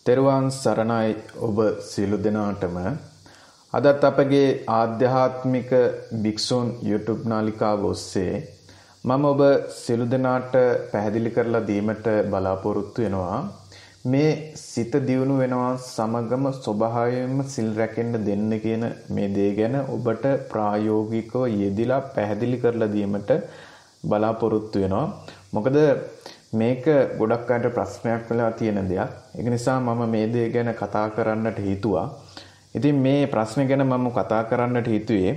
තෙරුවන් සරණයි ඔබ සියලු දෙනාටම අදත් අපගේ ආධ්‍යාත්මික භික්ෂුන් YouTube නාලිකාව ඔස්සේ මම ඔබ සියලු දෙනාට පැහැදිලි කරලා දීමට බලාපොරොත්තු වෙනවා මේ සිත දියුණු වෙනවා සමගම ස්වභාවයෙන්ම සිල් රැකෙන්න දෙන්න කියන මේ දේ ගැන ඔබට ප්‍රායෝගිකව යෙදිලා පැහැදිලි කරලා දීමට බලාපොරොත්තු වෙනවා මොකද මේක ගොඩක් අයට ප්‍රශ්නයක් වෙලා තියෙන දෙයක්. ඒක නිසා මම මේ දේ ගැන කතා කරන්නට හිතුවා. ඉතින් මේ ප්‍රශ්නේ ගැන මම කතා කරන්නට හිතුවේ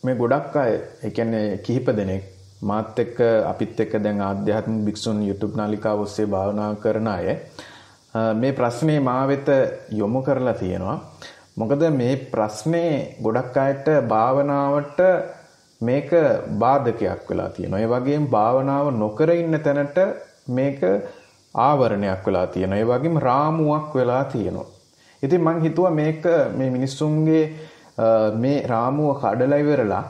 මේ ගොඩක් අය, ඒ කියන්නේ කිහිප දෙනෙක් මාත් එක්ක අපිත් එක්ක දැන් ආධ්‍යාත්මික භික්ෂුන් YouTube නාලිකාව ඔස්සේ භාවනා කරන අය මේ ප්‍රශ්නේ මා වෙත යොමු කරලා තියෙනවා. මොකද මේ ප්‍රශ්නේ ගොඩක් අයට භාවනාවට මේක බාධකයක් වෙලා තියෙනවා. ඒ වගේම භාවනාව නොකර ඉන්න තැනට මේක ආවරණයක් වෙලා තියෙනවා. ඒ වගේම රාමුවක් වෙලා තියෙනවා. ඉතින් මං හිතුවා මේක මේ මිනිස්සුන්ගේ මේ රාමුව කඩලා ඉවරලා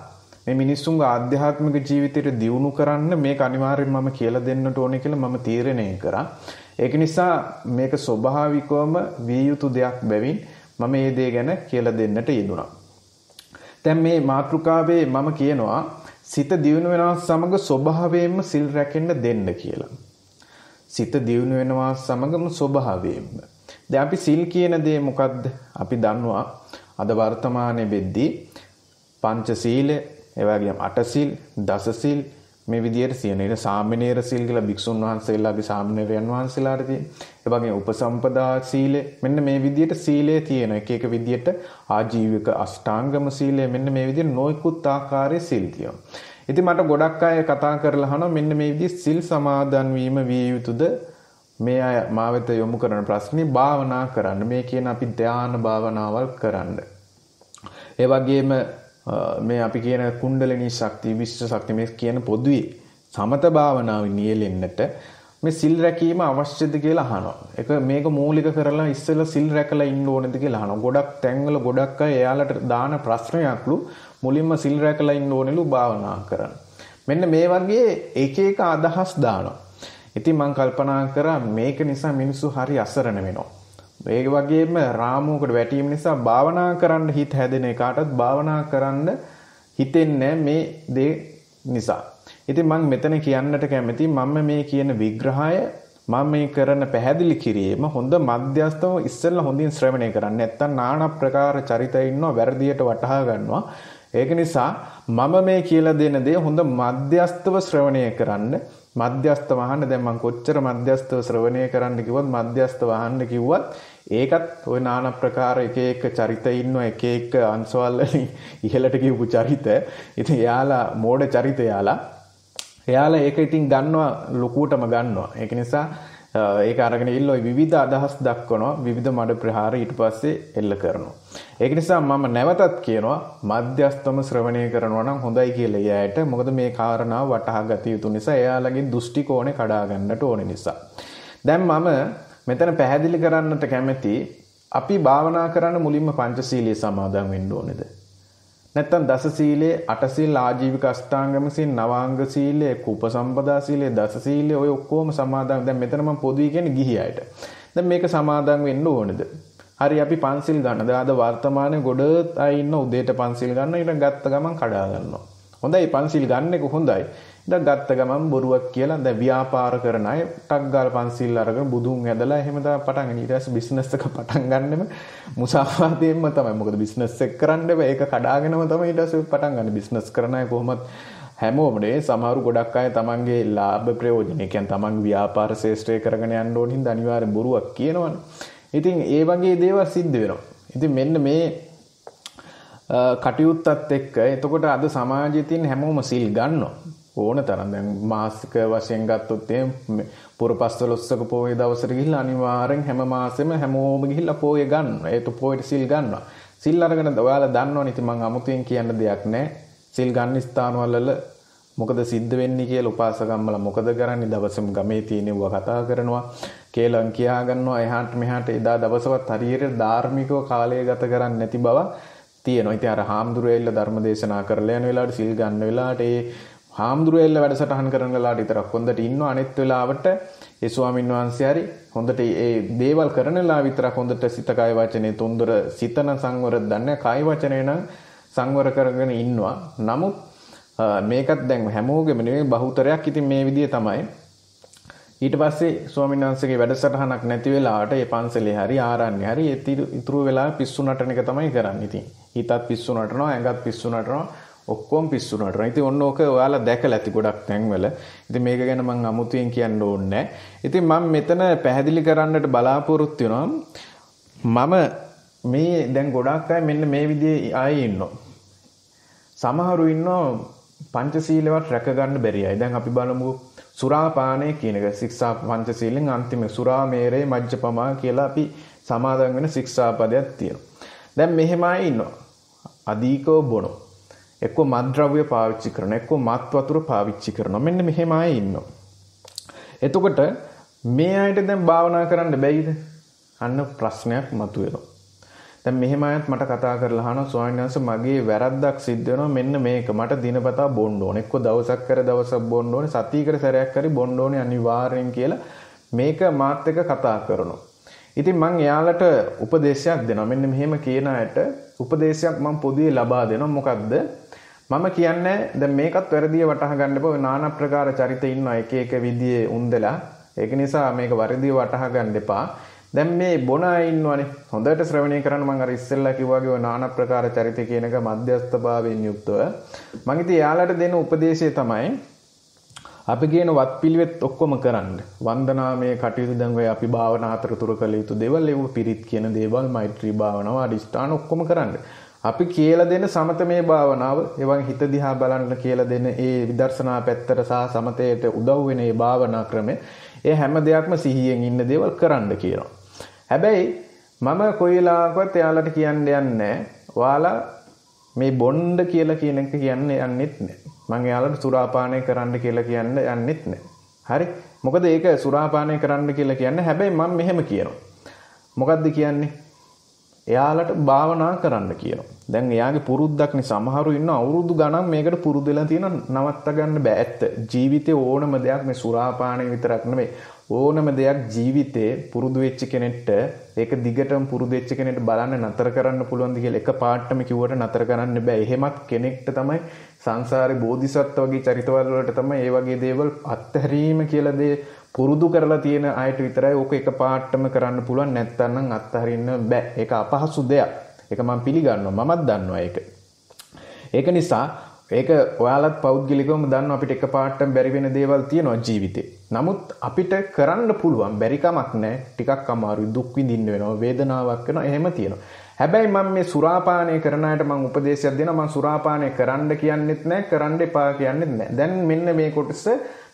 මේ මිනිස්සුන්ගේ ආධ්‍යාත්මික ජීවිතයට දියුණු කරන්න මේක අනිවාර්යෙන් මම කියලා දෙන්නට ඕනේ කියලා මම තීරණය කරා. ඒක නිසා මේක ස්වභාවිකවම විය යුතු දෙයක් බැවින් මම මේ දේ ගැන කියලා දෙන්නට යෙදුණා. දැන් මේ මාතෘකාවේ මම කියනවා සිත දියුණු වෙනවා සමග ස්වභාවයෙන්ම සිල් රැකෙන්න දෙන්න කියලා. සිත දියුණු වෙනවා සමගම ස්වභාවයෙන්ම. දැන් අපි සිල් කියන දේ මොකද්ද? අපි දන්නවා අද වර්තමානයේ වෙද්දී පංච සීල, ඒ වගේම අට සීල්, දස සීල් මේ විදිහට තියෙන. ඒක සාමණේර සීල් කියලා භික්ෂුන් වහන්සේලාගේ සාමණේරයන් වහන්සේලාට තියෙන. ඒ වගේම උපසම්පදා සීලය මෙන්න මේ විදිහට සීලය තියෙන. එක එක විදිහට ආජීවික අෂ්ටාංගම සීලය මෙන්න මේ විදිහට නොයෙකුත් ආකාරයේ සීල් තියෙනවා. ඉතින් මට ගොඩක් අය කතා කරලා අහනවා මෙන්න මේ විදිහට සිල් සමාදන් වීම විය යුතුද? මේ අය මා වෙත යොමු කරන ප්‍රශ්නේ භාවනා කරන්න. මේ කියන අපි ධ්‍යාන භාවනාවල් කරන්න. ඒ වගේම මේ අපි කියන කුණ්ඩලිනී ශක්තිය, විශ්ව ශක්තිය මේ කියන පොදුවේ සමත භාවනාවේ නියැලෙන්නට මේ සිල් රැකීම අවශ්‍යද කියලා අහනවා. ඒක මේක මූලික කරලා ඉස්සෙල්ලා සිල් රැකලා ඉන්න ඕනේද කියලා අහනවා. ගොඩක් තැන්වල ගොඩක් අය එයාලට දාන ප්‍රශ්නයක්ලු මුලින්ම සිල් රැකලා ඉන්න ඕනෙලු භාවනා කරන්න. මෙන්න මේ වගේ එක එක අදහස් දානවා. ඉතින් මම කල්පනා කරා මේක නිසා මිනිස්සු හරි අසරණ වෙනවා. ඒ වගේම රාමුවකට වැටීම නිසා භාවනා කරන්න හිත හැදෙන එකටත් භාවනා කරන්න හිතෙන්නේ මේ දේ නිසා. ඉතින් මම මෙතන කියන්නට කැමති මම මේ කියන විග්‍රහය මම මේ කරන පැහැදිලි කිරීම හොඳ මධ්‍යස්ථව ඉස්සෙල්ලා හොඳින් ශ්‍රවණය කරන්න. නැත්තම් নানা ප්‍රකාර චරිත ඉන්නවා වැරදියට වටහා ගන්නවා. ඒක නිසා මම මේ කියලා දෙන දේ හොඳ මධ්‍යස්ථව ශ්‍රවණය කරන්න. මධ්‍යස්ථව අහන්න. දැන් මම කොච්චර මධ්‍යස්ථව ශ්‍රවණය කරන්න කිව්වත් මධ්‍යස්ථව අහන්න කිව්වත් ඒකත් ওই নানা ප්‍රකාර එක එක චරිත ඉන්නවා. එක එක අංශවල ඉහළට කියපු චරිත. ඉතින් එයාලා මෝඩ චරිත එයාලා ඒක ඉතින් ගන්නවා ලොකුටම ගන්නවා. ඒක නිසා ඒක අරගෙන ඉල්ලෝ විවිධ අදහස් දක්වනවා. විවිධ මඩ ප්‍රහාර ඊට පස්සේ එල්ල කරනවා. ඒක නිසා මම නැවතත් කියනවා මධ්‍යස්ථම ශ්‍රවණය කරනවා නම් හොඳයි කියලා එයාට. මොකද මේ කාරණාව වටහා ගත යුතු නිසා එයාලගේ දෘෂ්ටි කෝණේ කඩා ගන්නට ඕන නිසා. දැන් මම මෙතන පැහැදිලි කරන්නට කැමති අපි භාවනා කරන්න මුලින්ම පංචශීලයේ සමාදන් වෙන්න ඕනේද? නැත්තම් දස සීලයේ, අට සීල, ආජීවික අෂ්ටාංගම සීල, නවාංග සීලය, උපසම්පදා සීලය, දස සීලය ඔය ඔක්කොම සමාදන්. දැන් මෙතන මම පොදුයි කියන්නේ ගිහි අයට. දැන් මේක සමාදන් වෙන්න ඕනේද? හරි අපි පන්සිල් ගන්න. දැන් අද වර්තමානයේ ගොඩ අය ඉන්න උදේට පන්සිල් ගන්න ඊට ගත්ත ගමන් කඩා ගන්නවා. හොඳයි පන්සිල් ගන්න එක හොඳයි. ඊට ගත්ත ගමන් බොරුවක් කියලා දැන් ව්‍යාපාර කරන අය ටක් ගාලා පන්සිල් අරගෙන බුදුන් ඇදලා එහෙම තමයි පටන් ගන්න. ඊට පස්සේ බිස්නස් එක පටන් ගන්නෙම මුසාවාදයෙන්ම තමයි. මොකද බිස්නස් එක කරන්න බෑ. ඒක කඩාගෙනම තමයි ඊට පස්සේ පටන් ගන්න. බිස්නස් කරන අය කොහොමද හැමෝම නේ සමහරු ගොඩක් අය තමන්ගේ ලාභ ප්‍රයෝජන, ඒ කියන්නේ තමන්ගේ ව්‍යාපාර ශේෂ්ත්‍රය කරගෙන යන්න ඕන හින්දා අනිවාර්යෙන් බොරුවක් කියනවනේ. ඉතින් ඒ වගේ දේවල් සිද්ධ වෙනවා. ඉතින් මෙන්න මේ කටයුත්තත් එක්ක එතකොට අද සමාජයේ තියෙන හැමෝම සිල් ගන්නවා. ඕන තරම් දැන් මාසික වශයෙන් ගත්තොත් පුරපස්වලොස්සක පොයේ දවසට ගිහිල්ලා අනිවාර්යෙන් හැම මාසෙම හැමෝම ගිහිල්ලා පොයේ ගන්නවා. ඒත් පොයට සිල් ගන්නවා. සිල් අරගෙන ඔයාලා දන්නවනේ. ඉතින් මම අමුතුවෙන් කියන්න දෙයක් නැහැ. සිල් ගන්න ස්ථානවල මොකද සිද්ධ වෙන්නේ කියලා උපාසකම්මලා මොකද කරන්නේ? දවසම ගමේ තියෙනවා කතා කරනවා. කේලම් කියා ගන්නවා. එහාට මෙහාට එදා දවසවත් හරියට ධාර්මිකව කාලය ගත කරන්නේ නැති බව තියෙනවා. ඉතින් අර හාමුදුරුවෝ එල්ල ධර්ම දේශනා කරලා යන වෙලාවට සිල් ගන්න වෙලාවට ඒ හාමුදුරුවෝ එල්ල වැඩසටහන් කරන වෙලාවට විතරක් හොඳට ඉන්නවා. අනෙත් වෙලාවට ඒ ස්වාමීන් වහන්සේ හරි හොඳට ඒ දේවල් කරනලා විතරක් හොඳට සිත කය වචනේ තුන්දර සිතන සංවර දන්නේ කය වචනේ නම් සංවර කරගෙන ඉන්නවා. නමුත් මේකත් දැන් හැමෝගෙම නෙවෙයි බහුතරයක් ඉතින් මේ විදිය තමයි. ඊට පස්සේ ස්වාමීන් වහන්සේගේ වැඩසටහනක් නැති වෙලාවට ඒ පන්සලේ හරි ආරණ්‍ය හරි ඉතුරු වෙලා පිස්සු නටන එක තමයි කරන්නේ. ඉතින් හිතත් පිස්සු නටනවා, ඇඟත් පිස්සු නටනවා, ඔක්කොම පිස්සු නටනවා. ඉතින් ඔන්න ඕක ඔයාලා දැකලා ඇති ගොඩක් තැන්වල. ඉතින් මේක ගැන මම අමුතුවෙන් කියන්න ඕනේ නැහැ. ඉතින් මම මෙතන පැහැදිලි කරන්නට බලාපොරොත්තු වෙනවා මම මේ දැන් ගොඩක් අය මෙන්න මේ විදිහේ අය ඉන්නවා. සමහරු ඉන්නවා පංචශීලවත් රැක ගන්න බැරි අය. දැන් අපි බලමු සුරාපානය කියන එක ශික්ෂා පංචශීලෙන් අන්තිම සුරාමේරේ මජ්ජපමා කියලා අපි සමාදන් වෙන ශික්ෂාපදයක් තියෙනවා. දැන් මෙහෙම අය ඉන්නවා. අධිකව බොනවා. එක්ක මත්ද්‍රව්‍ය පාවිච්චි කරනවා. එක්ක මත් වතුර පාවිච්චි කරනවා. මෙන්න මෙහෙම අය ඉන්නවා. එතකොට මේ අයට දැන් භාවනා කරන්න බැයිද? අන්න ප්‍රශ්නයක් මතුවෙනවා. දැන් මෙහෙම අයත් මට කතා කරලා අහනවා ස්වාමීන් වහන්සේ මගේ වැරද්දක් සිද්ධ වෙනවා මෙන්න මේක මට දිනපතා බොන්න ඕනේ. එක්ක දවසක් කර දවසක් බොන්න ඕනේ. සතියකට සැරයක් හරි බොන්න ඕනේ අනිවාර්යෙන් කියලා මේක මාත් එක්ක කතා කරනවා. ඉතින් මම එයාලට උපදේශයක් දෙනවා. මෙන්න මෙහෙම කියන අයට උපදේශයක් මම පොදුවේ ලබා දෙනවා. මොකද්ද? මම කියන්නේ දැන් මේකත් වැරදිය වටහා ගන්න බෑ. নানা ප්‍රකාර චරිත ඉන්නවා එක එක විදිහේ උන්දලා. ඒක නිසා මේක වැරදිය වටහා ගන්න එපා. දැන් මේ බොන අය ඉන්නවනේ. හොඳට ශ්‍රවණය කරන්න මම අර ඉස්සෙල්ලා කිව්වා වගේ নানা ප්‍රකාර චරිත කියන එක මධ්‍යස්ථභාවයෙන් යුක්තව. මම ඉතින් යාළට දෙන උපදේශය තමයි අපි කියන වත් පිළිවෙත් ඔක්කොම කරන්න. වන්දනාමය කටයුතු දැන් ඔය අපි භාවනා අතරතුර කළ යුතු දේවල් ඒව පිරිත් කියන දේවල් මෛත්‍රී භාවනාව අදිෂ්ඨාන ඔක්කොම කරන්න. අපි කියලා දෙන සමතමේ භාවනාව එවන් හිත දිහා බලන්න කියලා දෙන ඒ විදර්ශනා පැත්තට සහ සමතයට උදව් වෙන ඒ භාවනා ක්‍රමය ඒ හැම දෙයක්ම සිහියෙන් ඉන්න දේවල් කරන්න කියනවා. හැබැයි මම කොයිලාකවත් එයාලට කියන්න යන්නේ ඔයාලා මේ බොණ්ඩ කියලා කියන එක කියන්නේ යන්නෙත් නැහැ. මම එයාලට සුරාපානය කරන්න කියලා කියන්න යන්නෙත් නැහැ. හරි? මොකද ඒක සුරාපානය කරන්න කියලා කියන්නේ හැබැයි මම මෙහෙම කියනවා. මොකද්ද කියන්නේ? එයාලට භාවනා කරන්න කියනවා. දැන් එයාගේ පුරුද්දක් නේ සමහරු ඉන්න අවුරුදු ගණන් මේකට පුරුදු වෙලා තියෙන නවත්ත ගන්න බෑ. ඇත්ත. ජීවිතේ ඕනම දෙයක් මේ සුරාපානය විතරක් නෙමෙයි. ඕනම දෙයක් ජීවිතේ පුරුදු වෙච්ච කෙනෙක්ට ඒක දිගටම පුරුදු වෙච්ච කෙනෙක්ට බලන්න නතර කරන්න පුළුවන්ද කියලා එක පාටම කිව්වට නතර කරන්න බෑ. එහෙමත් කෙනෙක්ට තමයි සංසාරේ බෝධිසත්ව වගේ චරිතවල වලට තමයි මේ වගේ දේවල් අත්හැරීම කියලා දේ පුරුදු කරලා තියෙන අයට විතරයි ඕක එක පාටම කරන්න පුළුවන්. නැත්තම් අත්හරින්න බෑ. ඒක අපහසු දෙයක්. ඒක මම පිළිගන්නවා. මමත් දන්නවා ඒක. ඒක නිසා ඒක ඔයාලත් පෞද්ගලිකවම දන්නවා අපිට එක පාටම බැරි වෙන දේවල් තියෙනවා ජීවිතේ. නමුත් අපිට කරන්න පුළුවන් බැරි කමක් නැහැ. ටිකක් අමාරුයි දුක් විඳින්න වෙනවා වේදනාවක් වෙනවා එහෙම තියෙනවා. හැබැයි මම මේ සුරාපානය කරන අයට මම උපදේශයක් දෙනවා. මම සුරාපානය කරන්න කියන්නෙත් නැහැ කරන්න එපා කියන්නෙත් නැහැ. දැන් මෙන්න මේ කොටස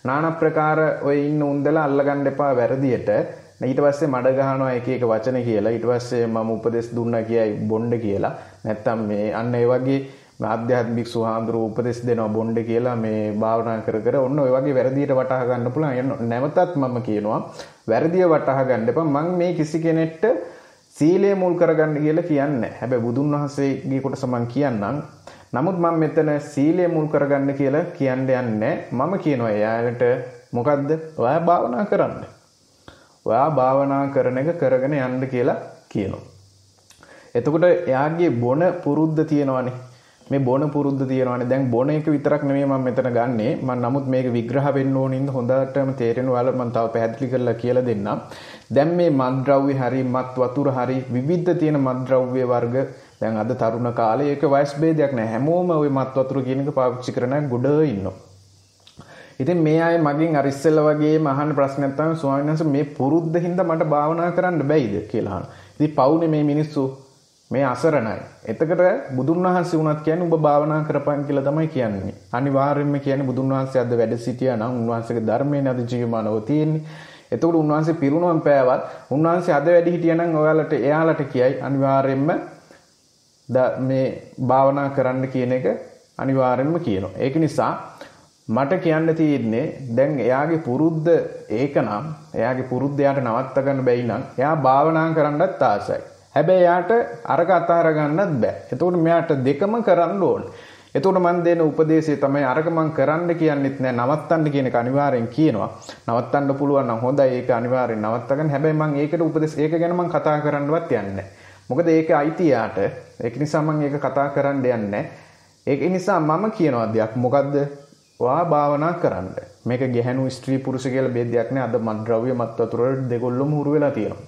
নানা ප්‍රකාර ඔය ඉන්න උන්දලා අල්ලගන්න එපා වැරදියට. ඊට පස්සේ මඩ ගහනවා එක එක වචන කියලා. ඊට පස්සේ මම උපදෙස් දුන්නා කියයි බොණ්ඩ කියලා. නැත්තම් මේ අන්න ඒ වගේ ආධ්‍යාත්මික සුහාඳුරු උපදෙස් දෙනවා බොණ්ඩ කියලා මේ භාවනා කර කර ඔන්න ඔය වගේ වැරදියට වටහා ගන්න පුළුවන්. නැවතත් මම කියනවා වැරදිය වටහා ගන්න එපා. මම මේ කිසි කෙනෙක්ට සීලය මුල් කරගන්න කියලා කියන්නේ නැහැ. හැබැයි බුදුන් වහන්සේගේ කොටස මම කියන්නම්. නමුත් මම මෙතන සීලය මුල් කරගන්න කියලා කියන්න යන්නේ මම කියනවා එයාලට මොකද්ද? ඔයා භාවනා කරන්න. ඔයා භාවනා කරන එක කරගෙන යන්න කියලා කියනවා. එතකොට එයාගේ බොන පුරුද්ද තියෙනවානේ. මේ බොන පුරුද්ද තියෙනවානේ. දැන් බොන එක විතරක් නෙමෙයි මම මෙතන ගන්නෙ. මම නමුත් මේක විග්‍රහ වෙන්න ඕනින්ද හොඳටම තේරෙන ඔයාලට මම තව පැහැදිලි කරලා කියලා දෙන්නම්. දැන් මේ මත්ද්‍රව්‍ය හරි මත් වතුර හරි විවිධ තියෙන මත්ද්‍රව්‍ය වර්ග දැන් අද තරුණ කාලේ ඒක වයස් ભેදයක් නැහැ. හැමෝම ওই මත් වතුර කියන එක පාවිච්චි කරන අය ගොඩ ඉන්නවා. ඉතින් මේ අය මගෙන් අර ඉස්සෙල්ලා වගේම අහන ප්‍රශ්නයක් තමයි ස්වාමීන් වහන්සේ මේ පුරුද්ද හින්දා මට භාවනා කරන්න බැයිද කියලා අහනවා. ඉතින් පවුනේ මේ මිනිස්සු මේ අසරණයි. එතකොට බුදුන් වහන්සේ උනත් කියන්නේ ඔබ භාවනා කරපන් කියලා තමයි කියන්නේ. අනිවාර්යයෙන්ම කියන්නේ බුදුන් වහන්සේ අද වැඩ සිටියා නම් උන්වහන්සේගේ ධර්මයෙන් අද ජීවමානව තියෙන්නේ. එතකොට උන්වහන්සේ පිරුණම් පෑවත් උන්වහන්සේ අද වැඩි හිටියා නම් ඔයාලට එයාලට කියයි අනිවාර්යයෙන්ම මේ භාවනා කරන්න කියන එක අනිවාර්යයෙන්ම කියනවා. ඒක නිසා මට කියන්න තියෙන්නේ දැන් එයාගේ පුරුද්ද ඒකනම් එයාගේ පුරුද්ද එයාට නවත්ත ගන්න බැයි නම් එයා භාවනා කරන්නත් ආසයි. හැබැයි එයාට අරක අතහර ගන්නත් බෑ. එතකොට මෙයාට දෙකම කරන්න ඕනේ. එතකොට මම දෙන උපදේශය තමයි අරක මම කරන්න කියන්නෙත් නෑ නවත්තන්න කියන එක අනිවාර්යෙන් කියනවා. නවත්තන්න පුළුවන් නම් හොඳයි ඒක අනිවාර්යෙන් නවත්ත ගන්න. හැබැයි මම ඒකට උපදේශ ඒක ගැන මම කතා කරන්නවත් යන්නේ නෑ. මොකද ඒක අයිතියට. ඒක නිසා මම ඒක කතා කරන්න යන්නේ නෑ. ඒක නිසා මම කියනවා දෙයක් මොකද්ද? ඔයා භාවනා කරන්න. මේක ගැහැණු ස්ත්‍රී පුරුෂ කියලා ભેදයක් නෑ. අද මත්ද්‍රව්‍ය මත් වතුර වල දෙගොල්ලොම හුරු වෙලා තියෙනවා.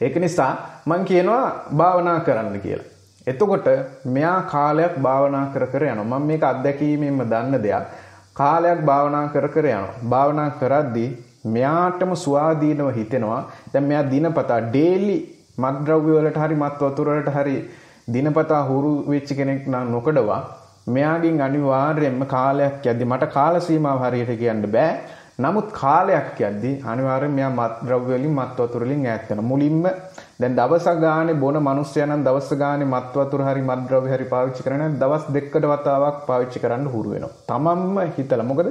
ඒක නිසා මම කියනවා භාවනා කරන්න කියලා. එතකොට මෙයා කාලයක් භාවනා කර කර යනවා. මම මේක අත්දැකීමෙන්ම දන්න දෙයක්. කාලයක් භාවනා කර කර යනවා. භාවනා කරද්දී මෙයාටම ස්වාධීනව හිතෙනවා. දැන් මෙයා දිනපතා ඩේලි මත්ද්‍රව්‍ය වලට හරි මත් වතුර වලට හරි දිනපතා හුරු වෙච්ච කෙනෙක් නම් නොකඩවා මෙයාගෙන් අනිවාර්යයෙන්ම කාලයක් යද්දි මට කාල සීමාව හරියට කියන්න බෑ. නමුත් කාලයක් යද්දී අනිවාර්යයෙන් මෙයා මත්ද්‍රව්‍ය වලින් මත් වතුර වලින් ඈත් වෙනවා. මුලින්ම දැන් දවස ගානේ බොන මිනිස්සයා නම් දවස් ගානේ මත් වතුර හරි මත්ද්‍රව්‍ය හරි පාවිච්චි කරන්නේ දවස් දෙකකට වතාවක් පාවිච්චි කරන්න හුරු වෙනවා. තමන්ම හිතලා මොකද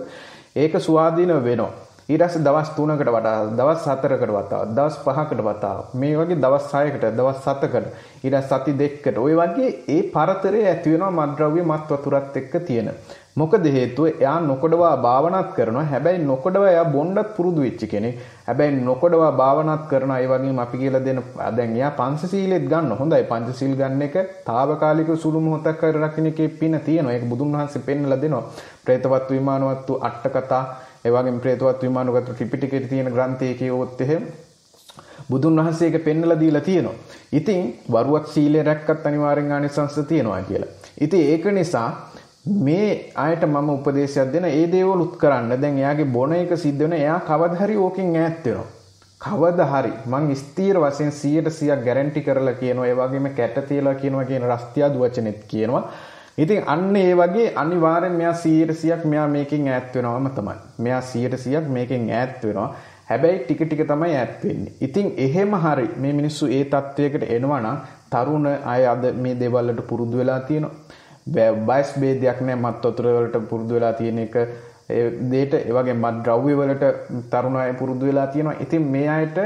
ඒක ස්වාධීන වෙනවා. ඊට පස්සේ දවස් 3කට වතාවක්, දවස් 4කට වතාවක්, දවස් 5කට වතාවක්, මේ වගේ දවස් 6කට, දවස් 7කට, ඊට සති 2කට ඔය වගේ ඒ පරතරය ඇති වෙනවා මත්ද්‍රව්‍ය මත් වතුරත් එක්ක තියෙන. මොකද හේතුව එයා නොකොඩවා භාවනාත් කරනවා. හැබැයි නොකොඩවා එයා බොණ්ඩත් පුරුදු වෙච්ච කෙනෙක්. හැබැයි නොකොඩවා භාවනාත් කරනවා. ඒ වගේම අපි කියලා දෙන දැන් එයා පංචශීලෙත් ගන්න. හොඳයි පංචශීල් ගන්න එක తాවකාලික සුළු මොහොතක් කර රකින්න එකේ පින තියෙනවා. ඒක බුදුන් වහන්සේ පෙන්නලා දෙනවා. പ്രേතවත් විමානවත්තු අට කතා ඒ වගේම പ്രേතවත් විමානගත ත්‍රිපිටකයේ තියෙන ග්‍රන්ථයේ කියවොත් එහෙම බුදුන් වහන්සේ ඒක පෙන්නලා දීලා තියෙනවා. ඉතින් වරුවක් සීලය රැක්කත් අනිවාර්යෙන් ආනිසංස තියෙනවා කියලා. ඉතින් ඒක නිසා මේ ආයත මම උපදේශයක් දෙන ඒ දේවලුත් කරන්න. දැන් එයාගේ බොන එක සිද්ධ වෙන එයා කවදා හරි ඕකෙන් ඈත් වෙනවා. කවදා හරි මං ස්ථීර වශයෙන් 100% ගැරන්ටි කරලා කියනවා. ඒ වගේම කැට තියලා කියනවා කියන රස්තියාදු වචනෙත් කියනවා. ඉතින් අන්න ඒ වගේ අනිවාර්යෙන් මෙයා 100% මෙයා මේකෙන් ඈත් වෙනවම තමයි. මෙයා 100% මේකෙන් ඈත් වෙනවා. හැබැයි ටික ටික තමයි ඈත් වෙන්නේ. ඉතින් එහෙම හරි මේ මිනිස්සු ඒ තත්වයකට එනවා නම් තරුණ අය අද මේ දේවල් වලට පුරුදු වෙලා තියෙනවා. බයස් බේදයක් නැහැ මත් වතුර වලට පුරුදු වෙලා තියෙන එක ඒ දෙයට ඒ වගේ මත් ද්‍රව්‍ය වලට තරුණ අය පුරුදු වෙලා තියෙනවා. ඉතින් මේ අයට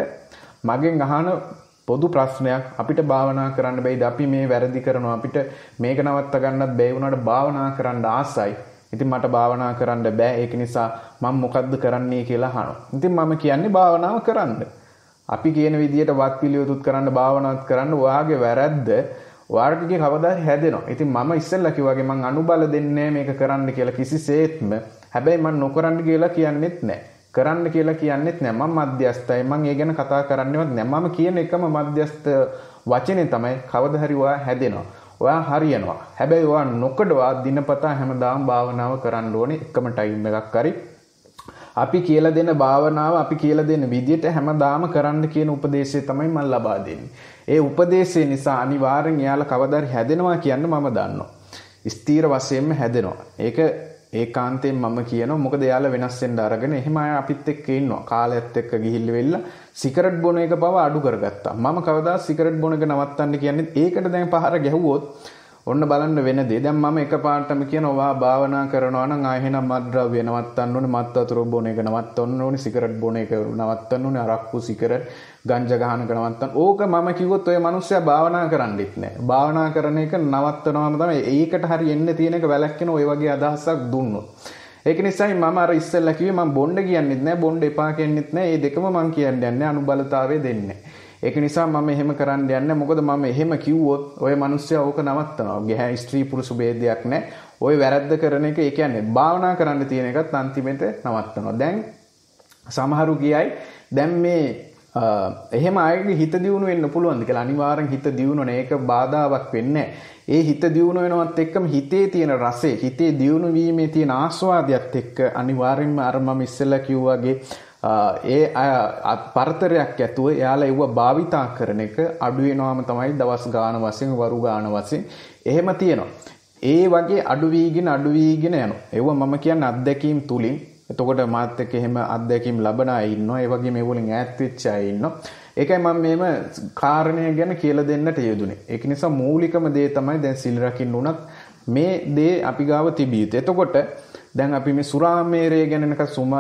මගෙන් අහන පොදු ප්‍රශ්නයක් අපිට භාවනා කරන්න බැයිද? අපි මේ වැරදි කරනවා අපිට මේක නවත්ත ගන්නත් බැයි වුණාට භාවනා කරන්න ආසයි. ඉතින් මට භාවනා කරන්න බෑ. ඒක නිසා මම මොකද්ද කරන්නේ කියලා අහනවා. ඉතින් මම කියන්නේ භාවනාව කරන්න. අපි කියන විදියට වත් පිළිවෙතුත් කරන්න භාවනාවත් කරන්න ඔයාගේ වැරද්ද වාර්ගිකේ කවදා හැදෙනවා. ඉතින් මම ඉස්සෙල්ලා කිව්වාගේ මං අනුබල දෙන්නේ මේක කරන්න කියලා කිසිසේත්ම. හැබැයි මං නොකරන්න කියලා කියන්නෙත් නැහැ. කරන්න කියලා කියන්නෙත් නැහැ. මම මධ්‍යස්ථයි. මං ඒ ගැන කතා කරන්නේවත් නැහැ. මම කියන එකම මධ්‍යස්ථ වචනේ තමයි කවදා හරි ඔයා හැදෙනවා. ඔයා හරියනවා. හැබැයි ඔයා නොකඩවා දිනපතා හැමදාම භාවනාව කරන්න ඕනේ එකම ටයිම් එකක් හරි. අපි කියලා දෙන භාවනාව අපි කියලා දෙන විදියට හැමදාම කරන්න කියන උපදේශය තමයි මම ලබා දෙන්නේ. ඒ උපදේශය නිසා අනිවාර්යෙන් එයාලා කවදා හරි හැදෙනවා කියන්න මම දන්නවා. ස්ථීර වශයෙන්ම හැදෙනවා. ඒක ඒකාන්තයෙන් මම කියනවා. මොකද එයාලා වෙනස් වෙන්න අරගෙන එහෙම අය අපිත් එක්ක ඉන්නවා. කාලයත් එක්ක ගිහිල්ලා වෙilla සිගරට් බොන එක පව අඩු කරගත්තා. මම කවදා සිගරට් බොන එක නවත්තන්න කියන්නේ ඒකට දැන් පහර ගැහුවොත් ඔන්න බලන්න වෙන දේ. දැන් මම එකපාරටම කියනවා භාවනා කරනවා නම් ආයෙනම් මත්ද්‍රව්‍ය නවත්තන්න ඕනේ, මත් වතුර බොන එක නවත්තන්න ඕනේ, සිගරට් බොන එක නවත්තන්න ඕනේ, අරක්කු සිගරට් ගංජා ගහන එක නවත්තන්න. ඕක මම කිව්වොත් ඔය මිනිස්සයා භාවනා කරන්නෙත් නැහැ. භාවනා කරන එක නවත්තනවාම තමයි ඒකට හරි එන්න තියෙන එක වැළැක්කෙන ඔය වගේ අදහසක් දුන්නොත්. ඒක නිසායි මම අර ඉස්සෙල්ලා කිව්වේ මම බොණ්ඩ කියන්නෙත් නැහැ, බොණ්ඩ එපා කියන්නෙත් නැහැ. මේ දෙකම මම කියන්නේ නැහැ. අනුබලතාවය දෙන්නේ. ඒක නිසා මම එහෙම කරන්න යන්නේ. මොකද මම එහෙම කිව්වොත් ඔය මිනිස්සයා ඕක නවත්තනවා. ගැහැ ස්ත්‍රී පුරුෂ ભેදයක් නැහැ. ඔය වැරද්ද කරන එක ඒ කියන්නේ භාවනා කරන්න තියෙන එකත් අන්තිමට නවත්තනවා. දැන් සමහරු කියයි දැන් මේ එහෙම අයගේ හිත දියුණු වෙන්න පුළුවන්ද කියලා. අනිවාර්යෙන් හිත දියුණුනේ. ඒක බාධාවක් වෙන්නේ ඒ හිත දියුණු වෙනවත් එක්කම හිතේ තියෙන රසය, හිතේ දියුණු වීමේ තියෙන ආස්වාදයත් එක්ක අනිවාර්යෙන්ම අර මම ඉස්සෙල්ලා කිව්වාගේ ඒ පරතරයක් ඇතුව එයාලා ඒව භාවිතා කරන එක අඩු වෙනවාම තමයි දවස් ගාන වශයෙන් වරු ගාන වශයෙන් එහෙම තියෙනවා. ඒ වගේ අඩු වීගෙන යනවා. ඒව මම කියන්නේ අත්දැකීම් තුලින්. එතකොට මාත් එක්ක එහෙම අත්දැකීම් ලබන අය ඉන්නවා. ඒ වගේ මේ වලින් ඈත් වෙච්ච අය ඉන්නවා. ඒකයි මම මේම කාරණය ගැන කියලා දෙන්නට යෙදුනේ. ඒක නිසා මූලිකම දේ තමයි දැන් සිල් රකින්න උනත් මේ දේ අපි ගාව තිබිය යුතු. එතකොට දැන් අපි මේ සුරාමේරය ගැන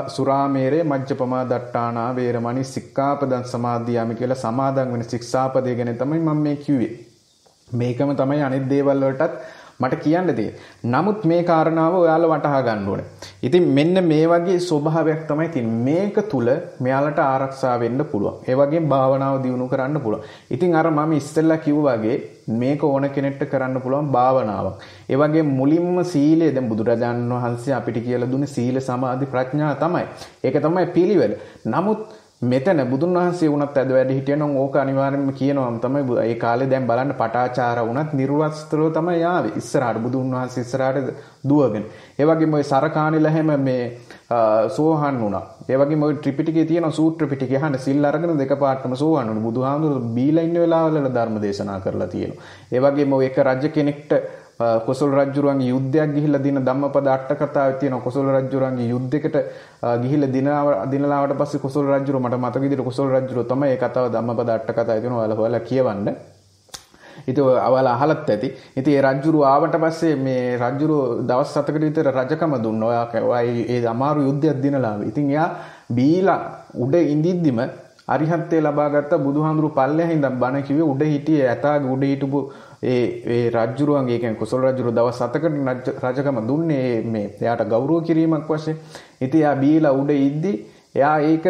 සුරාමේරය මජ්ජපමා දට්ටානා වේරමණී සික්ඛාපදං සමාදියාමි කියලා සමාදන් වෙන ශික්ෂාපදය ගැන තමයි මම මේ කිව්වේ. මේකම තමයි අනිත් දේවල් වලටත් මට කියන්න තියෙන්නේ. නමුත් මේ කාරණාව ඔයාලා වටහා ගන්න ඕනේ. ඉතින් මෙන්න මේ වගේ ස්වභාවයක් තමයි තියෙන්නේ. මේක තුල මෙයාලට ආරක්ෂා වෙන්න පුළුවන්. ඒ වගේම භාවනාව දියුණු කරන්න පුළුවන්. ඉතින් අර මම ඉස්සෙල්ලා කිව්වා වගේ මේක ඕන කෙනෙක්ට කරන්න පුළුවන් භාවනාවක්. ඒ වගේම මුලින්ම සීලය දැන් බුදුරජාණන් වහන්සේ අපිට කියලා දුන්නේ සීල සමාධි ප්‍රඥා තමයි. ඒක තමයි පිළිවෙල. නමුත් මෙතන බුදුන් වහන්සේ වුණත් අද වැඩ හිටියනම් ඕක අනිවාර්යයෙන්ම කියනවාම තමයි ඒ කාලේ දැන් බලන්න පටාචාර වුණත් නිර්වස්ත්‍රව තමයි ආවේ ඉස්සරහට බුදුන් වහන්සේ ඉස්සරහට දුවගෙන ඒ වගේම ওই සරකාණිලා හැම මේ සෝහන් වුණා ඒ වගේම ওই ත්‍රිපිටකයේ තියෙන සූත්‍ර පිටකේ අහන්න සිල් අරගෙන දෙකපාරටම සෝහන් වුණා බුදුහාමුදුරුවෝ බීලා ඉන්න වෙලාවවල ධර්ම දේශනා කරලා තියෙනවා ඒ වගේම ඔය එක රජ කෙනෙක්ට කොසල් රජුරුවන්ගේ යුද්ධයක් ගිහිල්ලා දින ධම්මපද අට කතාවේ තියෙන කොසල් රජුරුවන්ගේ යුද්ධයකට ගිහිල්ලා දිනලාවට පස්සේ කොසල් රජුරුව මට මතක විදිහට කොසල් රජුරුව තමයි ඒ කතාව ධම්මපද අට කතාවේ තියෙන ඔයාලා කියවන්න. ඉතින් ඔයාලා අහලත් ඇති. ඉතින් ඒ රජුරුව ආවට පස්සේ මේ රජුරුව දවස් 7කට විතර රජකම දුන්නා. ඔයා ඒ අමාරු යුද්ධයක් දිනලා ආවේ. ඉතින් එයා බීලා උඩ ඉඳිද්දිම අරිහත්ත්වය ලබා ගත්ත බුදුහාමුදුරු පල්ලෙහා ඉඳන් බණ කිව්වේ උඩ හිටියේ ඇතාගේ උඩ හිටපු ඒ රජුරුවන්ගේ කියන්නේ කොසල් රජුරුව දවස් 7කට රජකම දුන්නේ මේ එයාට ගෞරව කිරීමක් වශයෙන්. ඉතින් එයා බීලා උඩ ඉද්දි එයා ඒක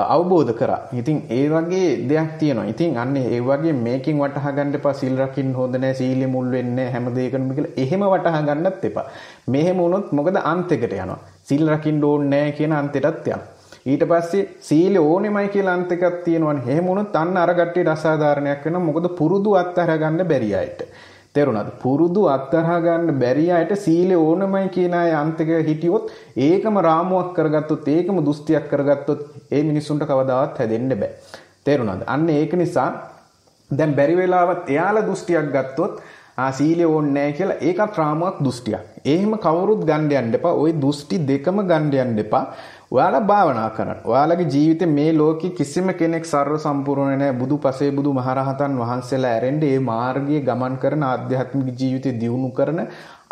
අවබෝධ කරා. ඉතින් ඒ වගේ දෙයක් තියෙනවා. ඉතින් අන්න ඒ වගේ මේකෙන් වටහා ගන්න එපා සීල් රකින්න හොඳ නැහැ, සීලෙ මුල් වෙන්නේ නැහැ හැම දෙයකම කියලා. එහෙම වටහා ගන්නත් එපා. මෙහෙම වුණොත් මොකද අන්තයකට යනවා. සීල් රකින්න ඕනේ නැහැ කියන අන්තයටත් යනවා. ඊට පස්සේ සීල ඕනෙමයි කියලා අන්ත එකක් තියෙනවනේ. එහෙම වුණොත් අන්න අර ගැටේට අසාධාරණයක් වෙනවා. මොකද පුරුදු අත්හරා ගන්න බැරි අයට. තේරුණාද? පුරුදු අත්හරා ගන්න බැරි අයට සීල ඕනෙමයි කියන අය අන්ත එක හිටියොත් ඒකම රාමුවක් කරගත්තොත් ඒකම දුස්තියක් කරගත්තොත් ඒ මිනිස්සුන්ට කවදාවත් හැදෙන්න බෑ. තේරුණාද? අන්න ඒක නිසා දැන් බැරි වෙලාවත් එයාලා දුස්තියක් ගත්තොත් සීලය ඕනේ නැහැ කියලා ඒකත් රාමුවක් දුස්තියක්. එහෙම කවුරුත් ගන්න යන්න එපා. ওই දුස්ති දෙකම ගන්න යන්න එපා. ඔයාලා භාවනා කරන්න. ඔයාලගේ ජීවිතේ මේ ලෝකේ කිසිම කෙනෙක් සර්ව සම්පූර්ණ නැහැ. බුදු පසේ බුදු මහරහතන් වහන්සේලා ඇරෙන්න මේ මාර්ගයේ ගමන් කරන ආධ්‍යාත්මික ජීවිතේ දියුණු කරන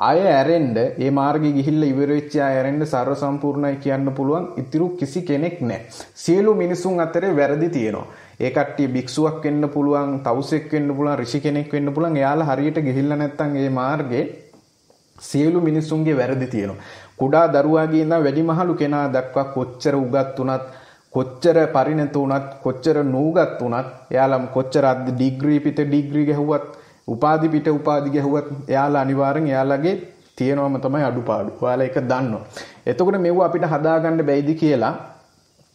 අය ඇරෙන්න මේ මාර්ගයේ ගිහිල්ලා ඉවර වෙච්ච අය ඇරෙන්න සර්ව සම්පූර්ණයි කියන්න පුළුවන් ඉතිරු කිසි කෙනෙක් නැහැ. සියලු මිනිසුන් අතරේ වැරදි තියෙනවා. ඒ කට්ටිය භික්ෂුවක් වෙන්න පුළුවන්, තවුසෙක් වෙන්න පුළුවන්, ඍෂි කෙනෙක් වෙන්න පුළුවන්. එයාලා හරියට ගිහිල්ලා නැත්තම් මේ මාර්ගයේ සියලු මිනිසුන්ගේ වැරදි තියෙනවා. කුඩා දරුවාගේ ඉඳන් වැඩිමහලු කෙනා දක්වා කොච්චර උගත් වුණත්, කොච්චර පරිණත වුණත්, කොච්චර නූගත් වුණත්, එයාලම කොච්චර ඩිග්‍රී පිට ඩිග්‍රී ගැහුවත්, උපාධි පිට උපාධි ගැහුවත්, එයාලා අනිවාර්යෙන් එයාලගේ තියෙනවම තමයි අඩුපාඩු. ඔයාලා ඒක දන්නවා. එතකොට මෙව අපිට හදාගන්න බැයිද කියලා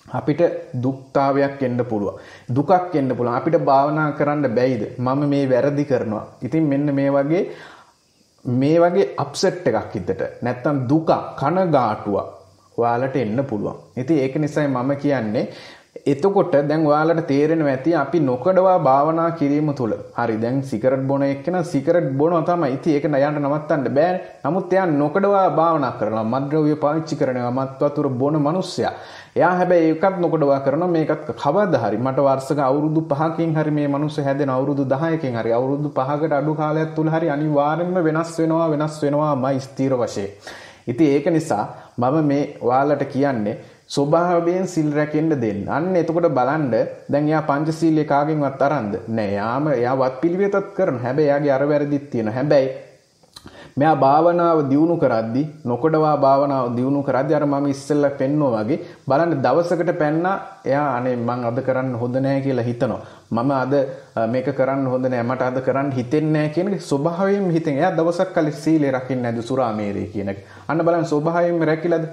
අපිට දුක්තාවයක් එන්න පුළුවන්. දුකක් එන්න පුළුවන්. අපිට භාවනා කරන්න බැයිද? මම මේ වැරදි කරනවා. ඉතින් මෙන්න මේ වගේ අප්සෙට් එකක් හිතට නැත්තම් දුක කනගාටුවක් ඔයාලට එන්න පුළුවන්. ඉතින් ඒක නිසායි මම කියන්නේ එතකොට දැන් ඔයාලට තේරෙනවා ඇති අපි නොකඩවා භාවනා කිරීම තුළ හරි දැන් සිගරට් බොන එක්කෙනා සිගරට් බොනවා තමයි. ඉතින් ඒක නයන්න නවත්තන්න බෑනේ. නමුත් එයා නොකඩවා භාවනා කරනවා. මත්ද්‍රව්‍ය පාවිච්චි කරනවා. මත් වතුර බොන මිනිස්සයා. එයා හැබැයි ඒකත් නොකඩවා කරනවා. මේකත් කවදා හරි මට වර්ෂක අවුරුදු 5කින් හරි මේ මිනිස්සු හැදෙන අවුරුදු 10කින් හරි අවුරුදු 5කට අඩු කාලයක් තුල හරි අනිවාර්යෙන්ම වෙනස් වෙනවාමයි ස්ථිර වශයෙන්. ඉතින් ඒක නිසා මම මේ ඔයාලට කියන්නේ ස්වභාවයෙන් සිල් රැකෙන්න දෙන්න. අන්න එතකොට බලන්න දැන් එයා පංචශීලයේ කාගෙන්වත් අරන්ද? නෑ. එයා වත් පිළිවෙතත් කරන. හැබැයි එයාගේ අර වැරදිත් තියෙනවා. හැබැයි මෙයා භාවනාව දියුණු කරද්දි නොකඩවා භාවනාව දියුණු කරද්දි අර මම ඉස්සෙල්ලා පෙන්නවා වගේ බලන්න දවසකට පැන්නා එයා අනේ මං අද කරන්න හොඳ නැහැ කියලා හිතනවා. මම අද මේක කරන්න හොඳ නැහැ. මට අද කරන්න හිතෙන්නේ නැහැ කියන එක ස්වභාවයෙන්ම හිතෙන්. එයා දවසක් කලින් සීලය රකින්නේ නැද්ද සුරාමේරේ කියන එක. අන්න බලන්න ස්වභාවයෙන්ම රැකිලාද?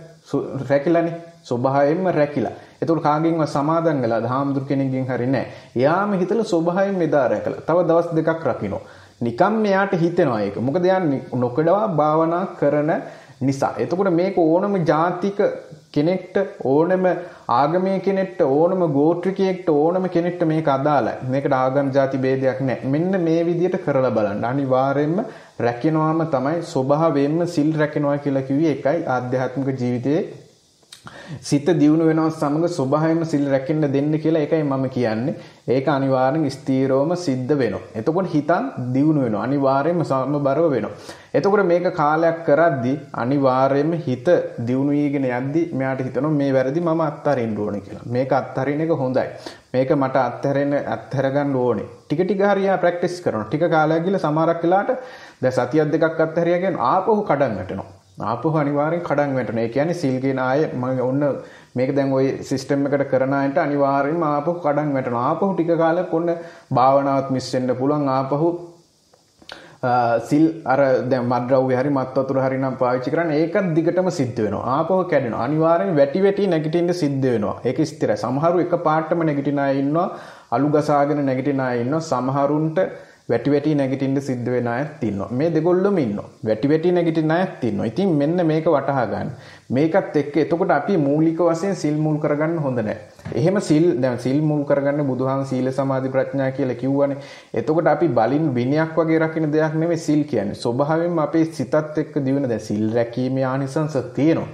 රැකිලානේ. ස්වභාවයෙන්ම රැකිලා. ඒතකොට කාගෙන්වත් සමාදන් වෙලාද? හාමුදුර කෙනෙක්ගෙන් හරි නැහැ. එයාම හිතලා ස්වභාවයෙන් මෙදා රැකලා. තව දවස් දෙකක් රකින්න. නිකම් මෙයාට හිතෙනවා ඒක. මොකද එයා නොකඩවා භාවනා කරන නිසා. එතකොට මේක ඕනම ජාතික කෙනෙක්ට, ඕනම ආගමේ කෙනෙක්ට, ඕනම ගෝත්‍රිකයෙක්ට, ඕනම කෙනෙක්ට මේක අදාළයි. මේකට ආගම් ජාති ભેදයක් නැහැ. මෙන්න මේ විදිහට කරලා බලන්න. අනිවාර්යයෙන්ම රැකිනවාම තමයි ස්වභාවයෙන්ම සිල් රැකිනවා කියලා කිව්වේ ඒකයි ආධ්‍යාත්මික ජීවිතයේ සිත දියුණු වෙනවත් සමග ස්වභාවයෙන්ම සිල් රැකෙන්න දෙන්න කියලා ඒකයි මම කියන්නේ. ඒක අනිවාර්යෙන් ස්ථීරවම සිද්ධ වෙනවා. එතකොට හිතන් දියුණු වෙනවා. අනිවාර්යෙන්ම සමබරව වෙනවා. එතකොට මේක කාලයක් කරද්දී අනිවාර්යෙන්ම හිත දියුණු වීගෙන යද්දී මෙයාට හිතනවා මේ වැරදි මම අත්හරින්න ඕනේ කියලා. මේක අත්හරින එක හොඳයි. මේක මට අත්හැර ගන්න ඕනේ. ටික ටික හරියා ප්‍රැක්ටිස් කරනවා. ටික කාලයක් ගිහලා සමහරක් වෙලාවට දැන් සතියක් දෙකක් අත්හැරියා කියන ආපහු කඩන් වැටෙනවා. ආපහු අනිවාර්යෙන් කඩන් වැටෙනවා. ඒ කියන්නේ සිල් කියන ආයේ මම ඔන්න මේක දැන් ওই සිස්ටම් එකට කරන අයට අනිවාර්යෙන්ම ආපහු කඩන් වැටෙනවා. ආපහු ටික කාලයක් ඔන්න භාවනාවත් මිස් වෙන්න පුළුවන්. ආපහු සිල් අර දැන් මද්ද්‍රව්‍ය හරි මත් වතුර හරි නම් පාවිච්චි කරන්නේ ඒකත් දිගටම සිද්ධ වෙනවා. ආපහු කැඩෙනවා. අනිවාර්යෙන් වැටි නැගිටින්න සිද්ධ වෙනවා. ඒක ස්ථිරයි. සමහරු එක පාටම නැගිටින අය ඉන්නවා. අලු ගසාගෙන නැගිටින අය ඉන්නවා. සමහරුන්ට වැටි නැගිටින්න සිද්ධ වෙන අයත් ඉන්නවා. මේ දෙගොල්ලොම ඉන්නවා. වැටි නැගිටින අයත් ඉන්නවා. ඉතින් මෙන්න මේක වටහා ගන්න. මේකත් එක්ක එතකොට අපි මූලික වශයෙන් සිල් මුල් කරගන්න හොඳ නැහැ. එහෙම දැන් සිල් මුල් කරගන්න බුදුහාම සීල සමාධි ප්‍රඥා කියලා කිව්වනේ. එතකොට අපි බලින් විනයක් වගේ රකින්න දෙයක් නෙමෙයි සිල් කියන්නේ. ස්වභාවයෙන්ම අපේ සිතත් එක්ක දිවෙන දැන් සිල් රැකීමේ ආනිසංස තියෙනවා.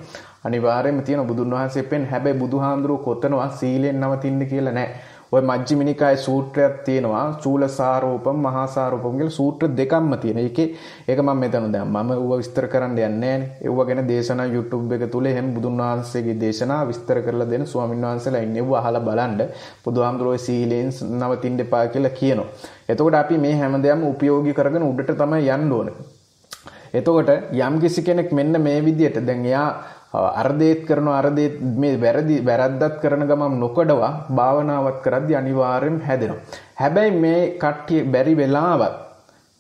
අනිවාර්යයෙන්ම තියෙනවා. බුදුන් වහන්සේ පෙන් හැබැයි බුදුහාඳුරෝ කොතනවා සීලෙන් නවතින්න කියලා නැහැ. ඔය මජ්ක්‍ධිම නිකායේ සූත්‍රයක් තියෙනවා. චූලසාරෝපම් මහාසාරෝපම් කියලා සූත්‍ර දෙකක්ම තියෙනවා. ඒක මම මෙතන දැන් මම ඌව විස්තර කරන්න යන්නේ නැහැ. ඒව ගැන දේශනා YouTube එක තුල එහෙම බුදුන් වහන්සේගේ දේශනා විස්තර කරලා දෙන ස්වාමීන් වහන්සේලා ඉන්නේ. ඌව අහලා බලන්න. බුදුහාමුදුරුවෝ සීලෙන් නවතින්න එපා කියලා කියනවා. එතකොට අපි මේ හැමදේම උපයෝගී කරගෙන උඩට තමයි යන්න ඕනේ. එතකොට යම් කිසි කෙනෙක් මෙන්න මේ විදියට දැන් එයා අර්ධේත් කරනවා අර්ධේත් මේ වැරද්දත් කරන ගමන් නොකඩවා භාවනාවත් කරද්දී අනිවාර්යෙන් හැදෙනවා. හැබැයි මේ කට්ටිය බැරි වෙලාවත්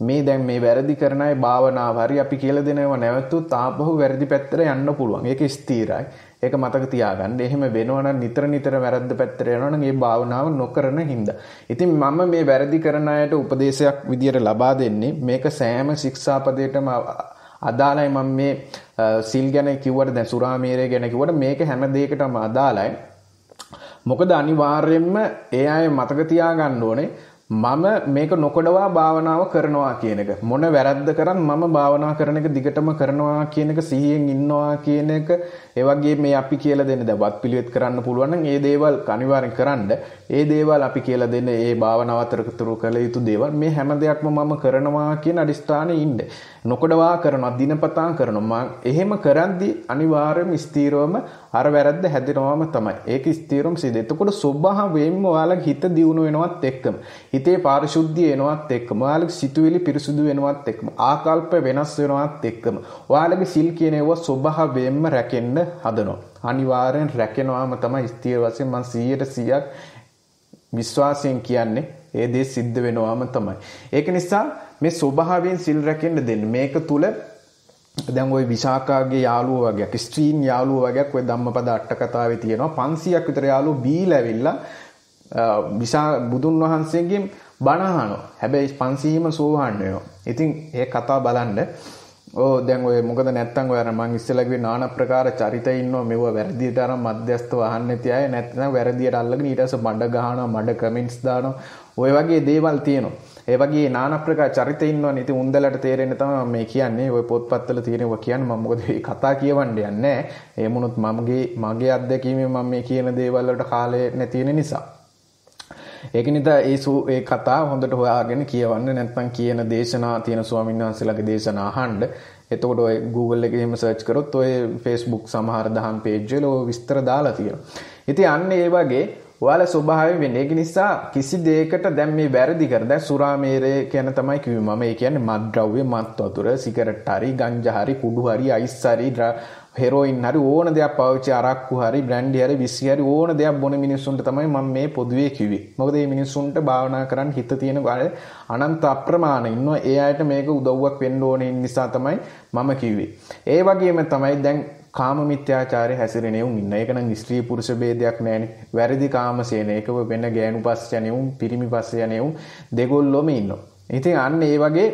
මේ දැන් මේ වැරදි කරන අය භාවනාව හරි අපි කියලා දෙනවා නැවතුත් ආපහු වැරදි පැත්තට යන්න පුළුවන්. ඒක ස්ථිරයි. ඒක මතක තියාගන්න. එහෙම වෙනවා නම් නිතර වැරද්ද පැත්තට යනවා නම් ඒ භාවනාව නොකරන හින්දා. ඉතින් මම මේ වැරදි කරන අයට උපදේශයක් විදියට ලබා දෙන්නේ මේක සෑම ශික්ෂාපදයකටම අදාළයි. මම මේ සිල් ගැන කිව්වට දැන් සුරාමේරය ගැන කිව්වට මේක හැම දෙයකටම අදාළයි. මොකද අනිවාර්යයෙන්ම ඒ අය මතක තියාගන්න ඕනේ මම මේක නොකඩවා භාවනාව කරනවා කියන එක. මොන වැරද්ද කරන් මම භාවනා කරන එක දිගටම කරනවා කියන එක සිහියෙන් ඉන්නවා කියන එක. ඒ වගේ මේ අපි කියලා දෙන්න දවත් පිළිවෙත් කරන්න පුළුවන් නම් ඒ දේවල් අනිවාර්යෙන් කරන්න. ඒ දේවල් අපි කියලා දෙන්න ඒ භාවනාව අතරතුරු කළ යුතු දේවල් මේ හැම දෙයක්ම මම කරනවා කියන අදිස්ථානේ ඉන්න. නොකඩවා කරනවා දිනපතා කරනවා. එහෙම කරද්දී අනිවාර්යයෙන්ම ස්ථීරවම අර වැරද්ද හැදෙනවම තමයි. ඒක ස්ථීරවම සිද්ධ. එතකොට ස්වභාවයෙන්ම ඔයාලගේ හිත දියුණු වෙනවත් එක්කම හිතේ පාරිශුද්ධිය එනවත් එක්කම ඔයාලගේ සිතුවිලි පිරිසුදු වෙනවත් එක්කම ආකල්ප වෙනස් වෙනවත් එක්කම ඔයාලගේ සිල් කියන ඒවා ස්වභාවයෙන්ම රැකෙන්න හදනවා. අනිවාර්යෙන් රැකෙනවාම තමයි ස්ථීර වශයෙන් මම 100% විශ්වාසයෙන් කියන්නේ ඒ දේ සිද්ධ වෙනවාම තමයි. ඒක නිසා මේ ස්වභාවයෙන් සිල් රැකෙන්න දෙන්න. මේක තුල දැන් ওই විශාකාගේ යාළුවෝ වගේ ස්ත්‍රීන් යාළුවෝ වගේ ඔය ධම්මපද අට කතාවේ තියෙනවා 500ක් විතර යාළුවෝ බීලා ඇවිල්ලා බුදුන් වහන්සේගෙන් බණ අහනවා. හැබැයි 500ම සෝහන් වෙනවා. ඉතින් ඒ කතාව බලන්න. දැන් ඔය මොකද නැත්තම් ඔය අර මං ඉස්සෙල්ලා කිව්වේ নানা ප්‍රකාර චරිත ඉන්නවා. මේව වැරදියට අරන් මධ්‍යස්ථව අහන්න නැති අය නැත්නම් වැරදියට අල්ලගෙන ඊට පස්සේ මඩ ගහනවා, මඩ කමෙන්ට්ස් දානවා. ඔය වගේ දේවල් තියෙනවා. ඒ වගේ নানা ප්‍රකාර චරිත ඉන්නවනේ. ඉතින් උන්දලට තේරෙන්නේ තමයි මම මේ කියන්නේ. ඔය පොත්පත්වල තියෙනවා කියන්නේ මම මොකද මේ කතා කියවන්න යන්නේ නැහැ. ඒ මොනොත් මගේ අත්දැකීමෙන් මම මේ කියන දේවල් වලට කාලය නැති වෙන නිසා. ඒක නිසා ඒ කතාව හොඳට හොයාගෙන කියවන්න. නැත්නම් කියන දේශනා තියෙන ස්වාමීන් වහන්සේලාගේ දේශනා අහන්න. එතකොට ඔය Google එකේ එහෙම සර්ච් කරොත් ඔය Facebook සමහර දහම් පේජ් වල ඔය විස්තර දාලා තියෙනවා. ඉතින් අන්න ඒ වගේ ඔයාලා ස්වභාවයෙන් වෙන්නේ. ඒක නිසා කිසි දෙයකට දැන් මේ වැරදි කර දැන් සුරාමේරය කියන තමයි කිව්වේ මම. ඒ කියන්නේ මත්ද්‍රව්‍ය, මත් වතුර, සිගරට් හරි, ගංජා හරි, කුඩු හරි, අයිස් හරි, හෙරෝයින් හරි ඕන දෙයක් පාවිච්චි අරක්කු හරි, බ්‍රැන්ඩි හරි, විස්කි හරි ඕන දෙයක් බොන මිනිස්සුන්ට තමයි මම මේ පොදුවේ කිව්වේ. මොකද මේ මිනිස්සුන්ට භාවනා කරන්න හිත තියෙන අනන්ත අප්‍රමාණ ඉන්නවා. ඒ අයට මේක උදව්වක් වෙන්න ඕනේ නිසා තමයි මම කිව්වේ. ඒ වගේම තමයි දැන් කාම මිත්‍යාචාරය හැසිරෙන උන් ඉන්න. ඒක නම් ස්ත්‍රී පුරුෂ ભેදයක් නැහැනේ. වැරදි කාමසේන ඒකව වෙන ගෑනු පස්ස යන්නේ උන්, පිරිමි පස්ස යන්නේ උන් දෙගොල්ලොම ඉන්නවා. ඉතින් අන්න ඒ වගේ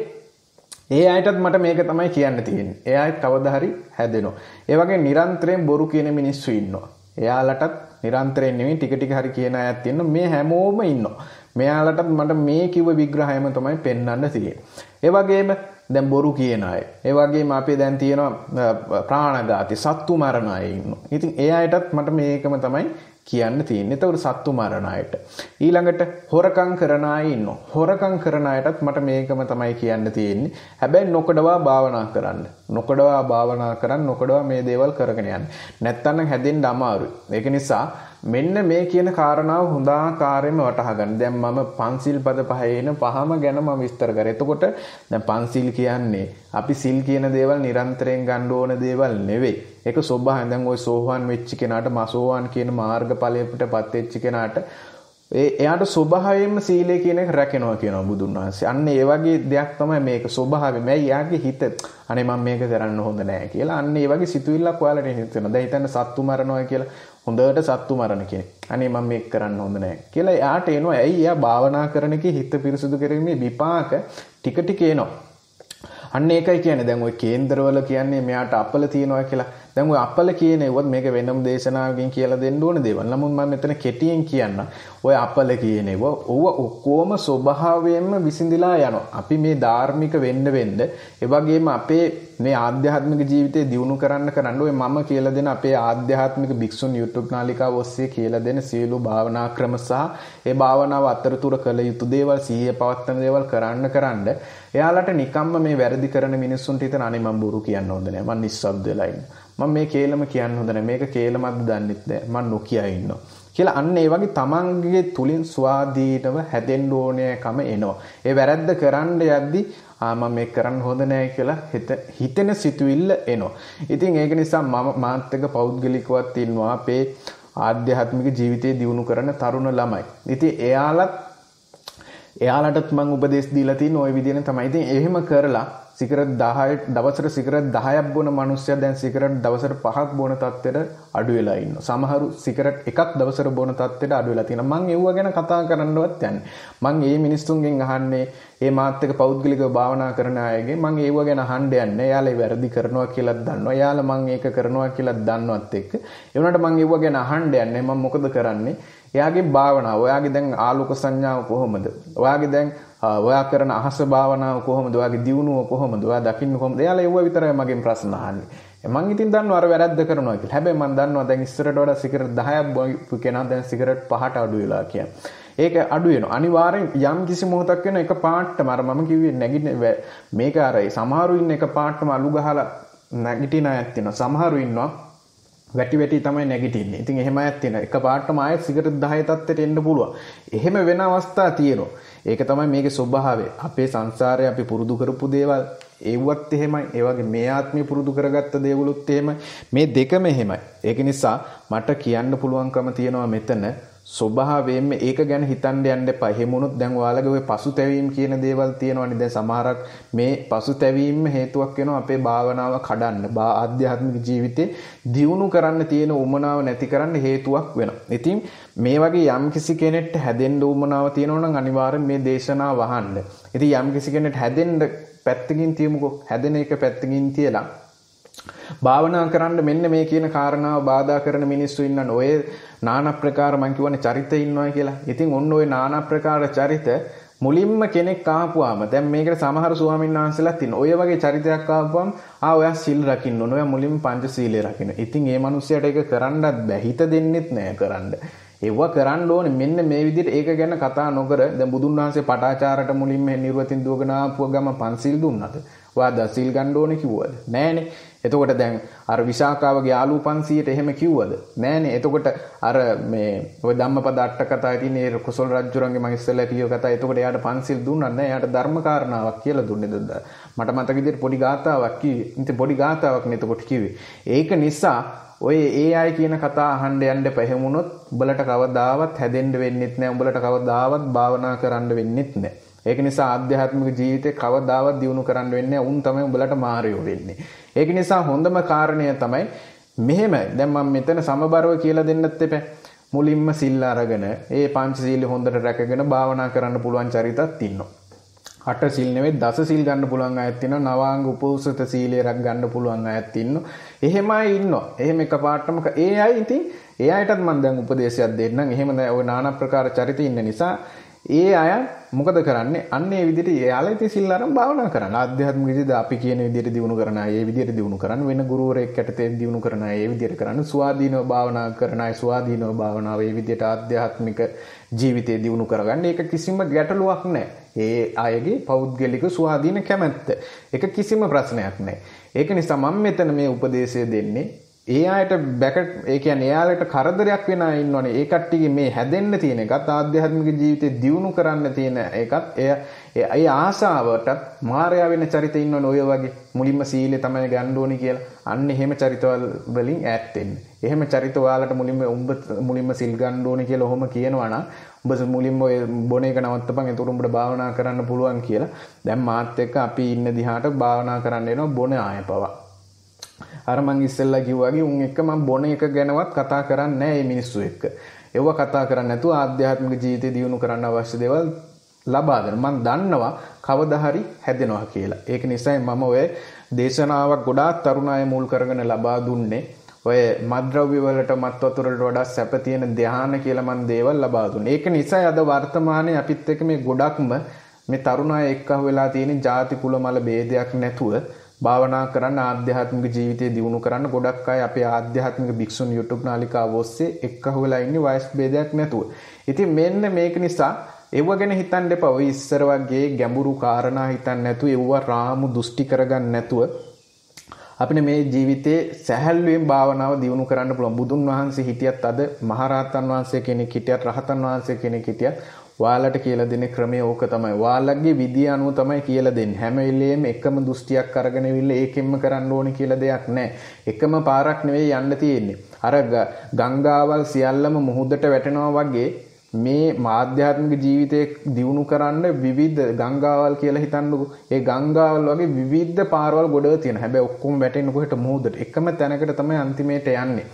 ඒ අයටත් මට මේක තමයි කියන්න තියෙන්නේ. ඒ අය කවදා හරි හැදෙනවා. ඒ වගේ නිරන්තරයෙන් බොරු කියන මිනිස්සු ඉන්නවා. එයාලටත් නිරන්තරයෙන් නෙවෙයි ටික ටික හරි කියන අයත් ඉන්නවා. මේ හැමෝම ඉන්නවා. මෙයාලටත් මට මේ කිව්ව විග්‍රහයම තමයි පෙන්වන්න තියෙන්නේ. ඒ වගේම දැන් බොරු කියන අය. ඒ වගේම අපේ දැන් තියෙනවා ප්‍රාණඝාතී සත්තු මරණ අය ඉන්නවා. ඉතින් ඒ අයටත් මට මේකම තමයි කියන්න තියෙන්නේ. ඒතකොට සත්තු මරණ අයට. ඊළඟට හොරකම් කරන අය ඉන්නවා. හොරකම් කරන අයටත් මට මේකම තමයි කියන්න තියෙන්නේ. හැබැයි නොකඩවා භාවනා කරන්න. නොකඩවා භාවනා කරන්න, නොකඩවා මේ දේවල් කරගෙන යන්න. නැත්තම් හැදෙන්න අමාරුයි. ඒක නිසා මෙන්න මේ කියන කාරණාව හොඳාකාරයෙන්ම වටහා ගන්න. දැන් මම පන්සිල් පද පහේ එන පහම ගැන මම විස්තර කරා. එතකොට දැන් පන්සිල් කියන්නේ අපි සිල් කියන දේවල් නිරන්තරයෙන් ගන්න ඕන දේවල් නෙවෙයි. ඒක ස්වභාවයෙන් දැන් ওই සෝවාන් වෙච්ච කෙනාට මසෝවාන් කියන මාර්ගඵලයටපත් වෙච්ච කෙනාට එයාට ස්වභාවයෙන්ම සීලය කියන එක රැකෙනවා කියනවා බුදුන් වහන්සේ. අන්න ඒ වගේ දෙයක් තමයි මේක ස්වභාවයෙන්. මම යාගේ හිත අනේ මම මේක කරන්න හොඳ නෑ කියලා. අන්න ඒ වගේ සිතුවිල්ලක් ඔයාලට හිතෙනවා. දැන් හිතන්න සත්තු මරනවා කියලා. හොඳට සත්තු මරණ කෙනෙක්. අනේ මම මේක කරන්න හොඳ නෑ කියලා එයාට එනවා. ඇයි එයා භාවනා කරන එකේ හිත පිරිසුදු කිරීමේ විපාක ටික ටික එනවා. අන්න ඒකයි කියන්නේ දැන් ওই කේන්දරවල කියන්නේ මෙයාට අපල තියනවා කියලා. දැන් ওই අපල කියන ඒවත් මේක වෙනම දේශනාවකින් කියලා දෙන්න ඕන දේවල්. නමුත් මම මෙතන කෙටියෙන් කියන්න. ඔය අපල කියන ඒවා ඔක්කොම ස්වභාවයෙන්ම විසඳිලා යනවා. අපි මේ ධාර්මික වෙන්න ඒ වගේම අපේ මේ ආධ්‍යාත්මික ජීවිතේ දියුණු කරන්න ඔය මම කියලා දෙන අපේ ආධ්‍යාත්මික භික්ෂුන් YouTube නාලිකාව ඔස්සේ කියලා දෙන සියලු භාවනා ක්‍රම සහ ඒ භාවනාව අතරතුර කළ යුතු දේවල් සිහිය පවත්වන දේවල් කරන්න එයාලට නිකම්ම මේ වැරදි කරන මිනිස්සුන්ට හිතන අනේ මම බොරු කියන්න හොඳ නැහැ. මම නිස්සබ්ද වෙලා ඉන්න. මම මේ කේලම කියන්න හොඳ නැහැ. මේක කේලමක්ද දන්නෙත් නැහැ. මම නොකිය ඉන්නවා. කියලා අන්න ඒ වගේ තමන්ගේ තුලින් ස්වාධීනව හැදෙන්න ඕනෑකම එනවා. ඒ වැරද්ද කරන්න යද්දි මම මේක කරන්න හොඳ නැහැ කියලා හිතෙන සිතුවිල්ල එනවා. ඉතින් ඒක නිසා මම මාත් එක්ක පෞද්ගලිකවත් ඉන්නවා අපේ ආධ්‍යාත්මික ජීවිතේ දියුණු කරන තරුණ ළමයි. ඉතින් එයාලටත් මම උපදෙස් දීලා තියෙන ওই විදිහට තමයි. ඉතින් එහෙම කරලා සිගරට් 10 දවසට සිගරට් 10ක් බොන මිනිස්සයා දැන් සිගරට් දවසට 5ක් බොන තත්ත්වෙට අඩු වෙලා ඉන්නවා. සමහරු සිගරට් එකක් දවසට බොන තත්ත්වෙට අඩු වෙලා තියෙනවා. මම ඒව ගැන කතා කරන්නවත් යන්නේ. මම මේ මිනිස්සුන්ගෙන් අහන්නේ මේ මාත් එක්ක පෞද්ගලිකව භාවනා කරන අයගේ මම ඒව ගැන අහන්න යන්නේ. එයාලා වැරදි කරනවා කියලාත් දන්නවා. එයාලා මම ඒක කරනවා කියලාත් දන්නවත් එක්ක. ඒ වුණාට මම ඒව ගැන අහන්න යන්නේ. මම මොකද කරන්නේ? එයාගේ භාවනාව, ඔයාගේ දැන් ආලෝක සංඥාව කොහොමද? ඔයාගේ දැන් ඔයා කරන අහස භාවනාව කොහොමද? ඔයාගේ දියුණුව කොහොමද? ඔයා දකින්න කොහොමද? එයාලා ඒව විතරයි මගෙන් ප්‍රශ්න අහන්නේ. මම ඉතින් දන්නවා අර වැරද්ද කරනවා කියලා. හැබැයි මම දන්නවා දැන් ඉස්සරට වඩා සිගරට් 10ක් බොපු කෙනා දැන් සිගරට් 5ට අඩු වෙලා කියන්නේ. ඒක අඩු වෙනවා. අනිවාර්යෙන් යම් කිසි මොහොතක් වෙන එක පාටම අර මම කිව්වේ නැගිටින මේක අර සමහරු ඉන්න එක පාටම අලු ගහලා නැගිටින අයත් තියෙනවා. සමහරු ඉන්නවා වැටි තමයි නැගිටින්නේ. ඉතින් එහෙම අයත් තියෙනවා. එක පාටම ආයෙත් සිගරට් 10 තත්ත්වයට එන්න පුළුවන්. එහෙම වෙන අවස්ථා තියෙනවා. ඒක තමයි මේකේ ස්වභාවය. අපේ සංසාරේ අපි පුරුදු කරපු දේවල් ඒවත් එහෙමයි. ඒ වගේ මේ ආත්මය පුරුදු කරගත්ත දේවලුත් එහෙමයි. මේ දෙකම එහෙමයි. ඒක නිසා මට කියන්න පුළුවන්කම තියෙනවා මෙතන ස්වභාවයෙන්ම ඒක ගැන හිතන්න යන්න එපා. එහෙම වුණොත් දැන් ඔයාලගේ ওই පසුතැවීම් කියන දේවල් තියෙනවනේ. දැන් සමහරක් මේ පසුතැවීම හේතුවක් වෙනවා අපේ භාවනාව කඩන්න. ආධ්‍යාත්මික ජීවිතේ දියුණු කරන්න තියෙන උමනාව නැති කරන්න හේතුවක් වෙනවා. ඉතින් මේ වගේ යම් කිසි කෙනෙක්ට හැදෙන්න උමනාව තියෙනවා නම් අනිවාර්යෙන් මේ දේශනාව වහන්න. ඉතින් යම් කිසි කෙනෙක්ට හැදෙන්න පැත්තකින් තියමුකෝ. හැදෙන එක පැත්තකින් තියලා භාවනා කරන්න මෙන්න මේ කියන කාරණාව බාධා කරන මිනිස්සු ඉන්නන ඔය নানা ප්‍රකාර මම කියවනේ චරිත ඉන්නවා කියලා. ඉතින් ඔන්න ඔය নানা ප්‍රකාර චරිත මුලින්ම කෙනෙක් ආපුවාම දැන් මේකට සමහර ස්වාමීන් වහන්සේලාත් ඉන්නවා. ඔය වගේ චරිතයක් ආපුවාම ඔයා සිල් රකින්න ඕන. ඔයා මුලින්ම පංචශීලයේ රකින්න. ඉතින් මේ මිනිස්සයාට ඒක කරන්නත් බෑ. හිත දෙන්නෙත් නෑ කරන්න. ඒව කරන්න ඕනේ මෙන්න මේ විදිහට. ඒක ගැන කතා නොකර දැන් බුදුන් වහන්සේ පටාචාරට මුලින්ම නිර්වතින් දුවගෙන ආපුව ගම පන්සිල් දුන්නද? ඔයා දසිල් ගන්න ඕනේ කිව්වද? නෑනේ. එතකොට දැන් අර විශාකාවගේ යාළු 500ට එහෙම කිව්වද? නෑනේ. එතකොට අර මේ ඔය ධම්මපද අට කතාවේ තියෙන ඒ කුසල රජුරන්ගේ මම ඉස්සෙල්ලා කියව කතාව. එතකොට එයාට පන්සිල් දුන්නත් නෑ. එයාට ධර්ම කාරණාවක් කියලා දුන්නේද? මට මතක විදිහට පොඩි ගාතාවක් කිව්වේ. ඉතින් පොඩි ගාතාවක් නේ එතකොට කිව්වේ. ඒක නිසා ඔය ඒ අය කියන කතා අහන්න යන්න එපා. එහෙම වුණොත් උඹලට කවදාවත් හැදෙන්න වෙන්නෙත් නෑ. උඹලට කවදාවත් භාවනා කරන්න වෙන්නෙත් නෑ. ඒක නිසා ආධ්‍යාත්මික ජීවිතේ කවදාවත් දියුණු කරන්න වෙන්නේ නැහැ. උන් තමයි උඹලට මාරයෝ වෙන්නේ. ඒක නිසා හොඳම කාරණය තමයි මෙහෙම. දැන් මම මෙතන සමබරව කියලා දෙන්නත් එපා. මුලින්ම සිල් අරගෙන ඒ පංචශීල හොඳට රැකගෙන භාවනා කරන්න පුළුවන් චරිතත් ඉන්නවා. 8 සිල් නෙවෙයි 10 සිල් ගන්න පුළුවන් අයත් ඉන්නවා. නවාංග උපෝසත සීලය රැක ගන්න පුළුවන් අයත් ඉන්නවා. එහෙමයි ඉන්නවා. එහෙම එකපාරටම ඒ අය ඉතින් ඒ අයටත් මම දැන් උපදේශයක් දෙන්නම්. එහෙම ඔය নানা ප්‍රකාර චරිත ඉන්න නිසා ඒ අය මොකද කරන්නේ? අන්න ඒ විදිහට එයාලා ඉතින් සිල් අරන් භාවනා කරන්න. ආධ්‍යාත්මික විදිහට අපි කියන විදිහට දිනු කරන අය, ඒ විදිහට දිනු කරන්න, වෙන ගුරුවරයෙක් යටතේ දිනු කරන අය, ඒ විදිහට කරන්න, ස්වාධීනව භාවනා කරන අය, ස්වාධීනව භාවනාව ඒ විදිහට ආධ්‍යාත්මික ජීවිතය දිනු කරගන්න. ඒක කිසිම ගැටලුවක් නැහැ. ඒ අයගේ පෞද්ගලික ස්වාධීන කැමැත්ත. ඒක කිසිම ප්‍රශ්නයක් නැහැ. ඒක නිසා මම මෙතන මේ උපදේශය දෙන්නේ ඒ අයට ඒ කියන්නේ එයාලට කරදරයක් වෙන අය ඉන්නවනේ. ඒ කට්ටියගේ මේ හැදෙන්න තියෙන එකත් ආධ්‍යාත්මික ජීවිතේ දියුණු කරන්න තියෙන එකත් ඒ ආසාවටත් මායя වෙන චරිත ඉන්නවනේ ඔය වගේ. මුලින්ම සීලය තමයි ගන්න ඕනි කියලා. අන්න එහෙම චරිතවල වලින් ඈත් වෙන්න. එහෙම චරිත ඔයාලට මුලින්ම සිල් ගන්න ඕනි කියලා ඔහොම කියනවා නම් උඹ මුලින්ම ඔය බොන එක නවත්තපන්. එතකොට උඹට භාවනා කරන්න පුළුවන් කියලා. දැන් මාත් එක්ක අපි ඉන්න දිහාට භාවනා කරන්න එනවා බොන ආය පවා. අර මං ඉස්සෙල්ලා කිව්වාගේ උන් එක්ක මම බොන එක ගැනවත් කතා කරන්නේ නැහැ මේ මිනිස්සු එක්ක. ඒව කතා කරන්නේ නැතුව ආධ්‍යාත්මික ජීවිතය දියුණු කරන්න අවශ්‍ය දේවල් ලබා දෙන්න. මම දන්නවා කවදා හරි හැදෙනවා කියලා. ඒක නිසායි මම ඔය දේශනාවක් ගොඩාක් තරුණ අය මුල් කරගෙන ලබා දුන්නේ. ඔය මත්ද්‍රව්‍ය වලට මත් වතුර වලට වඩා සැප තියෙන ධ්‍යාන කියලා මම දේවල් ලබා දුන්නේ. ඒක නිසායි අද වර්තමානයේ අපිත් එක්ක මේ ගොඩක්ම මේ තරුණ අය එක්ක වෙලා තියෙන ಜಾති කුල මල ભેදයක් නැතුව භාවනා කරන්න ආධ්‍යාත්මික ජීවිතය දියුණු කරන්න ගොඩක් අය අපේ ආධ්‍යාත්මික භික්ෂුන් YouTube නාලිකාව ඔස්සේ එක්කහුව වෙලා ඉන්නේ වයස් ભેදයක් නැතුව. ඉතින් මෙන්න මේක නිසා ඒව ගැන හිතන්න එපා. ඔය ඉස්සර වගේ ගැඹුරු කාරණා හිතන්න නැතුව ඒව රාමු දෘෂ්ටි කරගන්න නැතුව අපිට මේ ජීවිතේ සැහැල්ලුවෙන් භාවනාව දියුණු කරන්න පුළුවන්. බුදුන් වහන්සේ හිටියත් අද මහරහතන් වහන්සේ කෙනෙක් හිටියත් රහතන් වහන්සේ කෙනෙක් හිටියත් ඔයාලට කියලා දෙන ක්‍රමය ඕක තමයි. ඔයාලගේ විදිය අනුව තමයි කියලා දෙන්නේ. හැම වෙලෙම එකම දෘෂ්ටියක් අරගෙන ඉවිල්ල ඒකෙන්ම කරන්න ඕනේ කියලා දෙයක් නැහැ. එකම පාරක් නෙවෙයි යන්න තියෙන්නේ. අර ගංගාවල් සියල්ලම මුහුදට වැටෙනවා වගේ මේ ආධ්‍යාත්මික ජීවිතේ දියුණු කරන්න විවිධ ගංගාවල් කියලා හිතන්නකෝ. ඒ ගංගාවල් වගේ විවිධ පාරවල් ගොඩක් තියෙනවා. හැබැයි ඔක්කොම වැටෙන්නේ කොහෙට? මුහුදට. එකම තැනකට තමයි අන්තිමේට යන්නේ.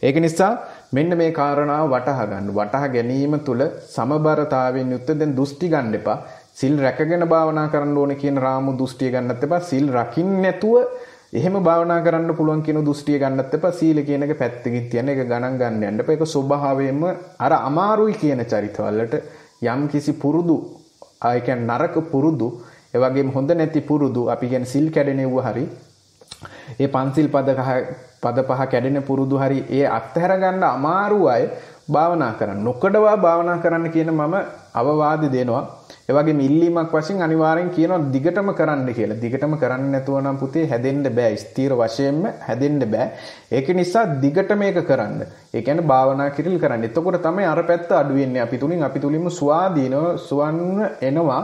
ඒක නිසා මෙන්න මේ කාරණාව වටහා ගන්න. වටහා ගැනීම තුළ සමබරතාවයෙන් යුක්ත දැන් දෘෂ්ටි ගන්න එපා. සිල් රැකගෙන භාවනා කරන්න ඕනේ කියන රාමු දෘෂ්ටිය ගන්නත් එපා. සිල් රකින්න නැතුව එහෙම භාවනා කරන්න පුළුවන් කියන දෘෂ්ටිය ගන්නත් එපා. සීල කියන එක පැත්තකින් තියන්න ඒක ගණන් ගන්න යන්න එපා. ඒක ස්වභාවයෙන්ම අර අමාරුයි කියන චරිතවලට යම් කිසි පුරුදු ඒ කියන්නේ නරක පුරුදු ඒ වගේම හොඳ නැති පුරුදු අපි කියන්නේ සිල් කැඩෙනෙව්ව හරි ඒ පන්සිල් පද පහ කැඩෙන පුරුදු හරි ඒ අත්හැර ගන්න අමාරු අය භාවනා කරන්න. නොකඩවා භාවනා කරන්න කියන මම අවවාද දෙනවා. ඒ වගේම ඉල්ලීමක් වශයෙන් අනිවාර්යෙන් කියනවා දිගටම කරන්න කියලා. දිගටම කරන්නේ නැතුව නම් පුතේ හැදෙන්න බෑ. ස්ථීර වශයෙන්ම හැදෙන්න බෑ. ඒක නිසා දිගට මේක කරන්න. ඒ කියන්නේ භාවනා කිරිල් කරන්න. එතකොට තමයි අර පැත්ත අඩු වෙන්නේ. අපි තුලින්ම ස්වාධීනව සුවන්න එනවා.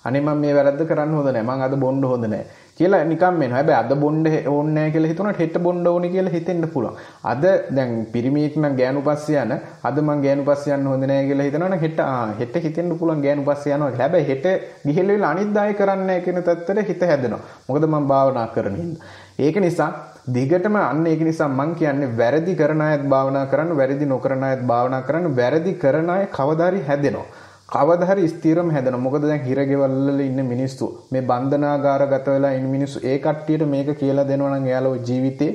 අනේ මම මේ වැරද්ද කරන්න හොඳ නැහැ. මම අද බොන්න හොඳ නැහැ. කියලා නිකම් වෙනවා. හැබැයි අද බොන්න ඕනේ නැහැ කියලා හිතුණාට හෙට බොන්න ඕනේ කියලා හිතෙන්න පුළුවන්. අද දැන් පිරිමියෙක් නම් ගෑනු පස්සේ යන අද මං ගෑනු පස්සේ යන්න හොඳ නැහැ කියලා හිතනවනම් හෙට හිතෙන්න පුළුවන් ගෑනු පස්සේ යනවා කියලා. හැබැයි හෙට ගිහිල්ලා වෙලා අනිත් දාය කරන්නේ නැහැ කියන තත්ත්වෙට හිත හැදෙනවා. මොකද මං භාවනා කරන හින්දා. ඒක නිසා දිගටම අන්න ඒක නිසා මං කියන්නේ වැරදි කරන අයත් භාවනා කරන්න, වැරදි නොකරන අයත් භාවනා කරන්න. වැරදි කරන අය කවදා හරි හැදෙනවා. කවදා හරි ස්ථිරම හැදෙනවා. මොකද දැන් හිරගෙවල් වල ඉන්න මිනිස්සු මේ බන්ධනාගාරගත වෙලා ඉන්න මිනිස්සු ඒ කට්ටියට මේක කියලා දෙනවා නම් එයාලා ජීවිතේ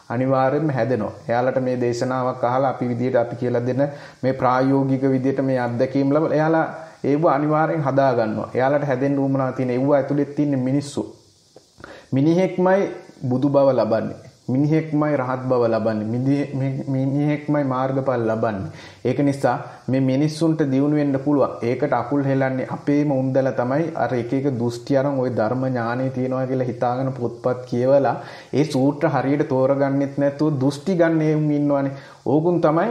අනිවාර්යයෙන්ම හැදෙනවා. එයාලට මේ දේශනාවක් අහලා අපි විදියට අපි කියලා දෙන මේ ප්‍රායෝගික විදියට මේ අත්දැකීම් ලැබලා එයාලා ඒව අනිවාර්යෙන් හදා ගන්නවා. එයාලට හැදෙන්න උවමනා තියෙන ඒව ඇතුලේ තියෙන මිනිස්සු. මිනිහෙක්මයි බුදු බව ලබන්නේ. මිනිහෙක්මයි රහත් බව ලබන්නේ. මිනිහෙක්මයි මාර්ගඵල ලබන්නේ. ඒක නිසා මේ මිනිස්සුන්ට දියුණු වෙන්න පුළුවන්. ඒකට අකුල් හෙලන්නේ අපේම උන්දලා තමයි අර එක එක දෘෂ්ටි අරන් ওই ධර්ම ඥානෙ තියනවා කියලා හිතාගෙන පොත්පත් කියවලා ඒ සූත්‍ර හරියට තෝරගන්නෙත් නැතුව දෘෂ්ටි ගන්න එවුන් ඉන්නවනේ. ඕකුන් තමයි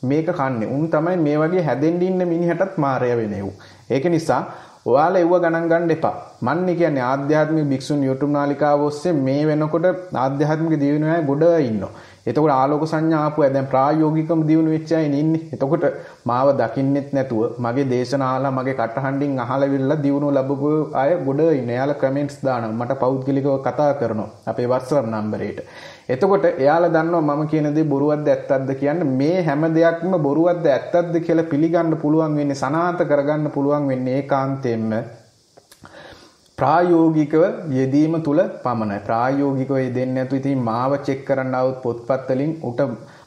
මේක කන්නේ. උන් තමයි මේ වගේ හැදෙන්න ඉන්න මිනිහටත් මාරය වෙන්නේ. ඒක නිසා ඔයාලා ඒව ගණන් ගන්න එපා. මන්නේ කියන්නේ ආධ්‍යාත්මික භික්ෂුන් YouTube නාලිකාව ඔස්සේ මේ වෙනකොට ආධ්‍යාත්මික දියුණුව අය ගොඩ ඉන්නවා. එතකොට ආලෝක සංඥා ආපුවා දැන් ප්‍රායෝගිකම දියුණු වෙච්ච අය ඉන්නේ. එතකොට මාව දකින්නෙත් නැතුව මගේ දේශනා අහලා මගේ කටහඬින් අහලා විල්ලා දියුණුව ලැබපු අය ගොඩ ඉන්නේ. එයාලා කමෙන්ට්ස් දානවා. මට පෞද්ගලිකව කතා කරනවා අපේ WhatsApp නම්බරේට. එතකොට එයාලා දන්නවා මම කියන දේ බොරුවක්ද ඇත්තක්ද කියන්නේ. මේ හැම දෙයක්ම බොරුවක්ද ඇත්තක්ද කියලා පිළිගන්න පුළුවන් වෙන්නේ සනාථ කරගන්න පුළුවන් වෙන්නේ ඒකාන්තයෙන්ම ප්‍රායෝගිකව යෙදීම තුල පමණයි. ප්‍රායෝගිකව යෙදෙන්නේ නැතු ඉතින් මාව චෙක් කරන්න આવුත් පොත්පත් වලින් උට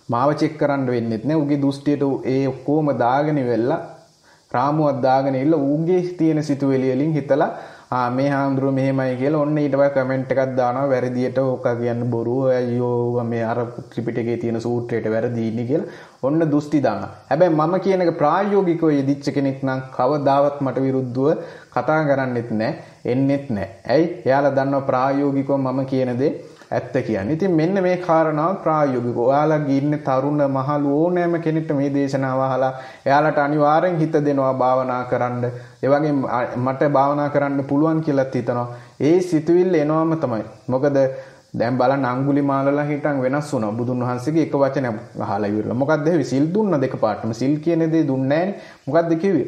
මාව චෙක් කරන්න වෙන්නේ නැහැ. උගේ දෘෂ්ටියට ඒ ඔක්කොම දාගෙන ඉවෙලා රාමුවක් දාගෙන ඉල්ල ඌගේ තියෙන සිතුවිලි වලින් හිතලා මේ හාමුදුරුවෝ මෙහෙමයි කියලා ඔන්න ඊට පස්සේ කමෙන්ට් එකක් දානවා වැරදියට ඕක කියන්නේ බොරුව අයියෝ මේ අර ත්‍රිපිටකයේ තියෙන සූත්‍රයට වැරදි ඉන්නේ කියලා ඔන්න දුස්ති දානවා. හැබැයි මම කියන එක ප්‍රායෝගිකව යෙදිච්ච කෙනෙක් නම් කවදාවත් මට විරුද්ධව කතා කරන්නෙත් නැහැ, එන්නෙත් නැහැ. ඇයි? එයාලා දන්නවා ප්‍රායෝගිකව මම කියන දේ ඇත්ත කියන්නේ. ඉතින් මෙන්න මේ කාරණාව ප්‍රායෝගිකව. ඔයාලගේ ඉන්න තරුණ මහලු ඕනෑම කෙනෙක්ට මේ දේශනාව අහලා එයාලට අනිවාර්යෙන් හිත දෙනවා භාවනා කරන්න. ඒ වගේම මට භාවනා කරන්න පුළුවන් කියලාත් හිතනවා. ඒ සිතුවිල්ල එනවම තමයි. මොකද දැන් බලන්න අඟුලිමාලලා හිටන් වෙනස් වුණා. බුදුන් වහන්සේගේ එක වචනයක් අහලා ඉවරලා. මොකද්ද ඒ සිල් දුන්න දෙකපාරටම. සිල් කියන දේ දුන්නේ නැහනේ. මොකද්ද කිව්වේ?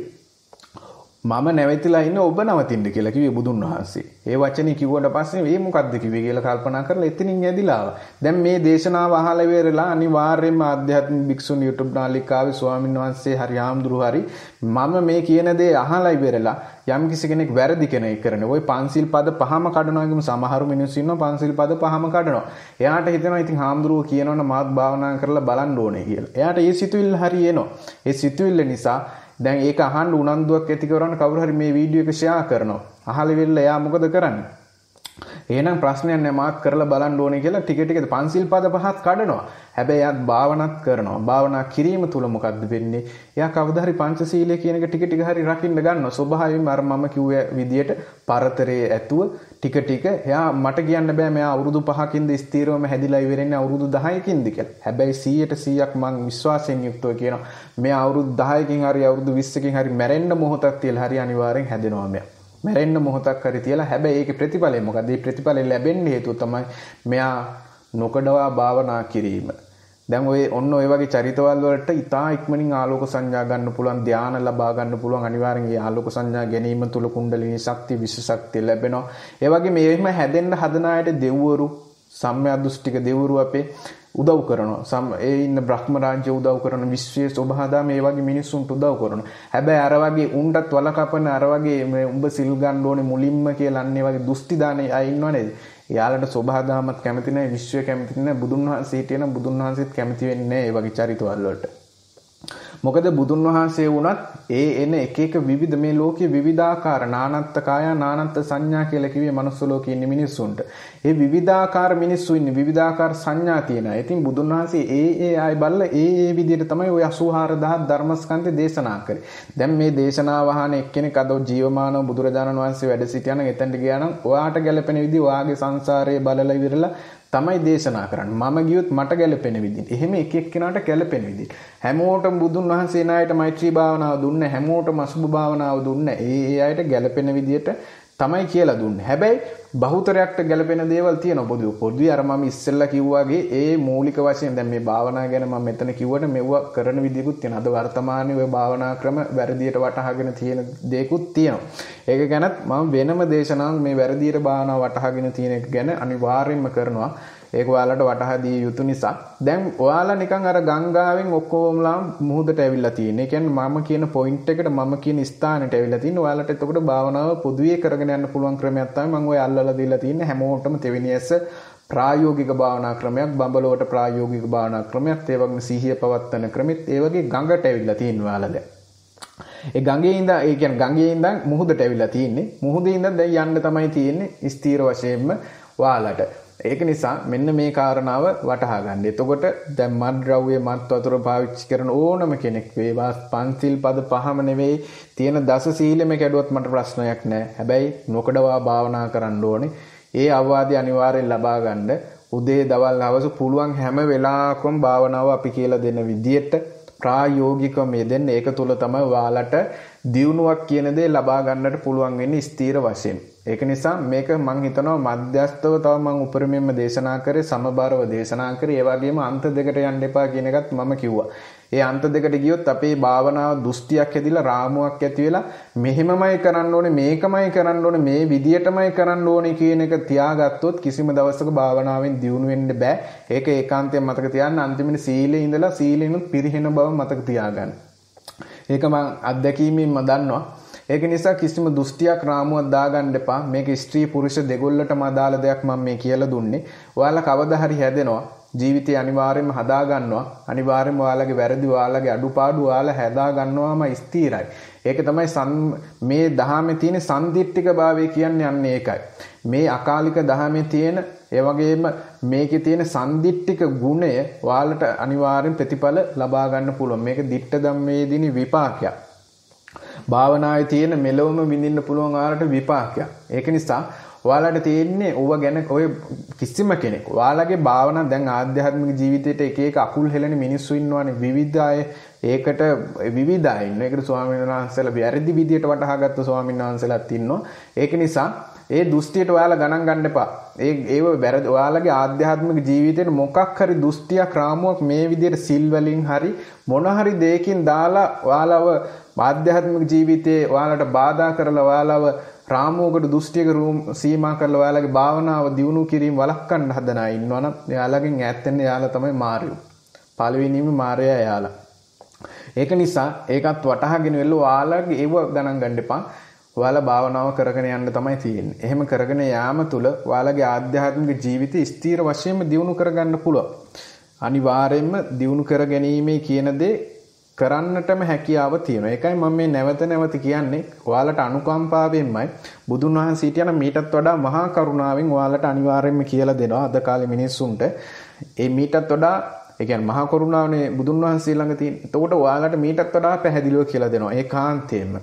මම නැවතිලා ඉන්නේ ඔබ නවතින්න කියලා කිව්වේ බුදුන් වහන්සේ. ඒ වචනේ කිව්වට පස්සේ මේ මොකද්ද කිව්වේ කියලා කල්පනා කරලා එතනින් ඇදිලා ආවා. දැන් මේ දේශනාව අහලා ඉවරලා අනිවාර්යයෙන්ම ආධ්‍යාත්මික භික්ෂුන් YouTube නාලිකාවේ ස්වාමීන් වහන්සේ හරි ආම්දුරු හරි මම මේ කියන දේ අහලා ඉවරලා යම් කිසි කෙනෙක් වැරදි කෙනෙක් කරන ওই පන්සිල් පද පහම කඩනවා කියමු. සමහරු මිනිස්සු ඉන්නවා පන්සිල් පද පහම කඩනවා. එයාට හිතෙනවා ඉතින් ආම්දුරුව කියනවනේ මාත් භාවනා කරලා බලන්න ඕනේ කියලා. එයාට ඒ සිතුවිල්ල හරි එනවා. ඒ සිතුවිල්ල නිසා දැන් ඒක අහන්න උනන්දුවක් ඇති කරවන්න කවුරු හරි මේ වීඩියෝ එක ෂෙයා කරනවා. අහලා ඉවරලා එයා මොකද කරන්නේ? එහෙනම් ප්‍රශ්නයක් නෑ මාත් කරලා බලන්න ඕනේ කියලා ටික ටික පන්සිල් පද පහත් කඩනවා. හැබැයි එයාත් භාවනාත් කරනවා. භාවනා කිරීම තුල මොකද්ද වෙන්නේ? එයා කවදා හරි පංචශීලය කියන එක ටික ටික හරි රකින්න ගන්නවා. ස්වභාවයෙන්ම අර මම කිව්ව විදියට පරතරයේ ඇතුව ටික ටික එයා මට කියන්න බෑ මෙයා අවුරුදු 5කින්ද ස්ථීරවම හැදිලා ඉවරෙන්නේ අවුරුදු 10කින්ද කියලා. හැබැයි 100% මං විශ්වාසයෙන් යුක්තව කියනවා මෙයා අවුරුදු 10කින් හරි අවුරුදු 20කින් හරි මැරෙන්න මොහොතක් තියලා හරි අනිවාර්යෙන් හැදෙනවා මෙයා. මැරෙන්න මොහොතක් හරි තියලා හැබැයි ඒකේ ප්‍රතිඵලය මොකද? මේ ප්‍රතිඵලය ලැබෙන්න හේතුව තමයි මෙයා නොකඩවා භාවනා කිරීම. දැන් ඔන්න ඔය වගේ චරිතවල වලට ඉතා ඉක්මනින් ආලෝක සංඥා ගන්න පුළුවන්, ධානය ලබා ගන්න පුළුවන්. අනිවාර්යෙන් මේ ආලෝක සංඥා ගැනීම තුල කුණ්ඩලිනී ශක්තිය, විශේෂ ශක්තිය ලැබෙනවා. ඒ වගේ මේෙම හැදෙන්න හදන අයට දෙව්වරු, සම්‍යක් දෘෂ්ටික දෙව්වරු අපේ උදව් කරනවා. ඒ ඉන්න බ්‍රහ්ම රාජ්‍ය උදව් කරන, විශ්වයේ සෝභාදා මේ වගේ මිනිස්සුන්ට උදව් කරනවා. හැබැයි අර වගේ උන්ටත් වලකපන අර වගේ මේ උඹ සිල් ගන්න ඕනේ මුලින්ම කියලා අන්නේ වගේ දුස්ති දාන අය ඉන්නව නේද? යාලට සෝභාදාමත් කැමති නැහැ, විශ්වය කැමති නැහැ, බුදුන් වහන්සේ හිටියනම් බුදුන් වහන්සේත් කැමති වෙන්නේ නැහැ මේ වගේ චරිතවල වලට. මොකද බුදුන් වහන්සේ වුණත් එන එක එක විවිධ මේ ලෝකයේ විවිධාකාර නානත්ත් කාය නානත්ත් සංඥා කියලා කිව්වේ මනුස්ස ලෝකයේ ඉන්න මිනිස්සුන්ට. ඒ විවිධාකාර මිනිස්සු ඉන්නේ විවිධාකාර සංඥා තියෙන අය. ඉතින් බුදුන් වහන්සේ ඒ අය බලලා ඒ විදිහට තමයි ওই 84000 ධර්මස්කන්ධය දේශනා කරේ. දැන් මේ දේශනාව අහන එක්කෙනෙක් අද ජීවමානව බුදුරජාණන් වහන්සේ වැඩ සිටියා නම් එතනට ගියා නම් ඔයාට ගැළපෙන විදිහ ඔයාගේ සංසාරයේ බලලා ඉවරලා තමයි දේශනා කරන්නේ. මම ගියොත් මට ගැළපෙන විදිහට. එහෙම එක එක්කෙනාට ගැළපෙන විදිහට. හැමෝටම බුදුන් වහන්සේ නායට මෛත්‍රී භාවනාව දුන්නේ. හැමෝටම අසුභ භාවනාව දුන්නේ. ඒ අයට ගැළපෙන විදිහට තමයි කියලා දුන්නේ. හැබැයි බහුතරයක්ට ගැළපෙන දේවල් තියෙනවා පොදුවේ අර මම ඉස්සෙල්ලා කිව්වාගේ ඒ මූලික වශයෙන් දැන් මේ භාවනා ගැන මම මෙතන කිව්වට මෙවුව කරන විදියකුත් තියෙනවා. අද වර්තමානයේ ඔය භාවනා ක්‍රම වැරදියට වටහාගෙන තියෙන දේකුත් තියෙනවා. ඒක ගැනත් මම වෙනම දේශනාවක් මේ වැරදියට භාවනාව වටහාගෙන තියෙන එක ගැන අනිවාර්යයෙන්ම කරනවා. ඒක ඔයාලට වටහා දිය යුතු නිසා. දැන් ඔයාලා නිකන් අර ගංගාවෙන් ඔක්කොමලා මුහුදට ඇවිල්ලා තියෙන. ඒ කියන්නේ මම කියන පොයින්ට් එකට මම කියන ස්ථානෙට ඇවිල්ලා තියෙන. ඔයාලට එතකොට භාවනාව පොදුවේ කරගෙන යන්න පුළුවන් ක්‍රමයක් තමයි මම ඔය අල්ලලා දීලා තියෙන්නේ. හැමෝටම තෙවෙනි ඇස ප්‍රායෝගික භාවනා ක්‍රමයක්, බඹලොවට ප්‍රායෝගික භාවනා ක්‍රමයක්, ඒ වගේම සිහිය පවත්තන ක්‍රමෙත් ඒ වගේ ගඟට ඇවිල්ලා තියෙන ඔයාලා දැන්. ඒ ගඟේ ඉඳන් ඒ කියන්නේ ගඟේ ඉඳන් මුහුදට ඇවිල්ලා තියෙන්නේ. මුහුදේ ඉඳන් දැන් යන්න තමයි තියෙන්නේ ස්ථීර වශයෙන්ම ඔයාලට. ඒක නිසා මෙන්න මේ කාරණාව වටහා ගන්න. එතකොට දැන් මත් ද්‍රව්‍ය මත් වතුර පාවිච්චි කරන ඕනම කෙනෙක් වේවා පන්සිල් පද පහම නෙවෙයි තියෙන දස සීලෙම කැඩුවත් මට ප්‍රශ්නයක් නැහැ. හැබැයි නොකඩවා භාවනා කරන්න ඕනේ. ඒ අවවාදය අනිවාර්යෙන් ලබා ගන්න. උදේ දවල් හවස පුළුවන් හැම වෙලාවකම භාවනාව අපි කියලා දෙන විදියට ප්‍රායෝගිකව යෙදෙන්න. ඒක තුල තමයි ඔයාලට දියුණුවක් කියන දේ ලබා ගන්නට පුළුවන් වෙන්නේ ස්ථීර වශයෙන්. ඒක නිසා මේක මම හිතනවා මධ්‍යස්තව තව මම උපරිමයෙන්ම දේශනා කරේ, සමබරව දේශනා කරේ. ඒ වගේම අන්ත දෙකට යන්න එපා කියන එකත් මම කිව්වා. ඒ අන්ත දෙකට ගියොත් අපේ භාවනාව දුස්තියක් ඇදිලා රාමුවක් ඇති වෙලා මෙහෙමමයි කරන්න ඕනේ, මේකමයි කරන්න ඕනේ, මේ විදියටමයි කරන්න ඕනේ කියන එක තියාගත්තොත් කිසිම දවසක භාවනාවෙන් දියුණු වෙන්න බෑ. ඒක ඒකාන්තයෙන් මතක තියාගන්න. අන්තිමට සීලේ ඉඳලා සීලෙනුත් පිරිහෙන බව මතක තියාගන්න. ඒක මම අත්දැකීමෙන්ම දන්නවා. ඒක නිසා කිසිම දුස්තියක් රාමුවක් දාගන්න එපා. මේක ස්ත්‍රී පුරුෂ දෙගොල්ලටම අදාළ දෙයක් මම මේ කියලා දුන්නේ. ඔයාලා කවදා හරි හැදෙනවා. ජීවිතය අනිවාර්යයෙන්ම හදා ගන්නවා. අනිවාර්යයෙන්ම ඔයාලගේ වැරදි ඔයාලගේ අඩුපාඩු ඔයාලා හදා ගන්නවාම ස්ථිරයි. ඒක තමයි මේ දහමේ තියෙන සම්දිට්ඨික භාවය කියන්නේ අන්නේ ඒකයි. මේ අකාලික දහමේ තියෙන ඒ වගේම මේකේ තියෙන සම්දිට්ඨික ගුණය ඔයාලට අනිවාර්යෙන් ප්‍රතිඵල ලබා ගන්න පුළුවන්. මේක දිට්ඨ ධම්මේදීනි විපාකයක්. භාවනාවේ තියෙන මෙලොවම විඳින්න පුළුවන් ඔයාලට විපාකයක්. ඒක නිසා ඔයාලට තියෙන්නේ ඕව ගැන ඔය කිසිම කෙනෙක් ඔයාලගේ භාවනා දැන් ආධ්‍යාත්මික ජීවිතේට එක එක අකුල් හෙලන මිනිස්සු ඉන්නවානේ විවිධ අය ඒකට විවිධ අය ඉන්න. ඒකට ස්වාමීන් වහන්සේලා වැරදි විදියට වටහාගත්ත ස්වාමීන් වහන්සේලාත් ඉන්නවා. ඒක නිසා ඒ දෘෂ්ටියට ඔයාලා ගණන් ගන්න එපා. ඒව වැරදි ඔයාලගේ ආධ්‍යාත්මික ජීවිතේට මොකක් හරි දෘෂ්ටියක් රාමුවක් මේ විදියට සිල් වලින් හරි මොන හරි දෙයකින් දාලා ඔයාලව ආධ්‍යාත්මික ජීවිතේ ඔයාලට බාධා කරලා ඔයාලව රාමුවකට දෘෂ්ටියක සීමා කරලා ඔයාලගේ භාවනාව දියුණු කිරීම වළක්වන්න හදන අය ඉන්නවනම් එයාලගෙන් ඈත් වෙන්න එයාලා තමයි මාර්යෝ. පළවෙනිම මාර්යා එයාලා. ඒක නිසා ඒකත් වටහාගෙන වෙන්න ඔයාලගේ ඒව ගණන් ගන්න එපා. ඔයාලා භාවනාව කරගෙන යන්න තමයි තියෙන්නේ. එහෙම කරගෙන යාම තුල ඔයාලගේ ආධ්‍යාත්මික ජීවිතය ස්ථීර වශයෙන්ම දියුණු කරගන්න පුළුවන්. අනිවාර්යයෙන්ම දියුණු කර ගැනීමේ කියන දේ කරන්නටම හැකියාව තියෙනවා. ඒකයි මම මේ නැවත කියන්නේ ඔයාලට අනුකම්පාවෙන්මයි බුදුන් වහන්සේ හිටියනම් මීටත් වඩා මහා කරුණාවෙන් ඔයාලට අනිවාර්යයෙන්ම කියලා දෙනවා අද කාලේ මිනිස්සුන්ට. ඒ මීටත් වඩා ඒ කියන්නේ මහා කරුණාවනේ බුදුන් වහන්සේ ළඟ තියෙන. එතකොට ඔයාලට මීටත් වඩා පැහැදිලිව කියලා දෙනවා ඒකාන්තයෙන්ම.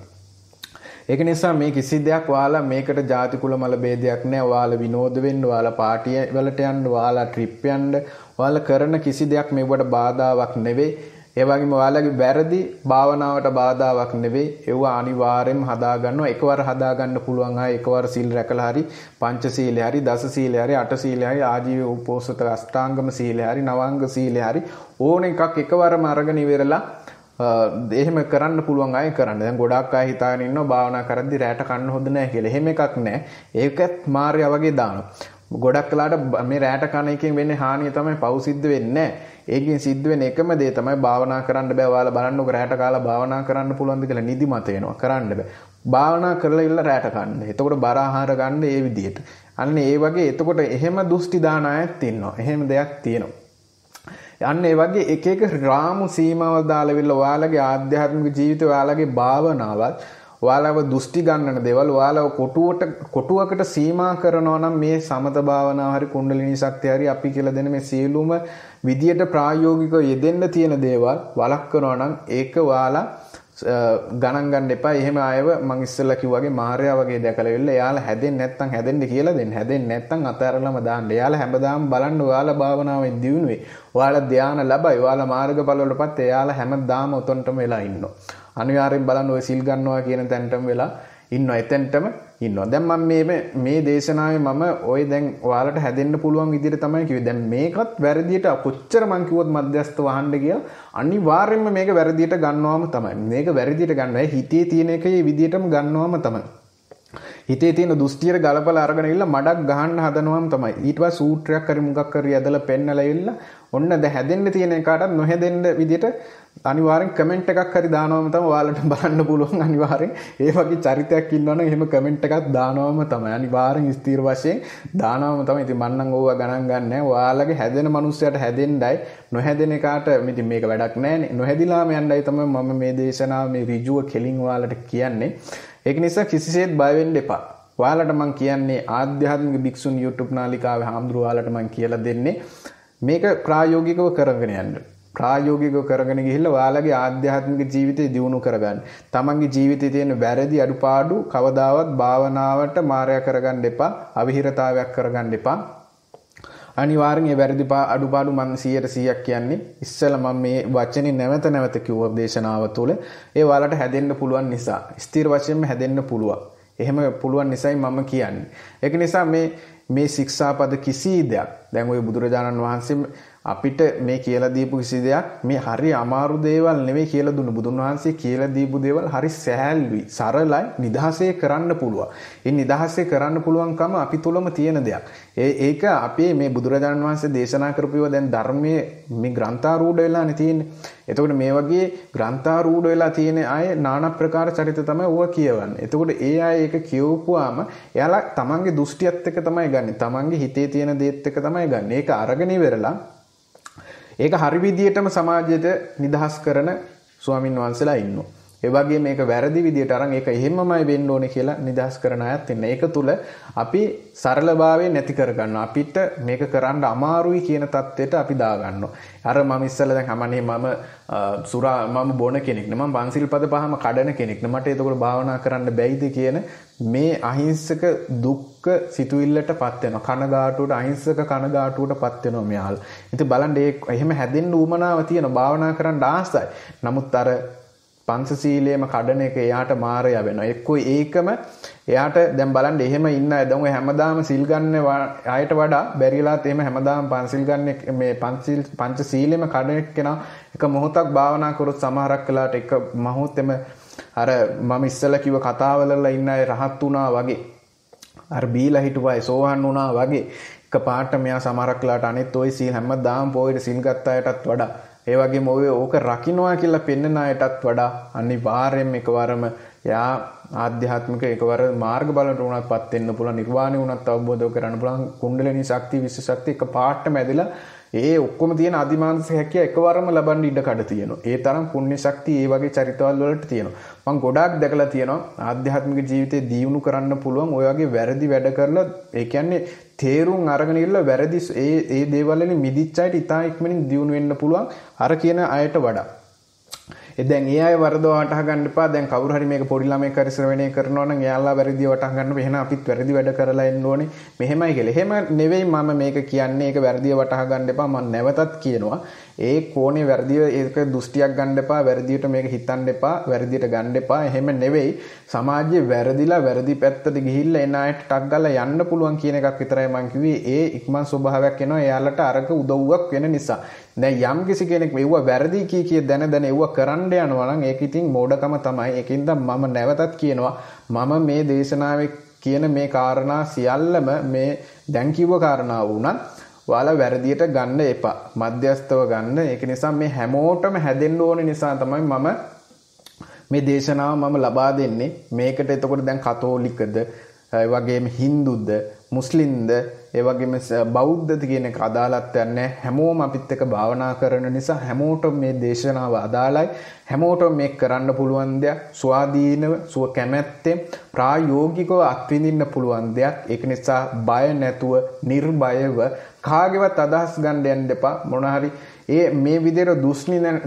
ඒක නිසා මේ කිසි දෙයක් ඔයාලා මේකට ಜಾති කුල මල ભેදයක් නැහැ. ඔයාලා විනෝද වෙන්න, ඔයාලා පාටිය වලට යන්න, ඔයාලා ට්‍රිප් යන්න, ඔයාලා කරන කිසි දෙයක් මේවට බාධාවක් නෙවෙයි. ඒ වගේම ඔයාලගේ වැරදි භාවනාවට බාධාවක් නෙවෙයි. ඒවා අනිවාර්යෙන්ම හදා ගන්නවා. එකවර හදා ගන්න පුළුවන් අය එකවර සීල් රැකලා හරි, පංච සීලය හරි, දස සීලය හරි, අට සීලය හරි, ආජීව උපෝසත අෂ්ටාංගම සීලය හරි, නවාංග සීලය හරි ඕන එකක් එකවරම අරගෙන ඉවරලා එහෙම කරන්න පුළුවන් අය කරන්න. දැන් ගොඩාක් අය හිතාගෙන ඉන්නවා භාවනා කරද්දි රැට කන්න හොඳ නැහැ කියලා. එහෙම එකක් නැහැ. ඒකත් මාර්යා වගේ දානවා. ගොඩක් කලාට මේ රැට කන එකෙන් වෙන්නේ හානිය තමයි පව් සිද්ධ වෙන්නේ නැහැ. ඒකෙන් සිද්ධ වෙන එකම දේ තමයි භාවනා කරන්න බෑ. ඔයාලා බලන්නකො රැට කාලා භාවනා කරන්න පුළුවන්ද කියලා නිදිමත එනවා. කරන්න බෑ. භාවනා කරලා ඉල්ල රැට කන්න. එතකොට බර ආහාර ගන්න ඒ විදිහට. අන්න ඒ වගේ එතකොට එහෙම දුස්ති දාන අයත් ඉන්නවා. එහෙම දෙයක් තියෙනවා. අන්න ඒ වගේ එක එක රාමු සීමාවල් දාලා විල්ල ඔයාලගේ ආධ්‍යාත්මික ජීවිතය ඔයාලගේ භාවනාවත් ඔයාලව දෘෂ්ටි ගන්නන දේවල් ඔයාලව කොටුවකට සීමා කරනවා නම් මේ සමත භාවනාව හරි කුණ්ඩලිනී ශක්තිය හරි අපි කියලා දෙන මේ සියලුම විදියට ප්‍රායෝගිකව යෙදෙන්න තියෙන දේවල් වළක්වනවා නම් ඒක ඔයාලා ගණන් ගන්න එපා. එහෙම ආයව මම ඉස්සෙල්ලා කිව්වාගේ මාර්යා වගේ දැකලා ඉල්ල එයාලා හැදෙන්නේ නැත්නම් හැදෙන්න කියලා දෙන්න. හැදෙන්නේ නැත්නම් අතහැරලම දාන්න. එයාලා හැමදාම බලන්න ඔයාලා භාවනාවෙන් දියුණු වෙයි. ඔයාලා ධානය ලැබයි. ඔයාලා මාර්ගඵලවලටපත් එයාලා හැමදාම උතන්ටම වෙලා ඉන්නවා. අනිවාර්යෙන් බලන්න ඔය සිල් ගන්නවා කියන තැනටම වෙලා ඉන්නවා. එතෙන්ටම ඉන්නවා. දැන් මම මේ දේශනාවේ මම ඔය දැන් ඔයාලට හැදෙන්න පුළුවන් විදිහට තමයි කිව්වේ. දැන් මේකත් වැරදියට කොච්චර මං කිව්වොත් මධ්‍යස්ථ වහන්න කියලා අනිවාර්යෙන්ම මේක වැරදියට ගන්නවම තමයි. මේක වැරදියට ගන්නවා. හිතේ තියෙන එකේ විදිහටම ගන්නවම තමයි. හිතේ තියෙන දෘෂ්ටියට ගලපලා අරගෙන ඉල්ල මඩක් ගහන්න හදනවම තමයි. ඊට පස්සේ සූත්‍රයක් හරි මුගක් හරි ඇදලා පෙන්නලා ඉල්ල ඔන්න දැන් හැදෙන්න තියෙන එකටත් නොහැදෙන්න විදිහට අනිවාර්යෙන් කමෙන්ට් එකක් හරි දානවම තමයි ඔයාලට බලන්න පුළුවන්. අනිවාර්යෙන් ඒ වගේ චරිතයක් ඉන්නවනම් එහෙම කමෙන්ට් එකක් දානවම තමයි. අනිවාර්යෙන් ස්ථිර වශයෙන් දානවම තමයි. ඉතින් මම නම් ඕවා ගණන් ගන්න නැහැ. ඔයාලගේ හැදෙන මනුස්සයට හැදෙන්නයි නොහැදෙන එකට ඉතින් මේක වැඩක් නැහැනේ. නොහැදිලාම යන්නයි තමයි මම මේ දේශනාව මේ ඍජුව කෙලින් ඔයාලට කියන්නේ. ඒක නිසා කිසිසේත් බය වෙන්න එපා. ඔයාලට මම කියන්නේ ආධ්‍යාත්මික භික්ෂුන් YouTube නාලිකාවේ හාමුදුරුවෝ ඔයාලට මම කියලා දෙන්නේ මේක ප්‍රායෝගිකව කරගෙන යන්න. ප්‍රායෝගිකව කරගෙන ගිහිල්ලා ඔයාලගේ ආධ්‍යාත්මික ජීවිතය දියුණු කරගන්න. තමන්ගේ ජීවිතයේ තියෙන වැරදි අඩුපාඩු කවදාවත් භාවනාවට මායя කරගන්න එපා. අවිහිරතාවයක් කරගන්න එපා. අනිවාර්යෙන් මේ වැරදි අඩුපාඩු මම 100% කියන්නේ ඉස්සෙල්ලා මම මේ වචනේ නැවත කිව්ව දේශනාව තුළ ඒ ඔයාලට හැදෙන්න පුළුවන් නිසා ස්ථිර වශයෙන්ම හැදෙන්න පුළුවන්. එහෙම පුළුවන් නිසායි මම කියන්නේ. ඒක නිසා මේ ශික්ෂාපද කිසි දෙයක් දැන් ওই බුදුරජාණන් වහන්සේ අපිට මේ කියලා දීපු කිසි දෙයක් මේ හරි අමාරු දේවල් නෙවෙයි කියලා දුන්න. බුදුන් වහන්සේ කියලා දීපු දේවල් හරි සැහැල්ලුයි, සරලයි, නිදහසේ කරන්න පුළුවන්. ඒ නිදහසේ කරන්න පුළුවන්කම අපි තුලම තියෙන දෙයක්. ඒක අපේ මේ බුදුරජාණන් වහන්සේ දේශනා කරපුවා දැන් ධර්මයේ මේ ග්‍රන්ථාරූඪ වෙලානේ තියෙන්නේ. එතකොට මේ වගේ ග්‍රන්ථාරූඪ වෙලා තියෙන අය নানা ප්‍රකාර චරිත තමයි ඕවා කියවන්නේ. එතකොට ඒ අය ඒක කියවුවාම එයාලා තමන්ගේ දෘෂ්ටියත් එක්ක තමයි ගන්නෙ. තමන්ගේ හිතේ තියෙන දේත් එක්ක තමයි ගන්නෙ. ඒක අරගෙන ඉවරලා ඒක හරි විදියටම සමාජයට නිදහස් කරන ස්වාමින් වහන්සේලා ඉන්නවා. ඒ වගේ මේක වැරදි විදියට අරන් ඒක එහෙමමයි වෙන්න ඕනේ කියලා නිදහස් කරන අයත් ඉන්නවා. ඒක තුල අපි සරලභාවය නැති කරගන්නවා. අපිට මේක කරන්න අමාරුයි කියන தත්ත්වයට අපි දාගන්නවා. අර මම ඉස්සෙල්ලා දැන් හමනේ මම බොන කෙනෙක් නේ. මම පන්සිල් පද පහම කඩන කෙනෙක් නේ. මට ඒකවල භාවනා කරන්න බැයිද කියන මේ අහිංසක දුක්ඛ සිතුවිල්ලටපත් වෙනවා. කනගාටුවට අහිංසක කනගාටුවටපත් වෙනවා මෙයාලා. ඉතින් බලන්න එහෙම හැදෙන්න උවමනාව තියෙනවා. භාවනා කරන්න ආසයි. නමුත් අර පංචශීලයේම කඩන එක එයාට මාරය වෙනවා. එක්කෝ ඒකම එයාට දැන් බලන්න එහෙම ඉන්න අය දැන් ඔය හැමදාම සිල් ගන්න අයට වඩා බැරිලාත් එහෙම හැමදාම පංචශීල් ගන්න මේ පංචශීලයේම කඩන කෙනා එක මොහොතක් භාවනා කරොත් සමහරක් වෙලාවට එක මොහොතෙම අර මම ඉස්සෙල්ලා කිව්ව කතාවලලා ඉන්න අය රහත් වුණා වගේ අර බීලා හිටුවා අය සෝහන් වුණා වගේ එක පාට මෙයා සමහරක් වෙලාවට අනිත් ඔය සීල් හැමදාම පොයේ සිල් ගත්ත අයටත් වඩා ඒ වගේම ඔය ඕක රකින්නවා කියලා පෙන්නන අයටත් වඩා අනිවාර්යයෙන්ම එකවරම යා ආධ්‍යාත්මික එකවර මාර්ග බලයට උනත්පත් වෙන්න පුළුවන් නිර්වාණය උනත් අවබෝධ කරගන්න පුළුවන් කුණ්ඩලිනී ශක්තිය විශ්ව ශක්තිය එක පාටම ඇදලා ඒ ඔක්කොම තියෙන අදිමානසික හැකිය එකවරම ලබන්න ඉඩ කඩ තියෙනවා. ඒ තරම් පුණ්‍ය ශක්තිය ඒ වගේ චරිතවල වලට තියෙනවා. මම ගොඩාක් දැකලා තියෙනවා ආධ්‍යාත්මික ජීවිතේ දියුණු කරන්න පුළුවන් ඔය වගේ වැරදි වැඩ කරලා ඒ කියන්නේ තේරුම් අරගෙන ඉන්න වැරදි ඒ දේවල් වලින් මිදිච්ච අයට ඉතා ඉක්මනින් දියුණු වෙන්න පුළුවන් අර කියන අයට වඩා. දැන් ඒ අය වරදව වටහා ගන්න එපා. දැන් කවුරු හරි මේක පොඩි ළමයෙක් හරි ශ්‍රවණය කරනවා නම් එයාලා වැරදි වටහා ගන්න එහෙනම් අපිත් වැරදි වැඩ කරලා එන්න ඕනේ. මෙහෙමයි කියලා. එහෙම නෙවෙයි මම මේක කියන්නේ. ඒක වැරදිව වටහා ගන්න එපා. මම නැවතත් කියනවා. ඒ කෝණේ වැරදිව ඒක දෘෂ්ටියක් ගන්න එපා. වැරදියට මේක හිතන්න එපා. වැරදියට ගන්න එපා. එහෙම නෙවෙයි. සමාජයේ වැරදිලා වැරදි පැත්තට ගිහිල්ලා එන අයට ටක් ගාලා යන්න පුළුවන් කියන එකක් විතරයි මම කිව්වේ. ඒ ඉක්මන් ස්වභාවයක් එනවා. එයාලට අරක උදව්වක් වෙන නිසා. දැන් යම් කිසි කෙනෙක් මෙව්ව වැරදි කී දැන එව්ව කරන්න යනවා නම් ඒක ඉතින් මෝඩකම තමයි. ඒකින්ද මම නැවතත් කියනවා මම මේ දේශනාවේ කියන මේ කාරණා සියල්ලම මේ දැන් කිව්ව කාරණා වුණත් ඔයාලා වැරදියට ගන්න එපා. මධ්‍යස්තව ගන්න. ඒක නිසා මේ හැමෝටම හැදෙන්න ඕන නිසා තමයි මම මේ දේශනාව මම ලබා දෙන්නේ. මේකට එතකොට දැන් කතෝලිකද, ඒ වගේම හින්දුද, මුස්ලිම්ද, ඒ වගේම බෞද්ධද කියන එක අදාළත් නැහැ. හැමෝම අපිත් එක්ක භාවනා කරන නිසා හැමෝටම මේ දේශනාව අදාළයි. හැමෝටම මේක කරන්න පුළුවන් දෙයක්. ස්වාධීනව, සුව කැමැත්තෙන් ප්‍රායෝගිකව අත්විඳින්න පුළුවන් දෙයක්. ඒක නිසා බය නැතුව, නිර්භයව කාගේවත් අදහස් ගන්න යන්න එපා. මොන හරි මේ විදිහට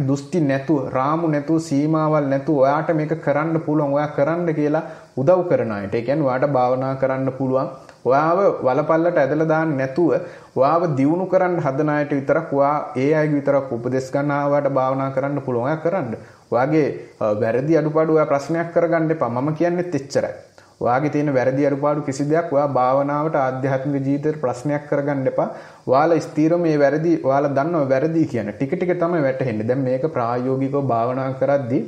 දුස්ති නැතුව, රාමු නැතුව, සීමාවල් නැතුව ඔයාට මේක කරන්න පුළුවන්. ඔයා කරන්න කියලා උදව් කරන අයට. ඒ කියන්නේ ඔයාට භාවනා කරන්න පුළුවන්. ඔයාව වලපල්ලට ඇදලා දාන්න නැතුව ඔයාව දියුණු කරන්න හදන අයට විතරක් ඔයා ඒ අයගේ විතරක් උපදෙස් ගන්න ආවට භාවනා කරන්න පුළුවන්. ඔයා කරන්න. ඔයාගේ වැරදි අඩුපාඩු ඔයා ප්‍රශ්නයක් කරගන්න එපා. මම කියන්නේත් එච්චරයි. ඔයාගේ තියෙන වැරදි අඩුපාඩු කිසි දෙයක් ඔයා භාවනාවට ආධ්‍යාත්මික ජීවිතේට ප්‍රශ්නයක් කරගන්න එපා. ඔයාලා ස්ථිරව මේ වැරදි ඔයාලා දන්නව වැරදි කියන ටික ටික තමයි වැටහෙන්නේ. දැන් මේක ප්‍රායෝගිකව භාවනා කරද්දී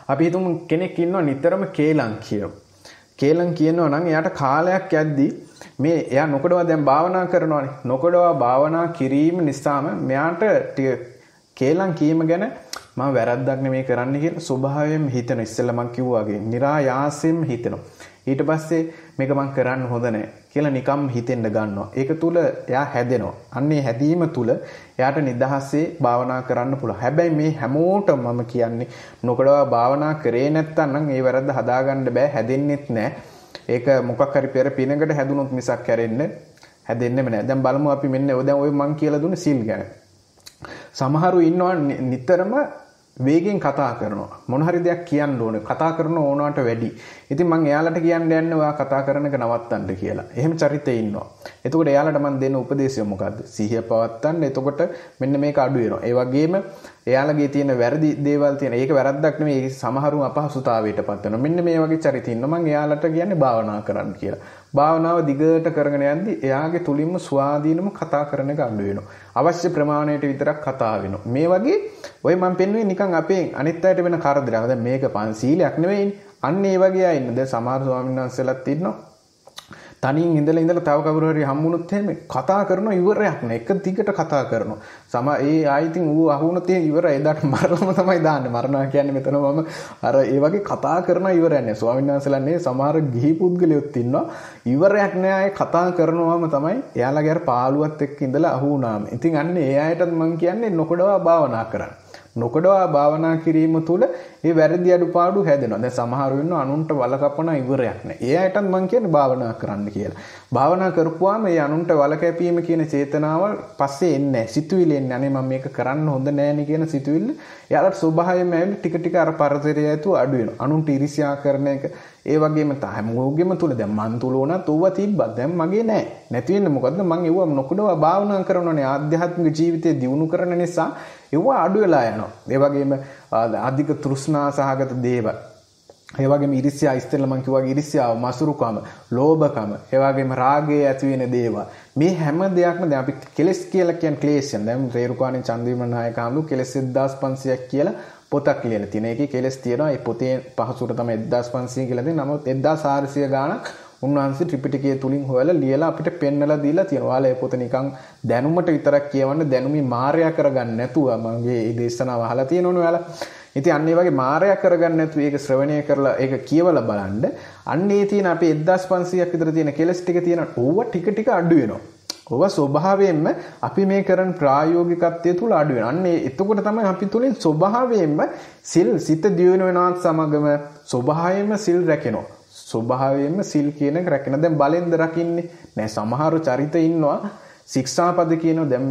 අපි හිතමු කෙනෙක් ඉන්නවා නිතරම කේලම් කියනවා. කේලම් කියනවා නම් එයාට කාලයක් යද්දී මේ එයා නොකඩවා දැන් භාවනා කරනවානේ. නොකඩවා භාවනා කිරීම නිසාම මෙයාට කේලම් කීම ගැන මම වැරද්දක් නෙමෙයි කරන්න කියලා ස්වභාවයෙන්ම හිතන ඉස්සෙල්ලා මම කිව්වා වගේ નિરાයාසයෙන්ම හිතනවා. ඊට පස්සේ මේක මම කරන්න හොඳ නැහැ කියලා නිකම් හිතෙන්න ගන්නවා. ඒක තුල එයා හැදෙනවා. අන්නේ හැදීම තුල එයාට නිදහසේ භාවනා කරන්න පුළුවන්. හැබැයි මේ හැමෝටම මම කියන්නේ නොකඩවා භාවනා කරේ නැත්තම් නම් ඒ වැරද්ද හදාගන්න බෑ. හැදෙන්නෙත් නැහැ. ඒක මොකක් හරි පෙර පිනකට හැදුනොත් මිසක් හැදෙන්නෙම නැහැ. දැන් බලමු අපි මෙන්න දැන් ඔය මම කියලා දුන්නේ සිල් ගැන. සමහරු ඉන්නවා නිතරම වේගෙන් කතා කරනවා. මොන හරි දෙයක් කියන්න ඕනේ. කතා කරන ඕනවට වැඩි. ඉතින් මම එයාලට කියන්න යන්නේ ඔයා කතා කරන එක නවත්තන්න කියලා. එහෙම චරිතේ ඉන්නවා. එතකොට එයාලට මම දෙන්න උපදේශය මොකද්ද? සිහිය පවත්තන්න. එතකොට මෙන්න මේක අඩු වෙනවා. ඒ වගේම එයාලගේ තියෙන වැරදි දේවල් තියෙන. ඒක වැරද්දක් නෙමෙයි. සමහරුන් අපහසුතාවයටපත් වෙනවා. මෙන්න මේ වගේ චරිත ඉන්නවා. මම එයාලට කියන්නේ භාවනා කරන්න කියලා. භාවනාව දිගට කරගෙන යද්දී එයාගේ තුලින්ම ස්වාධීනම කතා කරන එක අඩු වෙනවා. අවශ්‍ය ප්‍රමාණයට විතරක් කතා වෙනවා. මේ වගේ ඔය මම පෙන්වන්නේ නිකන් අපේ අනිත් අයට වෙන කරදරයක්. දැන් මේක පන්සීලයක් නෙවෙයිනේ. අන්න ඒ වගේ අය ඉන්න. දැන් සමහර ස්වාමීන් වහන්සේලාත් ඉන්නවා. තනියෙන් ඉඳලා තව කවුරු හරි හම්බුනොත් එහෙම කතා කරනවා ඉවරයක් නෑ. එක දිගට කතා කරනවා. ඒ ආයිතින් ඌ අහුනොත් ඉවරයි. එදාට මරලම තමයි දාන්නේ. මරනවා කියන්නේ මෙතන මම අර ඒ වගේ කතා කරනවා ඉවරයක් නෑ. ස්වාමීන් වහන්සේලා නේ සමහර ගිහි පුද්ගලයොත් ඉන්නවා. ඉවරයක් නෑ. ඒ කතා කරනවාම තමයි එයාලගේ අර පාළුවත් එක්ක ඉඳලා අහුනාම. ඉතින් අන්න ඒ අයටත් මම කියන්නේ නොකඩවා භාවනා කරන්න. නොකඩවා භාවනා කිරීම තුළ ඒ වැරදි අඩුපාඩු හැදෙනවා. දැන් සමහර වෙන්න අනුන්ට වල කපන ඉවරයක් නෑ. ඒ අයටත් මම කියන්නේ භාවනා කරන්න කියලා. භාවනා කරපුවාම ඒ අනුන්ට වල කැපීම කියන චේතනාව පස්සේ එන්නේ නෑ. සිතුවිලි එන්නේ අනේ මම මේක කරන්න හොඳ නෑනේ කියන සිතුවිල්ල එයාලට ස්වභාවයෙන්ම ඇවිල්ලා ටික ටික අර පරතරය ඇතුව අඩු වෙනවා. අනුන්ට ඉරිසියා කරන එක ඒ වගේම හැමෝගෙම තුල දැන් මන් තුල උනත් ඌව තිබ්බා. දැන් මගේ නෑ. නැති වෙන්නේ මොකද්ද? මං ඒව නොකඩවා භාවනා කරනෝනේ. ආධ්‍යාත්මික ජීවිතය දියුණු කරන නිසා ඒව අඩු වෙලා යනවා. ඒ වගේම අධික තෘෂ්ණා සහගත දේවල්. ඒ වගේම ඉරිසියා ඉස්සෙල්ලා මං කිව්වා ඉරිසියාව, මසුරුකම, ලෝභකම, ඒ වගේම රාගය ඇති වෙන දේවල්. මේ හැම දෙයක්ම දැන් අපි කෙලස් කියලා කියන ක්ලේශයන්. දැන් රේරුකාණේ චන්දිවිමල නායක හඳු කෙලස් 1500ක් කියලා පොතක් ලියලා තියෙන. ඒකේ කෙලස් තියෙනවා. ඒ පොතේ පහසුවට තමයි 1500 කියලා දෙන්නේ. නමුත් 1400 ගාණක් උන්වහන්සේ ත්‍රිපිටකය තුලින් හොයලා ලියලා අපිට පෙන්නලා දීලා තියෙනවා. ඔයාලා මේ පොත නිකන් දැනුමට විතරක් කියවන්න දැනුමේ මායя කරගන්න නැතුව මගේ මේ දේශනාව අහලා තියෙනවනේ ඔයාලා. ඉතින් අන්න ඒ වගේ මායя කරගන්න නැතුව ඒක ශ්‍රවණය කරලා ඒක කියවලා බලන්න. අන්න ඒ තියෙන අපි 1500ක් විතර තියෙන කෙලස් ටික තියෙන ඕව ටික ටික අඩු වෙනවා. ඕව ස්වභාවයෙන්ම අපි මේ කරන ප්‍රායෝගිකත්වයේ තුල අඩු වෙනවා. අන්න එතකොට තමයි අපි තුලින් ස්වභාවයෙන්ම සිත දියුණු වෙනවත් සමගම ස්වභාවයෙන්ම සිල් රැකෙනවා. ස්වභාවයෙන්ම සිල් කියන එක රැකෙන. දැන් බලෙන්ද රකින්නේ නෑ. සමහර චරිත ඉන්නවා ශික්ෂාපද කියනවා. දැන්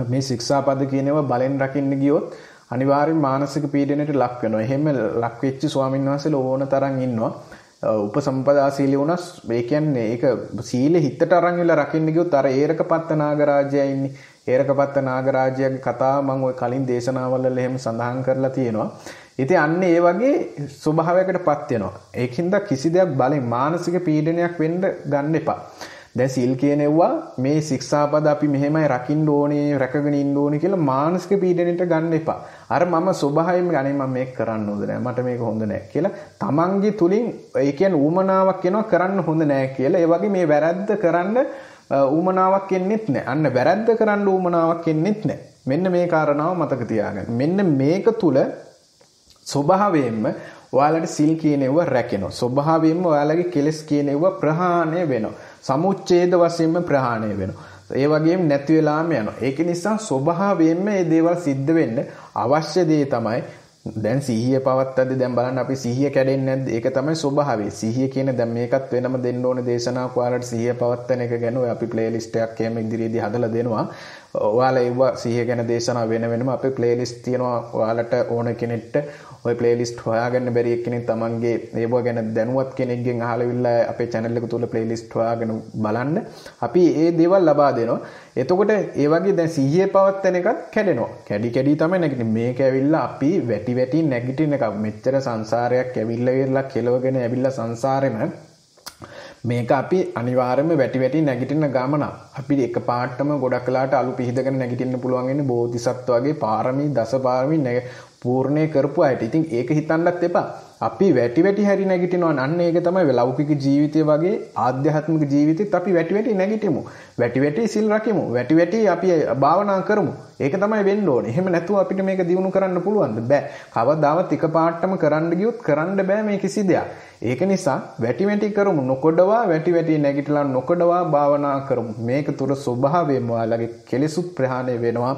මේ ශික්ෂාපද කියනවා බලෙන් රකින්න ගියොත් අනිවාර්යෙන් මානසික පීඩනයට ලක් වෙනවා. එහෙම ලක් වෙච්ච ස්වාමීන් වහන්සේලා ඕන තරම් ඉන්නවා. උපසම්පදා සීලිය වුණස් ඒ කියන්නේ ඒක සීලෙ හිතට අරන් ඉල රකින්න ගියොත් අර ඒරකපත්ත නාගරාජයා ඉන්නේ. ඒරකපත්ත නාගරාජයාගේ කතාව මම ওই කලින් දේශනාවල එහෙම සඳහන් කරලා තියෙනවා. ඉතින් අන්න ඒ වගේ ස්වභාවයකටපත් වෙනවා. ඒකින්ද කිසි දෙයක් බලෙන් මානසික පීඩනයක් වෙන්න ගන්න එපා. දැන් සීල් කියනෙව්වා මේ ශික්ෂාපද අපි මෙහෙමයි රකින්න ඕනේ, රැකගෙන ඉන්න ඕනේ කියලා මානසික පීඩනයට ගන්න එපා. අර මම ස්වභාවයෙන්ම ගන්නේ මම මේක කරන්න හොඳ නෑ, මට මේක හොඳ නෑ කියලා තමන්ගේ තුලින් ඒ කියන්නේ ඌමනාවක් එනවා කරන්න හොඳ නෑ කියලා. ඒ වගේ මේ වැරද්ද කරන්න ඌමනාවක් එන්නෙත් නෑ. අන්න වැරද්ද කරන්න ඌමනාවක් එන්නෙත් නෑ. මෙන්න මේ කාරණාව මතක තියාගන්න. මෙන්න මේක තුල ස්වභාවයෙන්ම ඔයාලට සිල් කියනෙව රැකෙනවා. ස්වභාවයෙන්ම ඔයාලගේ කෙලස් කියනෙව ප්‍රහාණය වෙනවා. සමුච්ඡේද වශයෙන්ම ප්‍රහාණය වෙනවා. ඒ වගේම නැති වෙලාම යනවා. ඒක නිසා ස්වභාවයෙන්ම මේ දේවල් සිද්ධ වෙන්න අවශ්‍ය දේ තමයි දැන් සිහිය පවත්තද්දි දැන් බලන්න අපි සිහිය කැඩෙන්නේ නැද්ද? ඒක තමයි ස්වභාවය. සිහිය කියන දැන් මේකත් වෙනම දෙන්න ඕනේ දේශනාවක් ඔයාලට සිහිය පවත්තන එක ගැන ඔය අපි ප්ලේලිස්ට් එකක් එහෙම ඉදිරියේදී හදලා දෙනවා. ඔයාලා ඒව සිහිය ගැන දේශනා වෙනම අපේ ප්ලේලිස්ට් තියෙනවා. ඔයාලට ඕන කෙනෙක්ට ඔය ප්ලේලිස්ට් හොයාගන්න බැරි එක්කෙනෙක් තමන්ගේ ඒව ගැන දැනුවත් කෙනෙක්ගෙන් අහලා අපේ channel එක තුල ප්ලේලිස්ට් හොයාගෙන බලන්න. අපි මේ දේවල් ලබා දෙනවා. එතකොට ඒ වගේ දැන් සිහිය පවත්තන එකත් කැඩෙනවා. කැඩි තමයි නැගිටින්නේ. මේක ඇවිල්ලා අපි වැටි නැගිටින එක. මෙච්චර සංසාරයක් ඇවිල්ලා කෙලවගෙන ඇවිල්ලා සංසාරෙම මේක අපි අනිවාර්යයෙන්ම වැටි නැගිටින ගමන. අපි එකපාරටම ගොඩක් වෙලාට අලු පිහිදගෙන නැගිටින්න පුළුවන් වෙන්නේ බෝධිසත්ව වගේ පාරමී දසපාරමී පූර්ණේ කරපු අයට. ඉතින් ඒක හිතන්නත් එපා. අපි වැටි හැරි නැගිටිනවා. අන්න ඒක තමයි ලෞකික ජීවිතය වගේ ආධ්‍යාත්මික ජීවිතෙත් අපි වැටි නැගිටිමු. වැටි සිල් රකිමු. වැටි අපි භාවනා කරමු. ඒක තමයි වෙන්න ඕනේ. එහෙම නැතුව අපිට මේක දියුණු කරන්න පුළුවන්ද? බෑ. කවදාවත් එකපාරටම කරන්න ගියොත් කරන්න බෑ මේ කිසි දෙයක්. ඒක නිසා වැටි කරමු. නොකොඩවා වැටි නැගිටලා නොකොඩවා භාවනා කරමු. මේක තුර ස්වභාවයෙන්ම ඔයාලගේ කෙලෙසුත් ප්‍රහාණය වෙනවා.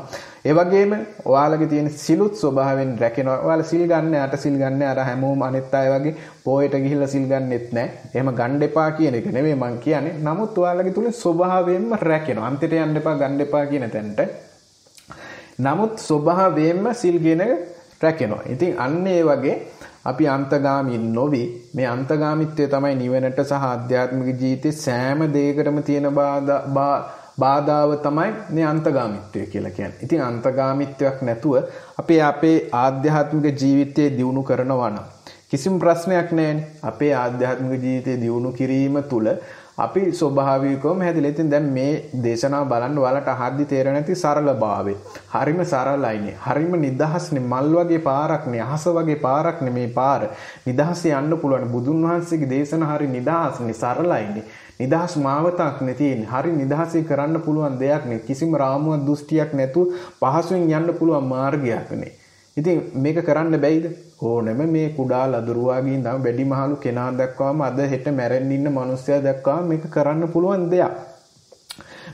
ඒ වගේම ඔයාලගේ තියෙන සිලුත් ස්වභාවයෙන් රැකෙනවා. ඔයාලා සිල් ගන්න, අට සිල් ගන්න අර හැමෝම අනිත් අය වගේ පොයට ගිහිල්ලා සිල් ගන්නෙත් නැහැ. එහෙම ගන්න එපා කියන එක නෙවෙයි මං කියන්නේ. නමුත් ඔයාලගේ තුල ස්වභාවයෙන්ම රැකෙනවා. අන්තිට යන්න එපා ගන්න එපා කියන තැනට. නමුත් ස්වභාවයෙන්ම සිල් කියන එක රැකෙනවා. ඉතින් අන්න ඒ වගේ අපි අන්තගාමී නොවි මේ අන්තගාමිත්වය තමයි නිවනට සහ ආධ්‍යාත්මික ජීවිතේ සෑම දෙයකටම තියෙන බාධාව තමයි මේ අන්තගාමිත්වය කියලා කියන්නේ. ඉතින් අන්තගාමිත්වයක් නැතුව අපි අපේ ආධ්‍යාත්මික ජීවිතය දියුණු කරනවා නම් කිසිම ප්‍රශ්නයක් නැහැනේ. අපේ ආධ්‍යාත්මික ජීවිතය දියුණු කිරීම තුළ අපි ස්වභාවිකවම හැදිලා. ඉතින් දැන් මේ දේශනාව බලන්න ඔයාලට අහද්දි තේරෙන්නේ නැති සරලභාවය. හරිම සරලයිනේ. හරිම නිදහස්නේ. මල් වගේ පාරක් නේ. අහස වගේ පාරක් නේ මේ පාර. නිදහසේ යන්න පුළුවන්. බුදුන් වහන්සේගේ දේශන හරි නිදහස්නේ. සරලයිනේ. නිදහස් මාවතක් නේ තියෙන්නේ. හරි නිදහසේ කරන්න පුළුවන් දෙයක් නේ. කිසිම රාමුවක් දෘෂ්ටියක් නැතුව පහසුවෙන් යන්න පුළුවන් මාර්ගයක් නේ. ඉතින් මේක කරන්න බැයිද? ඕනෙම මේ කුඩා ලදරුවාගේ ඉඳන් වැඩිමහලු කෙනා දක්වාම අද හෙට මැරෙන්න ඉන්න මිනිස්සයා දක්වාම මේක කරන්න පුළුවන් දෙයක්.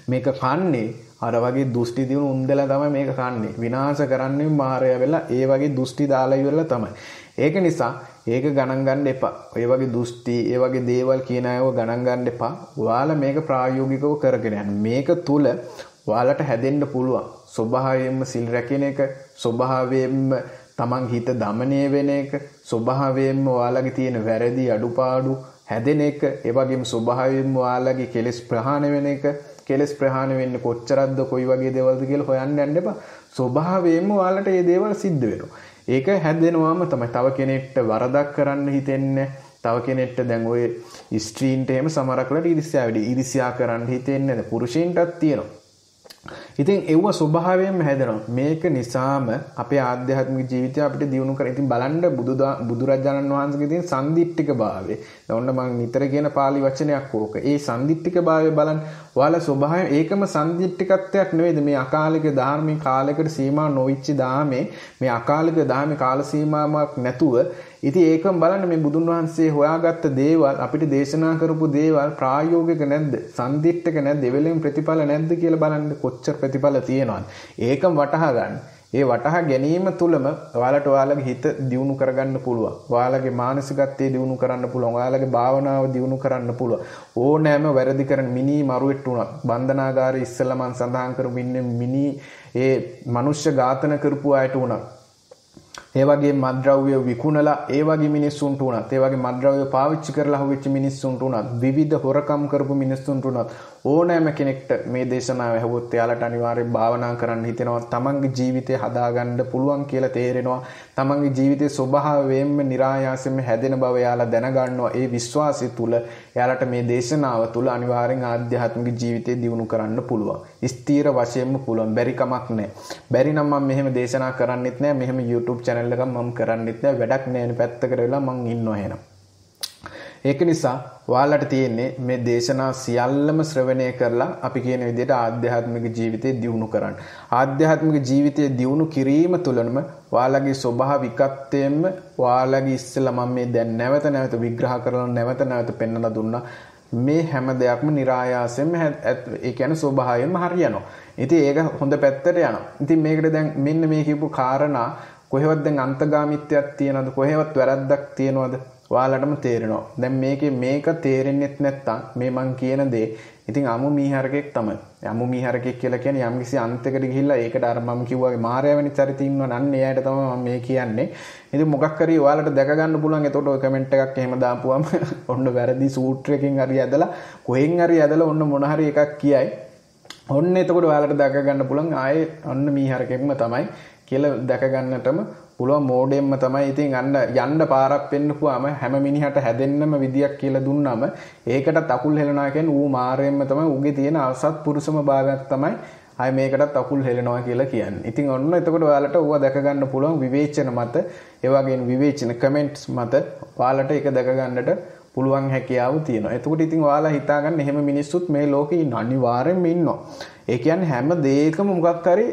මේක කන්නේ අර වගේ දෘෂ්ටි දිනු උන්දලා තමයි මේක කන්නේ. විනාශ කරන්නේ මායя වෙලා ඒ වගේ දෘෂ්ටි දාලා ඉවරලා තමයි. ඒක නිසා ඒක ගණන් ගන්න එපා. ඔය වගේ දෘෂ්ටි, ඒ වගේ දේවල් කියන අයව ගණන් ගන්න එපා. ඔයාලා මේක ප්‍රායෝගිකව කරගෙන යන්න. මේක තුල ඔයාලට හැදෙන්න පුළුවන්. ස්වභාවයෙන්ම සිල් රැකෙන එක, ස්වභාවයෙන්ම තමන් හිත දමනය වෙන එක, ස්වභාවයෙන්ම ඔයාලගේ තියෙන වැරදි අඩුපාඩු හැදෙන එක, ඒ වගේම ස්වභාවයෙන්ම ඔයාලගේ කෙලෙස් ප්‍රහාණය වෙන එක. කෙලෙස් ප්‍රහාණය වෙන්නේ කොච්චරක්ද, කොයි වගේ දේවල්ද කියලා හොයන්න යන්න එපා. ස්වභාවයෙන්ම ඔයාලට මේ දේවල් සිද්ධ වෙනවා. ඒක හැදෙනවාම තමයි. තව කෙනෙක්ට වරදක් කරන්න හිතෙන්නේ. තව කෙනෙක්ට දැන් ඔය ස්ත්‍රීන්ට එහෙම සමහරක්ලට ඉරිසියා කරන්න හිතෙන්නේ නැහැ. පුරුෂයින්ටත් තියෙනවා. ඉතින් ඒව ස්වභාවයෙන්ම හැදෙනවා. මේක නිසාම අපේ ආධ්‍යාත්මික ජීවිතය අපිට දියුණු කර. ඉතින් බලන්න බුදුරජාණන් වහන්සේගේ තියෙන සම්දිට්ඨික භාවය. දැන් මම නිතර කියන පාලි වචනයක් ඕක. ඒ සම්දිට්ඨික භාවය බලන්න. ඔයාලා ස්වභාවයෙන් ඒකම සම්දිට්ඨිකත්වයක් නෙවෙයිද මේ අකාලික ධර්මයේ කාලයකට සීමා නොවිච්ච දාමේ මේ අකාලික ධර්මයේ කාල සීමාවක් නැතුව ඉතින් ඒකම බලන්න මේ බුදුන් වහන්සේ හොයාගත්ත දේවල් අපිට දේශනා කරපු දේවල් ප්‍රායෝගික නැද්ද? සම්දිට්ඨක නැද්ද? එවෙලෙම ප්‍රතිඵල නැද්ද කියලා බලන්න කොච්චර ප්‍රතිඵල තියෙනවද? ඒකම වටහා ගන්න. ඒ වටහා ගැනීම තුළම ඔයාලට ඔයාලගේ හිත දියුණු කරගන්න පුළුවන්. ඔයාලගේ මානසිකත්වයේ දියුණු කරන්න පුළුවන්. ඔයාලගේ භාවනාව දියුණු කරන්න පුළුවන්. ඕනෑම වැරදි කරන මිනි මරුවෙට් උනත් බන්ධනාගාරයේ ඉස්සෙල්ලා මම සඳහන් කරපු ඉන්නේ මිනි ඒ මනුෂ්‍ය ඝාතන කරපු අයට උනත් ඒ වගේ මත්ද්‍රව්‍ය විකුණලා ඒ වගේ මිනිස්සුන්ට උනත් ඒ වගේ මත්ද්‍රව්‍ය පාවිච්චි කරලා හොවෙච්ච මිනිස්සුන්ට උනත් විවිධ හොරකම් කරපු මිනිස්සුන්ට උනත් ඕනෑම කෙනෙක්ට මේ දේශනාව ඇහුවොත් එයාලට අනිවාර්යෙන් භාවනා කරන්න හිතෙනවා. තමන්ගේ ජීවිතය හදාගන්න පුළුවන් කියලා තේරෙනවා. තමන්ගේ ජීවිතයේ ස්වභාවයෙන්ම નિરાයාසයෙන්ම හැදෙන බව එයාලා දැනගන්නවා. ඒ විශ්වාසය තුල එයාලට මේ දේශනාව තුල අනිවාර්යෙන් ආධ්‍යාත්මික ජීවිතය දියුණු කරන්න පුළුවන්. ස්ථීර වශයෙන්ම පුළුවන්. බැරි කමක් නැහැ. බැරි නම් මම මෙහෙම දේශනා කරන්නෙත් නැහැ. මෙහෙම YouTube channel එකක් මම කරන්නෙත් නැහැ. වැඩක් නැහැ. පැත්තකට වෙලා මං ඉන්නවා එහෙනම්. ඒක නිසා ඔයාලට තියෙන්නේ මේ දේශනා සියල්ලම ශ්‍රවණය කරලා අපි කියන විදිහට ආධ්‍යාත්මික ජීවිතය දියුණු කරන්න. ආධ්‍යාත්මික ජීවිතය දියුණු කිරීම තුළම ඔයාලගේ ස්වභාවිකත්වයෙන්ම ඔයාලගේ ඉස්සෙල්ලා මම මේ දැන් නැවත විග්‍රහ කරලා නැවත පෙන්වලා දුන්නා. මේ හැම දෙයක්ම નિરાයාසයෙන්ම ඒ කියන්නේ ස්වභාවයෙන්ම හරියනවා. ඉතින් ඒක හොඳ පැත්තට යනවා. ඉතින් මේකට දැන් මෙන්න මේ කියපු කාරණා කොහෙවත් දැන් අන්තගාමිත්වයක් තියනවද? කොහෙවත් වැරද්දක් තියනවද? ඔයාලටම තේරෙනවා. දැන් මේක තේරෙන්නෙත් නැත්තම් මේ මං කියන දේ ඉතින් අමු මීහරකෙක් තමයි. අමු මීහරකෙක් කියලා කියන්නේ යම්කිසි අන්තයකට ගිහිල්ලා ඒකට අර මම කිව්වාගේ මායාවෙනි චරිතය ඉන්නවනේ අන්න එයාට තමයි මම මේ කියන්නේ. ඉතින් මොකක් හරි ඔයාලට දැක ගන්න පුළුවන්. එතකොට ඔය කමෙන්ට් එකක් එහෙම දාපුවම ඔන්න වැරදි සූත්‍රයකින් හරි ඇදලා කොහෙන් හරි ඇදලා ඔන්න මොන හරි එකක් කියයි. ඔන්න එතකොට ඔයාලට දැක ගන්න පුළුවන් ආයේ ඔන්න මීහරකෙක්ම තමයි කියලා දැක ගන්නටම පුළුවන් මෝඩෙම්ම තමයි. ඉතින් යන්න පාරක් පෙන්නපුවාම හැම මිනිහට හැදෙන්නම විදියක් කියලා දුන්නාම ඒකටත් අකුල් හෙලනවා කියන්නේ ඌ මාරෙම්ම තමයි. ඌගේ තියෙන අසත්පුරුෂම භාවයක් තමයි ආයි මේකටත් අකුල් හෙලනවා කියලා කියන්නේ. ඉතින් ඔන්න එතකොට ඔයාලට ඌව දැක ගන්න පුළුවන් විවේචන මත, ඒ වගේම විවේචන කමෙන්ට්ස් මත ඔයාලට ඒක දැක ගන්නට පුළුවන් හැකියාව තියෙනවා. එතකොට ඉතින් ඔයාලා හිතා ගන්න එහෙම මිනිස්සුත් මේ ලෝකේ ඉන්න අනිවාර්යෙන්ම ඉන්නවා. ඒ කියන්නේ හැම දෙයකම මොකක් හරි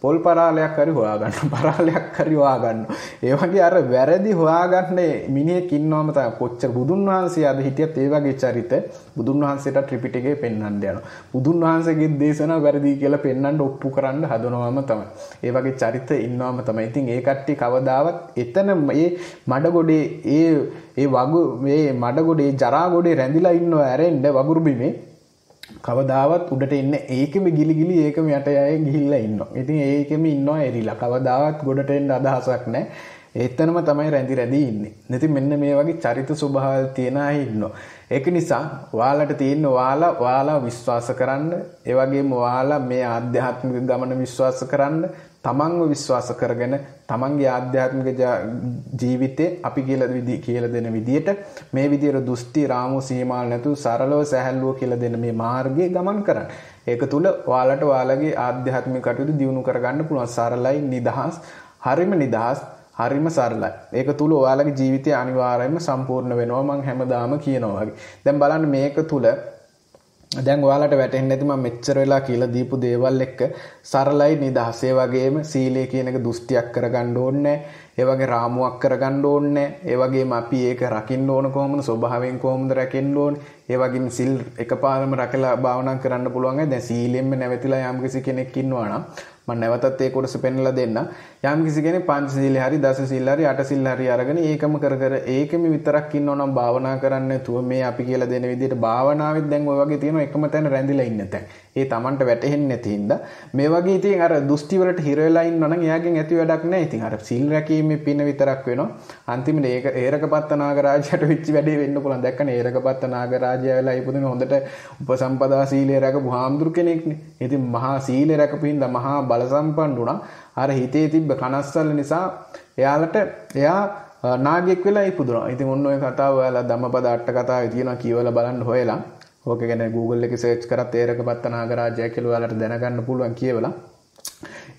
පොල් පරාලයක් හරි හොයාගන්න, පරාලයක් හරි හොයාගන්න. ඒ වගේ අර වැරදි හොයාගන්න මිනිහෙක් ඉන්නවම තමයි. කොච්චර බුදුන් වහන්සේ අද හිටියත් ඒ වගේ චරිත බුදුන් වහන්සේට ත්‍රිපිටකේ පෙන්වන්න යනවා. බුදුන් වහන්සේගේ දේශනා වැරදි කියලා පෙන්වන්න ඔප්පු කරන්න හදනවම තමයි. ඒ වගේ චරිත ඉන්නවම තමයි. ඉතින් ඒ කට්ටිය කවදාවත් එතන මේ මඩගොඩේ ඒ මඩගොඩේ ජරා ගොඩේ රැඳිලා ඉන්නව ඇරෙන්න වගුරු බිමේ කවදාවත් උඩට එන්නේ ඒකෙම ගිලිගිලි ඒකම යට යයි ගිහිල්ලා ඉන්නවා. ඉතින් ඒකෙම ඉන්නවා එරිලා. කවදාවත් ගොඩට එන්න අදහසක් නැහැ. එතනම තමයි රැඳි ඉන්නේ. ඉතින් මෙන්න මේ වගේ චරිත ස්වභාවල් තියන අය ඉන්නවා. ඒක නිසා ඔයාලට තියෙන ඔයාලා විශ්වාස කරන්න, ඒ වගේම ඔයාලා මේ ආධ්‍යාත්මික ගමන විශ්වාස කරන්න, තමන්ව විශ්වාස කරගෙන තමන්ගේ ආධ්‍යාත්මික ජීවිතේ අපි කියලා දෙන විදියට මේ විදියට දුස්ති රාමු සීමාල් නැතුව සරලව සැහැල්ලුව කියලා දෙන මේ මාර්ගයේ ගමන් කරන්න. ඒක තුල ඔයාලට ඔයාලගේ ආධ්‍යාත්මික කටයුතු දියුණු කරගන්න පුළුවන්. සරලයි, නිදහස්, හරිම නිදහස්, හරිම සරලයි. ඒක තුල ඔයාලගේ ජීවිතය අනිවාර්යයෙන්ම සම්පූර්ණ වෙනවා මම හැමදාම කියනවා වගේ. දැන් බලන්න මේක තුල දැන් ඔයාලට වැටහෙන්නේ නැති මම මෙච්චර වෙලා කියලා දීපු දේවල් එක්ක සරලයි, නිදහස්, ඒ වගේම සීලය කියන එක දුස්තියක් කරගන්න ඕනේ නැහැ. ඒ වගේ රාමුවක් කරගන්න ඕනේ නැහැ. ඒ වගේම අපි ඒක රකින්න ඕන කොහොමද? ස්වභාවයෙන් කොහොමද රැකෙන්න ඕනේ? ඒ වගේම සිල් එකපාරම රැකලා භාවනා කරන්න පුළුවන්. දැන් සීලෙන්ම නැවතිලා යම්කිසි කෙනෙක් ඉන්නවා නම් මම නැවතත් ඒ කොටස පෙන්නලා දෙන්න. යම්කිසි කෙනෙක් පංචශීලයේ හරි දසශීල හරි අටශීල හරි අරගෙන ඒකම කර ඒකෙම විතරක් ඉන්නවා නම් භාවනා කරන්න නැතුව මේ අපි කියලා දෙන විදිහට භාවනාවෙත් දැන් ওই වගේ තියෙන එකම තැන රැඳිලා ඉන්න තැන්. ඒ Tamanට වැටහෙන්නේ නැති හින්දා මේ වගේ ඉතින් අර දුස්ති වලට හිර වෙලා ඉන්නවා නම් එයාගෙන් ඇති වැඩක් නැහැ. ඉතින් අර සීල් රැකීමේ පින විතරක් වෙනවා. අන්තිමට ඒක ඒරකපත්ත නාගරාජයට වෙච්ච වැඩේ වෙන්න පුළුවන්. දැක්කනේ ඒරකපත්ත නාගරාජය වෙලා ඉපදුන හොඳට උපසම්පදා සීලය රැකපු හාමුදුරු කෙනෙක්නේ. ඉතින් මහා සීලය රැකපු හින්දා මහා බල සම්පන්න වුණා. අර හිතේ තිබ්බ කනස්සල්ල නිසා එයා නාගයෙක් වෙලා ඉපදුණා. ඉතින් ඔන්න ඔය කතාව ඔයාලා ධම්මපද අට කතාවේ තියෙනවා කියවලා බලන්න හොයලා. ඕක ගැන Google එකේ සර්ච් කරත් ඒරකපත්ත නාගරාජය කියලා ඔයාලට දැනගන්න පුළුවන් කියවලා.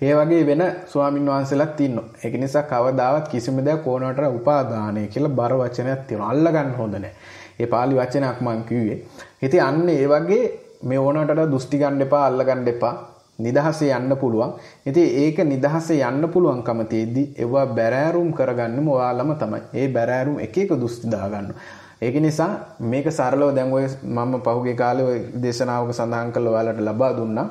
ඒ වගේ වෙන ස්වාමින් වහන්සේලාත් ඉන්නවා. ඒක නිසා කවදාවත් කිසිම දෙයක් ඕනකට උපාදානය කියලා බර වචනයක් තියෙනවා. අල්ලගන්න හොඳ නැහැ. ඒ පාලි වචනයක් මම කිව්වේ. ඉතින් අන්න ඒ වගේ මේ ඕනකට දුස්ති ගන්න එපා, අල්ලගන්න එපා. නිදහසේ යන්න පුළුවන්. ඉතින් ඒක නිදහසේ යන්න පුළුවන්කම තියෙද්දි ඒවා බැරෑරුම් කරගන්නම ඔයාලම තමයි. ඒ බැරෑරුම් එක දුස්ති දාගන්න. ඒක නිසා මේක සරලව දැන් ඔය මම පහුගිය කාලේ ඔය දේශනාවක සඳහන් කළා ඔයාලට ලබා දුන්නා.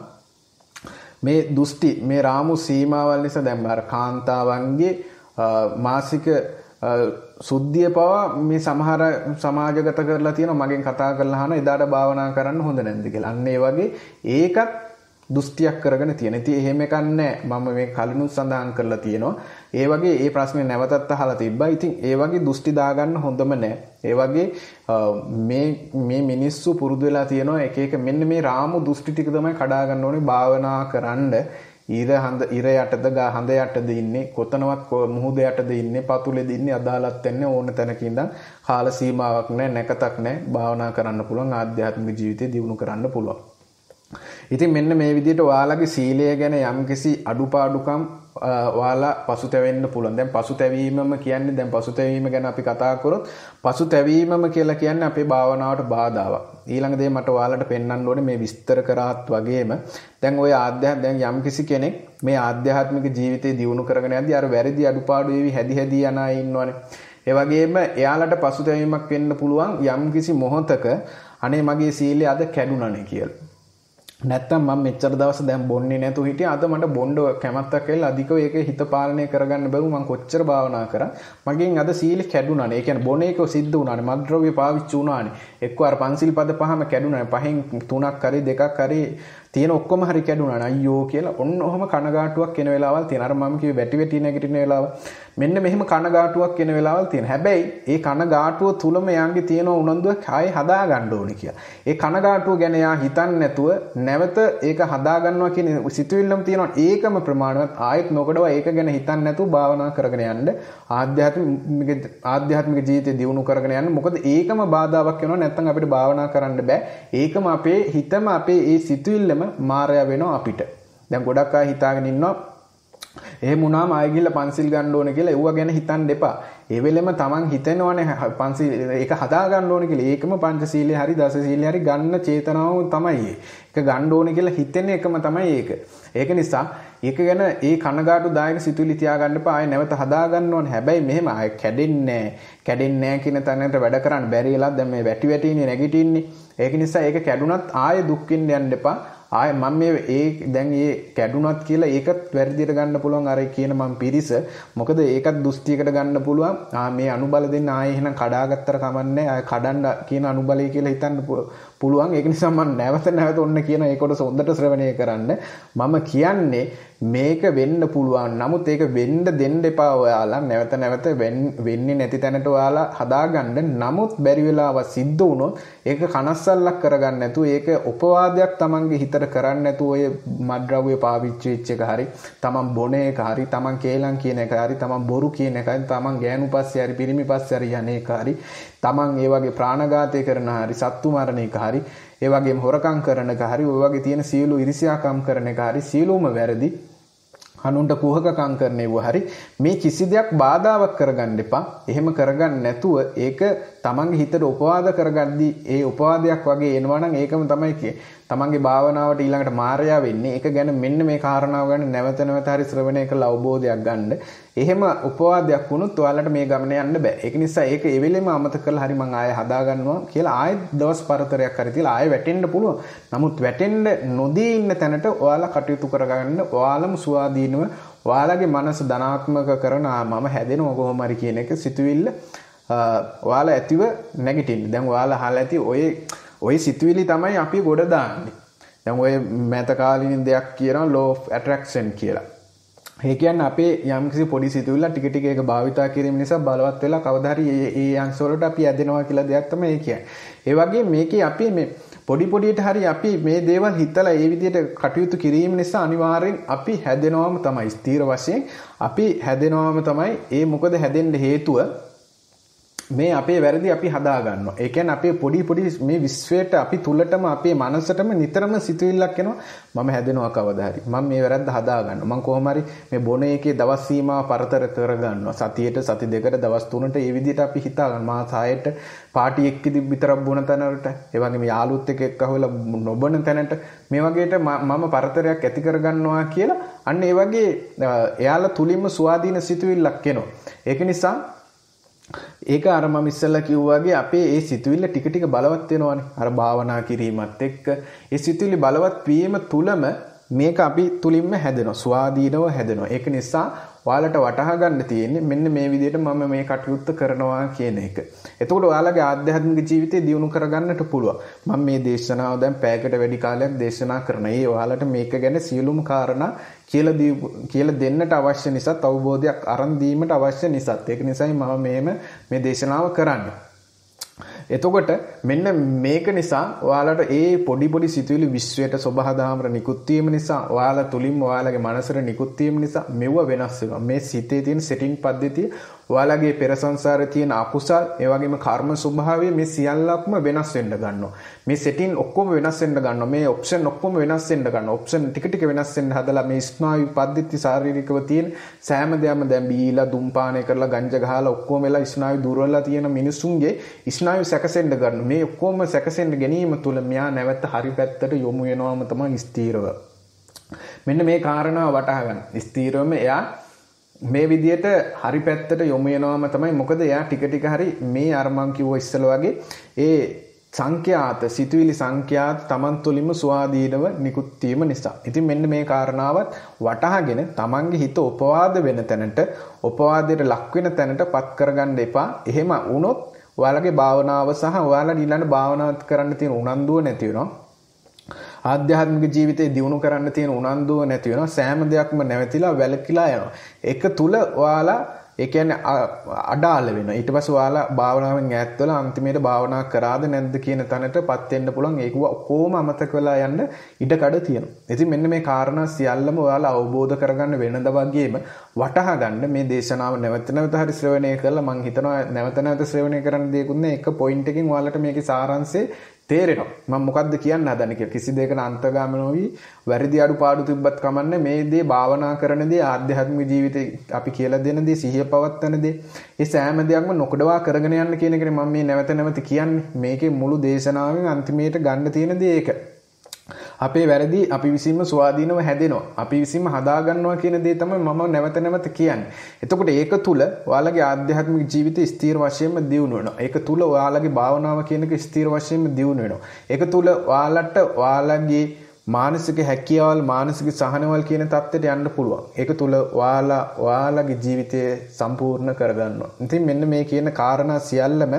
මේ දුස්ති මේ රාමු සීමාවල් නිසා දැන් අර කාන්තාවන්ගේ මාසික සුද්ධිය පවා මේ සමහර සමාජගත කරලා තියෙනවා. මගෙන් කතා කරලා අහන එදාට භාවනා කරන්න හොඳ නැද්ද කියලා. අන්න ඒ වගේ ඒකත් දුස්තියක් කරගෙන තියෙන. ඉතින් එහෙම එකක් නැහැ. මම මේ කලිනුත් සඳහන් කරලා තියෙනවා. ඒ වගේ ඒ ප්‍රශ්නේ නැවතත් අහලා තිබ්බා. ඉතින් ඒ වගේ දුස්ති දාගන්න හොඳම නැහැ. ඒ වගේ මේ මිනිස්සු පුරුදු වෙලා තියෙනවා එක එක මෙන්න මේ රාමු දුස්ති ටික තමයි කඩා ගන්න ඕනේ භාවනා කරන්න. ඉර යටද හඳ යටද ඉන්නේ කොතනවත් මුහුද යටද ඉන්නේ පතුලේද ඉන්නේ අදාළත් වෙන්නේ ඕන තැනක ඉඳන් කාල සීමාවක් නැහැ නැකතක් නැහැ භාවනා කරන්න පුළුවන් ආධ්‍යාත්මික ජීවිතය දියුණු කරන්න පුළුවන්. ඉතින් මෙන්න මේ විදිහට ඔයාලගේ සීලය ගැන යම්කිසි අඩුපාඩුකම් ඔයාලා පසුතැවෙන්න පුළුවන්. දැන් පසුතැවීමම කියන්නේ දැන් පසුතැවීම ගැන අපි කතා කරොත් පසුතැවීමම කියලා කියන්නේ අපේ භාවනාවට බාධාවක්. ඊළඟ දේ මට ඔයාලට පෙන්වන්න ඕනේ මේ විස්තර කරාත් වගේම දැන් ඔය දැන් යම්කිසි කෙනෙක් මේ ආධ්‍යාත්මික ජීවිතේ දියුණු කරගෙන යද්දී අර වැරදි අඩුපාඩු ඒවි හැදි යන අය ඉන්නවනේ. ඒ වගේම එයාලට පසුතැවීමක් වෙන්න පුළුවන් යම්කිසි මොහොතක අනේ මගේ සීලය අද කැඩුනනේ කියලා. නැත්තම් මම මෙච්චර දවස් දැන් බොන්නේ නැතුව හිටියා. අද මට බොන්න කැමැත්තක් කියලා අධිකව ඒක හිත පාලනය කරගන්න බැරුව මම කොච්චර භාවනා කරා. මගෙන් අද සීල කැඩුනානේ. ඒ කියන්නේ බොන එක සිද්ධ වුණානේ. මත්ද්‍රව්‍ය පාවිච්චි වුණානේ. එක්ක අර පන්සිල් පද පහම කැඩුනානේ. පහෙන් තුනක් හරි දෙකක් හරි තියෙන ඔක්කොම හරි කැඩුනානේ. අයියෝ කියලා ඔන්න ඔහම කනගාටුවක් එන වෙලාවල් තියෙන. අර මම කිව්වේ වැටි නැගිටින වෙලාව. මෙන්න මෙහෙම කනගාටුවක් එන වෙලාවල් තියෙන. හැබැයි ඒ කනගාටුව තුලම යාගේ තියෙන උනන්දුව ආයේ හදා ගන්න ඕනේ කියලා. ඒ කනගාටුව ගැන යා හිතන්නේ නැතුව නැවත ඒක හදා ගන්නවා කියන සිතුවිල්ලම තියෙනවා. ඒකම ප්‍රමාණවත් ආයෙත් නොකඩව ඒක ගැන හිතන්නේ නැතුව භාවනා කරගෙන යන්න ආධ්‍යාත්මික ජීවිතය දියුණු කරගෙන යන්න. මොකද ඒකම බාධාවක් වෙනවා. නැත්නම් අපිට භාවනා කරන්න බෑ. ඒකම අපේ හිතම අපේ ඒ සිතුවිල්ලම මායя වෙනවා අපිට. දැන් ගොඩක් අය හිතාගෙන ඉන්නවා එහෙම වුණාම ආයෙ ගිහලා පන්සිල් ගන්න ඕනේ කියලා. ඒව ගැන හිතන්න එපා. ඒ වෙලෙම තමන් හිතනවනේ පන්සිල් ඒක හදා ගන්න ඕනේ කියලා. ඒකම පංචශීලයේ හරි දසශීලයේ හරි ගන්න චේතනාව තමයි ඒක ගන්න ඕනේ කියලා හිතෙන එකම තමයි ඒක. ඒක නිසා ඒක ගැන ඒ කනගාටු දායක සිතුවිලි තියාගන්න එපා. ආයෙ නැවත හදා ගන්න ඕනේ. හැබැයි මෙහෙම ආයෙ කැඩෙන්නේ නැහැ කියන තැනට වැඩ කරන්න බැරි වෙලා දැන් මේ වැටින්නේ නැගිටින්නේ. ඒක නිසා ඒක කැඩුනත් ආයෙ දුක් වෙන්න යන්න එපා. ආයෙ මම මේ දැන් මේ කැඩුනත් කියලා ඒකත් වැරදියට ගන්න පුළුවන් අර කියන මම පිරිස. මොකද ඒකත් දුස්තියකට ගන්න පුළුවන්. මේ අනුබල දෙන්න ආයෙ එහෙනම් කඩාගත්තර කමන්නේ. ආයෙ කඩන්න කියන අනුබලය කියලා හිතන්න පුළුවන්. ඒක නිසා මම නැවත ඔන්න කියන ඒ කොටස හොඳට ශ්‍රවණය කරන්න. මම කියන්නේ මේක වෙන්න පුළුවන්. නමුත් ඒක වෙන්න දෙන්න එපා ඔයාලා. නැවත නැවත වෙන්නේ නැති තැනට ඔයාලා හදාගන්න. නමුත් බැරි වෙලාව සිද්ධ වුණොත් ඒක කනස්සල්ලක් කරගන්න නැතුව ඒක උපවාදයක් තමන්ගේ හිතට කරන්න නැතුව ඔය මත්ද්‍රව්‍ය පාවිච්චි වෙච්ච එක හරි, තමන් බොන එක හරි, තමන් කේලම් කියන එක හරි, තමන් බොරු කියන එක හරි, තමන් ගෑනු පස්සේ හරි, පිරිමි පස්සේ හරි යන එක හරි, තමන් ඒ වගේ ප්‍රාණඝාතය කරන හරි, සත්තු මරණ එක හරි, ඒ වගේම හොරකම් කරන එක හරි, ඔය වගේ තියෙන සියලු ඉරිසියාකම් කරන එක හරි, සියලුම වැරදි අනුන්ට කුහකකම් කරන ඒවා හරි මේ කිසි දෙයක් බාධාවක් කරගන්න එපා. එහෙම කරගන්න නැතුව ඒක තමන්ගේ හිතට උපවාද කරගද්දී ඒ උපවාදයක් වගේ එනවා නම් ඒකම තමයි තමන්ගේ භාවනාවට ඊළඟට මායя වෙන්නේ. ඒක ගැන මෙන්න මේ කාරණාව ගැන නැවත නැවත හරි ශ්‍රවණය කරලා අවබෝධයක් ගන්න. එහෙම උපවාදයක් වුණොත් ඔයාලට මේ ගමන යන්න බෑ. ඒක නිසා ඒක ඒ වෙලෙම අමතක කරලා හරි මං ආයෙ හදා ගන්නවා කියලා ආයෙත් දවස් පරතරයක් හරි තියලා ආයෙ වැටෙන්න පුළුවන්. නමුත් වැටෙන්න නොදී ඉන්න තැනට ඔයාලා කටයුතු කරගන්න. ඔයාලම සුවාදීනව ඔයාලගේ මනස ධනාත්මක කරන මම හැදෙනවා කොහොම හරි කියන එක සිතුවිල්ල ඔයාලා ඇතිව නැගිටින්න. දැන් ඔයාලා අහලා ඇති ඔය සිතුවිලි තමයි අපි ගොඩ දාන්නේ. දැන් ඔය මෑත කාලිනින් දෙයක් කියනවා law of attraction කියලා. ඒ කියන්නේ අපේ යම්කිසි පොඩි සිතුවිල්ල ටික ටික ඒක භාවිතා කිරීම නිසා බලවත් වෙලා කවදා හරි ඒ අංශ වලට අපි ඇදෙනවා කියලා දෙයක් තමයි ඒ කියන්නේ. ඒ වගේ මේකේ අපි මේ පොඩි පොඩියට හරි අපි මේ දේවල් හිතලා ඒ විදිහට කටයුතු කිරීම නිසා අනිවාර්යෙන් අපි හැදෙනවම තමයි. ස්ථීර වශයෙන් අපි හැදෙනවම තමයි. ඒ මොකද හැදෙන්න හේතුව මේ අපේ වැරදි අපි හදා ගන්නවා. ඒ කියන්නේ අපේ පොඩි මේ විශ්වයට අපි තුලටම අපේ මනසටම නිතරම සිතුවිල්ලක් එනවා. මම හැදෙනවා කවදා හරි. මම මේ වැරද්ද හදා ගන්නවා. මම කොහොම හරි මේ බොන එකේ දවස් සීමාව පරතර කර ගන්නවා. සතියට සති දෙකට දවස් 3ට ඒ විදිහට අපි හිතා ගන්න. මාස 6ට පාටි එක්කදී විතරක් බොන තැනකට, ඒ වගේම යාළුවොත් එක්ක අහුවෙලා නොබොන තැනට මේ වගේට මම පරතරයක් ඇති කර ගන්නවා කියලා අන්න ඒ වගේ එයාලා තුලින්ම ස්වාධීන සිතුවිල්ලක් එනවා. ඒක නිසා ඒක අර මම ඉස්සෙල්ලා කිව්වා වගේ අපේ ඒ සිතුවිල්ල ටික ටික බලවත් වෙනවානේ. අර භාවනා කිරීමත් එක්ක ඒ සිතුවිලි බලවත් වීම තුලම මේක අපි තුලින්ම හැදෙනවා. ස්වාධීනව හැදෙනවා. ඒක නිසා ඔයාලට වටහා ගන්න තියෙන්නේ මෙන්න මේ විදිහට මම මේ කටයුත්ත කරනවා කියන එක. එතකොට ඔයාලගේ ආධ්‍යාත්මික ජීවිතය දියුණු කරගන්නට පුළුවන්. මම මේ දේශනාව දැන් පැයකට වැඩි කාලයක් දේශනා කරනවා. ඒ ඔයාලට මේක ගැන සියලුම කාරණා කියලා දෙන්නට අවශ්‍ය නිසා, අවබෝධයක් අරන් දීමට අවශ්‍ය නිසා. ඒක නිසායි මම මේ දේශනාව කරන්නේ. එතකොට මෙන්න මේක නිසා ඔයාලට ඒ පොඩි සිතුවිලි විශ්වයට සබහාදාමර නිකුත් වීම නිසා, ඔයාලා තුලින්ම ඔයාලගේ මනසට නිකුත් වීම නිසා මෙව වෙනස් වෙනවා. මේ සිතේ තියෙන සෙටින් පද්ධතිය, ඔයාලගේ පෙර සංසාරේ තියෙන අකුසල්, ඒ වගේම කර්ම ස්වභාවය මේ සියල්ලක්ම වෙනස් වෙන්න ගන්නවා. මේ සෙටින් ඔක්කොම වෙනස් වෙන්න ගන්නවා. මේ ඔප්ෂන් ඔක්කොම වෙනස් වෙන්න ගන්නවා. ඔප්ෂන් ටික වෙනස් වෙන්න හදලා මේ ස්නායු පද්ධති ශාරීරිකව තියෙන සෑම දෙයක්ම දැන් බීලා දුම්පානය කරලා ගංජා ගහලා ඔක්කොම වෙලා ස්නායු දුර්වලලා තියෙන මිනිසුන්ගේ ස්නායු සැකසෙන්න ගන්න. මේ ඔක්කොම සැකසෙන්න ගැනීම තුළ මෙයා නැවත හරි පැත්තට යොමු වෙනවම තමයි ස්ථීරව. මෙන්න මේ කාරණාව වටහා ගන්න. ස්ථීරවම එයා මේ විදියට හරි පැත්තට යොමු වෙනවම තමයි. මොකද එයා ටික හරි මේ අර මං කිව්ව ඉස්සෙල්ලා වගේ ඒ සංඛ්‍යාත සිතුවිලි සංඛ්‍යාත තමන් තුළින්ම ස්වාධීනව නිකුත් වීම නිසා. ඉතින් මෙන්න මේ කාරණාවත් වටහාගෙන තමන්ගේ හිත උපවාද වෙන තැනට, උපවාදයට ලක් වෙන තැනට පත් කරගන්න එපා. එහෙම වුණොත් ඔයාලගේ භාවනාව සහ ඔයාලා ඊළඟ භාවනාවත් කරන්න තියෙන උනන්දුව නැති වෙනවා. ආධ්‍යාත්මික ජීවිතේ දියුණු කරන්න තියෙන උනන්දුව නැති වෙනවා. සෑම දෙයක්ම නැවතිලා වැළකීලා යනවා. ඒක තුල ඔයාලා ඒ කියන්නේ අඩාල වෙනවා. ඊට පස්සේ ඔයාලා භාවනාවෙන් ඈත් වෙලා අන්තිමේට භාවනා කරාද නැද්ද කියන තැනටපත් වෙන්න පුළුවන්. ඒක කොහොම අමතක වෙලා යන්න ඉඩකඩ තියෙනවා. ඉතින් මෙන්න මේ කාරණා සියල්ලම ඔයාලා අවබෝධ කරගන්න වෙනද වගේම වටහා ගන්න මේ දේශනාව නැවත හරි ශ්‍රවණය කරලා මම හිතනවා නැවත ශ්‍රවණය කරන්න දෙයක්ුත් නෑ. එක පොයින්ට් එකකින් ඔයාලට මේකේ සාරාංශය තේරෙනවා. මම මොකද්ද කියන්න හදන්නේ කියලා. කිසි දෙයකට අන්තගාමී නොවි වැරදි අඩුපාඩු තිබ්බත් කමන්නේ. මේ දේ භාවනා කරන දේ, ආධ්‍යාත්මික ජීවිතේ අපි කියලා දෙන දේ, සිහිය පවත්වන දේ, ඒ සෑම දෙයක්ම නොකඩවා කරගෙන යන්න කියන එකනේ මම මේ නැවත කියන්නේ. මේකේ මුළු දේශනාවෙන් අන්තිමේට ගන්න තියෙන දේ ඒක. අපේ වැරදි අපි විසින්ම ස්වාධීනව හැදෙනවා. අපි විසින්ම හදා ගන්නවා කියන දේ තමයි මම නැවත කියන්නේ. එතකොට ඒක තුල ඔයාලගේ ආධ්‍යාත්මික ජීවිතය ස්ථීර වශයෙන්ම දියුණු වෙනවා. ඒක තුල ඔයාලගේ භාවනාව කියන එක ස්ථීර වශයෙන්ම දියුණු වෙනවා. ඒක තුල ඔයාලට ඔයාලගේ මානසික හැකියාවල්, මානසික සහනවල් කියන தත්ත්වයට යන්න පුළුවන්. ඒක තුල ඔයාලගේ ජීවිතය සම්පූර්ණ කරගන්නවා. ඉතින් මෙන්න මේ කියන කාරණා සියල්ලම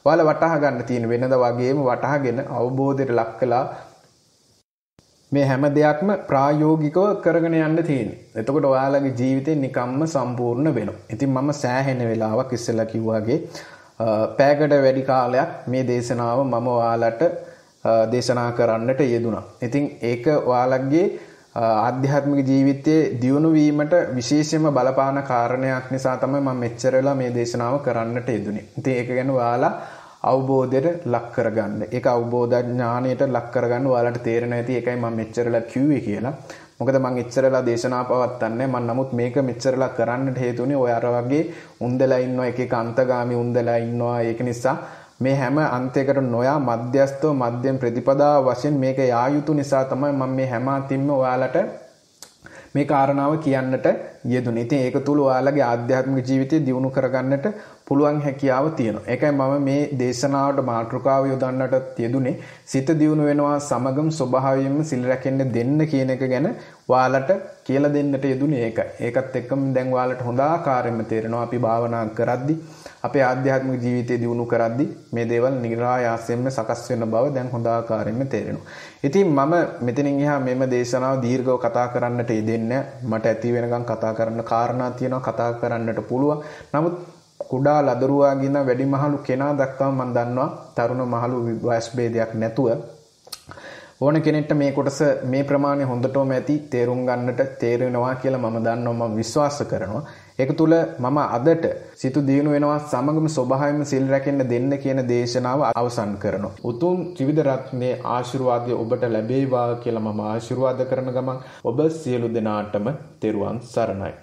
ඔයාලා වටහා ගන්න තියෙන වෙනද වගේම වටහාගෙන අවබෝධයට ලක් කළා මේ හැම දෙයක්ම ප්‍රායෝගිකව කරගෙන යන්න තියෙන්නේ. එතකොට ඔයාලගේ ජීවිතේ නිකම්ම සම්පූර්ණ වෙනවා. ඉතින් මම සෑහෙන වෙලාවක් ඉස්සෙල්ලා කිව්වාගේ පැයකට වැඩි කාලයක් මේ දේශනාව මම ඔයාලට දේශනා කරන්නට යෙදුණා. ඉතින් ඒක ඔයාලගේ ආධ්‍යාත්මික ජීවිතයේ දියුණු වීමට විශේෂයෙන්ම බලපාන කාරණයක් නිසා තමයි මම මෙච්චර වෙලා මේ දේශනාව කරන්නට යෙදුනේ. ඉතින් ඒක ගැන ඔයාලා අවබෝධයට ලක් කරගන්න. ඒක අවබෝධ ඥානයට ලක් කරගන්න ඔයාලට තේරෙන ඇති. ඒකයි මම මෙච්චරලා කිව්වේ කියලා. මොකද මම එච්චරලා දේශනා පවත්වන්නේ මම නමුත් මේක මෙච්චරලා කරන්නට හේතුනේ ඔය අර වගේ උන්දලා ඉන්නවා එක එක අන්තගාමී උන්දලා ඉන්නවා. ඒක නිසා මේ හැම අන්තයකට නොයා මධ්‍යස්තව මධ්‍යම ප්‍රතිපදාව වශයෙන් මේක යා යුතු නිසා තමයි මම මේ හැම අතින්ම ඔයාලට මේ කාරණාව කියන්නට යෙදුනේ. ඉතින් ඒක තුල ඔයාලගේ ආධ්‍යාත්මික ජීවිතය දියුණු කරගන්නට පුළුවන් හැකියාව තියෙනවා. ඒකයි මම මේ දේශනාවට මාතෘකාව යොදන්නට යෙදුනේ. සිත දියුණු වෙනවා සමගම ස්වභාවයෙන්ම සිල් රැකෙන්න දෙන්න කියන එක ගැන ඔයාලට කියලා දෙන්නට යෙදුනේ ඒකයි. ඒකත් එක්කම දැන් ඔයාලට හොඳ ආකාරයෙන්ම තේරෙනවා අපි භාවනා කරද්දී අපේ ආධ්‍යාත්මික ජීවිතය දියුණු කරද්දී මේ දේවල් නිරායාසයෙන්ම සකස් වෙන බව දැන් හොඳ ආකාරයෙන්ම තේරෙනවා. ඉතින් මම මෙතනින් එහා මෙම දේශනාව දීර්ඝව කතා කරන්නට යෙදෙන්නේ මට ඇති වෙනකන් කතා කරන්න කාරණා තියෙනවා කතා කරන්නට පුළුවන්. නමුත් කුඩා ලදරුවාගෙන වැඩිමහලු කෙනා දක්වා මම දන්නවා තරුණ මහලු වයස් භේදයක් නැතුව ඕන කෙනෙක්ට මේ කොටස මේ ප්‍රමාණය හොඳටම ඇති තේරුම් ගන්නට තේරෙනවා කියලා මම දන්නවා මම විශ්වාස කරනවා. ඒක තුල මම අදට සිතු දියුණු වෙනවා සමගම ස්වභාවයෙන්ම සිල් රැකෙන්න දෙන්න කියන දේශනාව අවසන් කරනවා. උතුම් ත්‍රිවිධ රත්නයේ ආශිර්වාදය ඔබට ලැබේවා කියලා මම ආශිර්වාද කරන ගමන් ඔබ සියලු දෙනාටම තෙරුවන් සරණයි.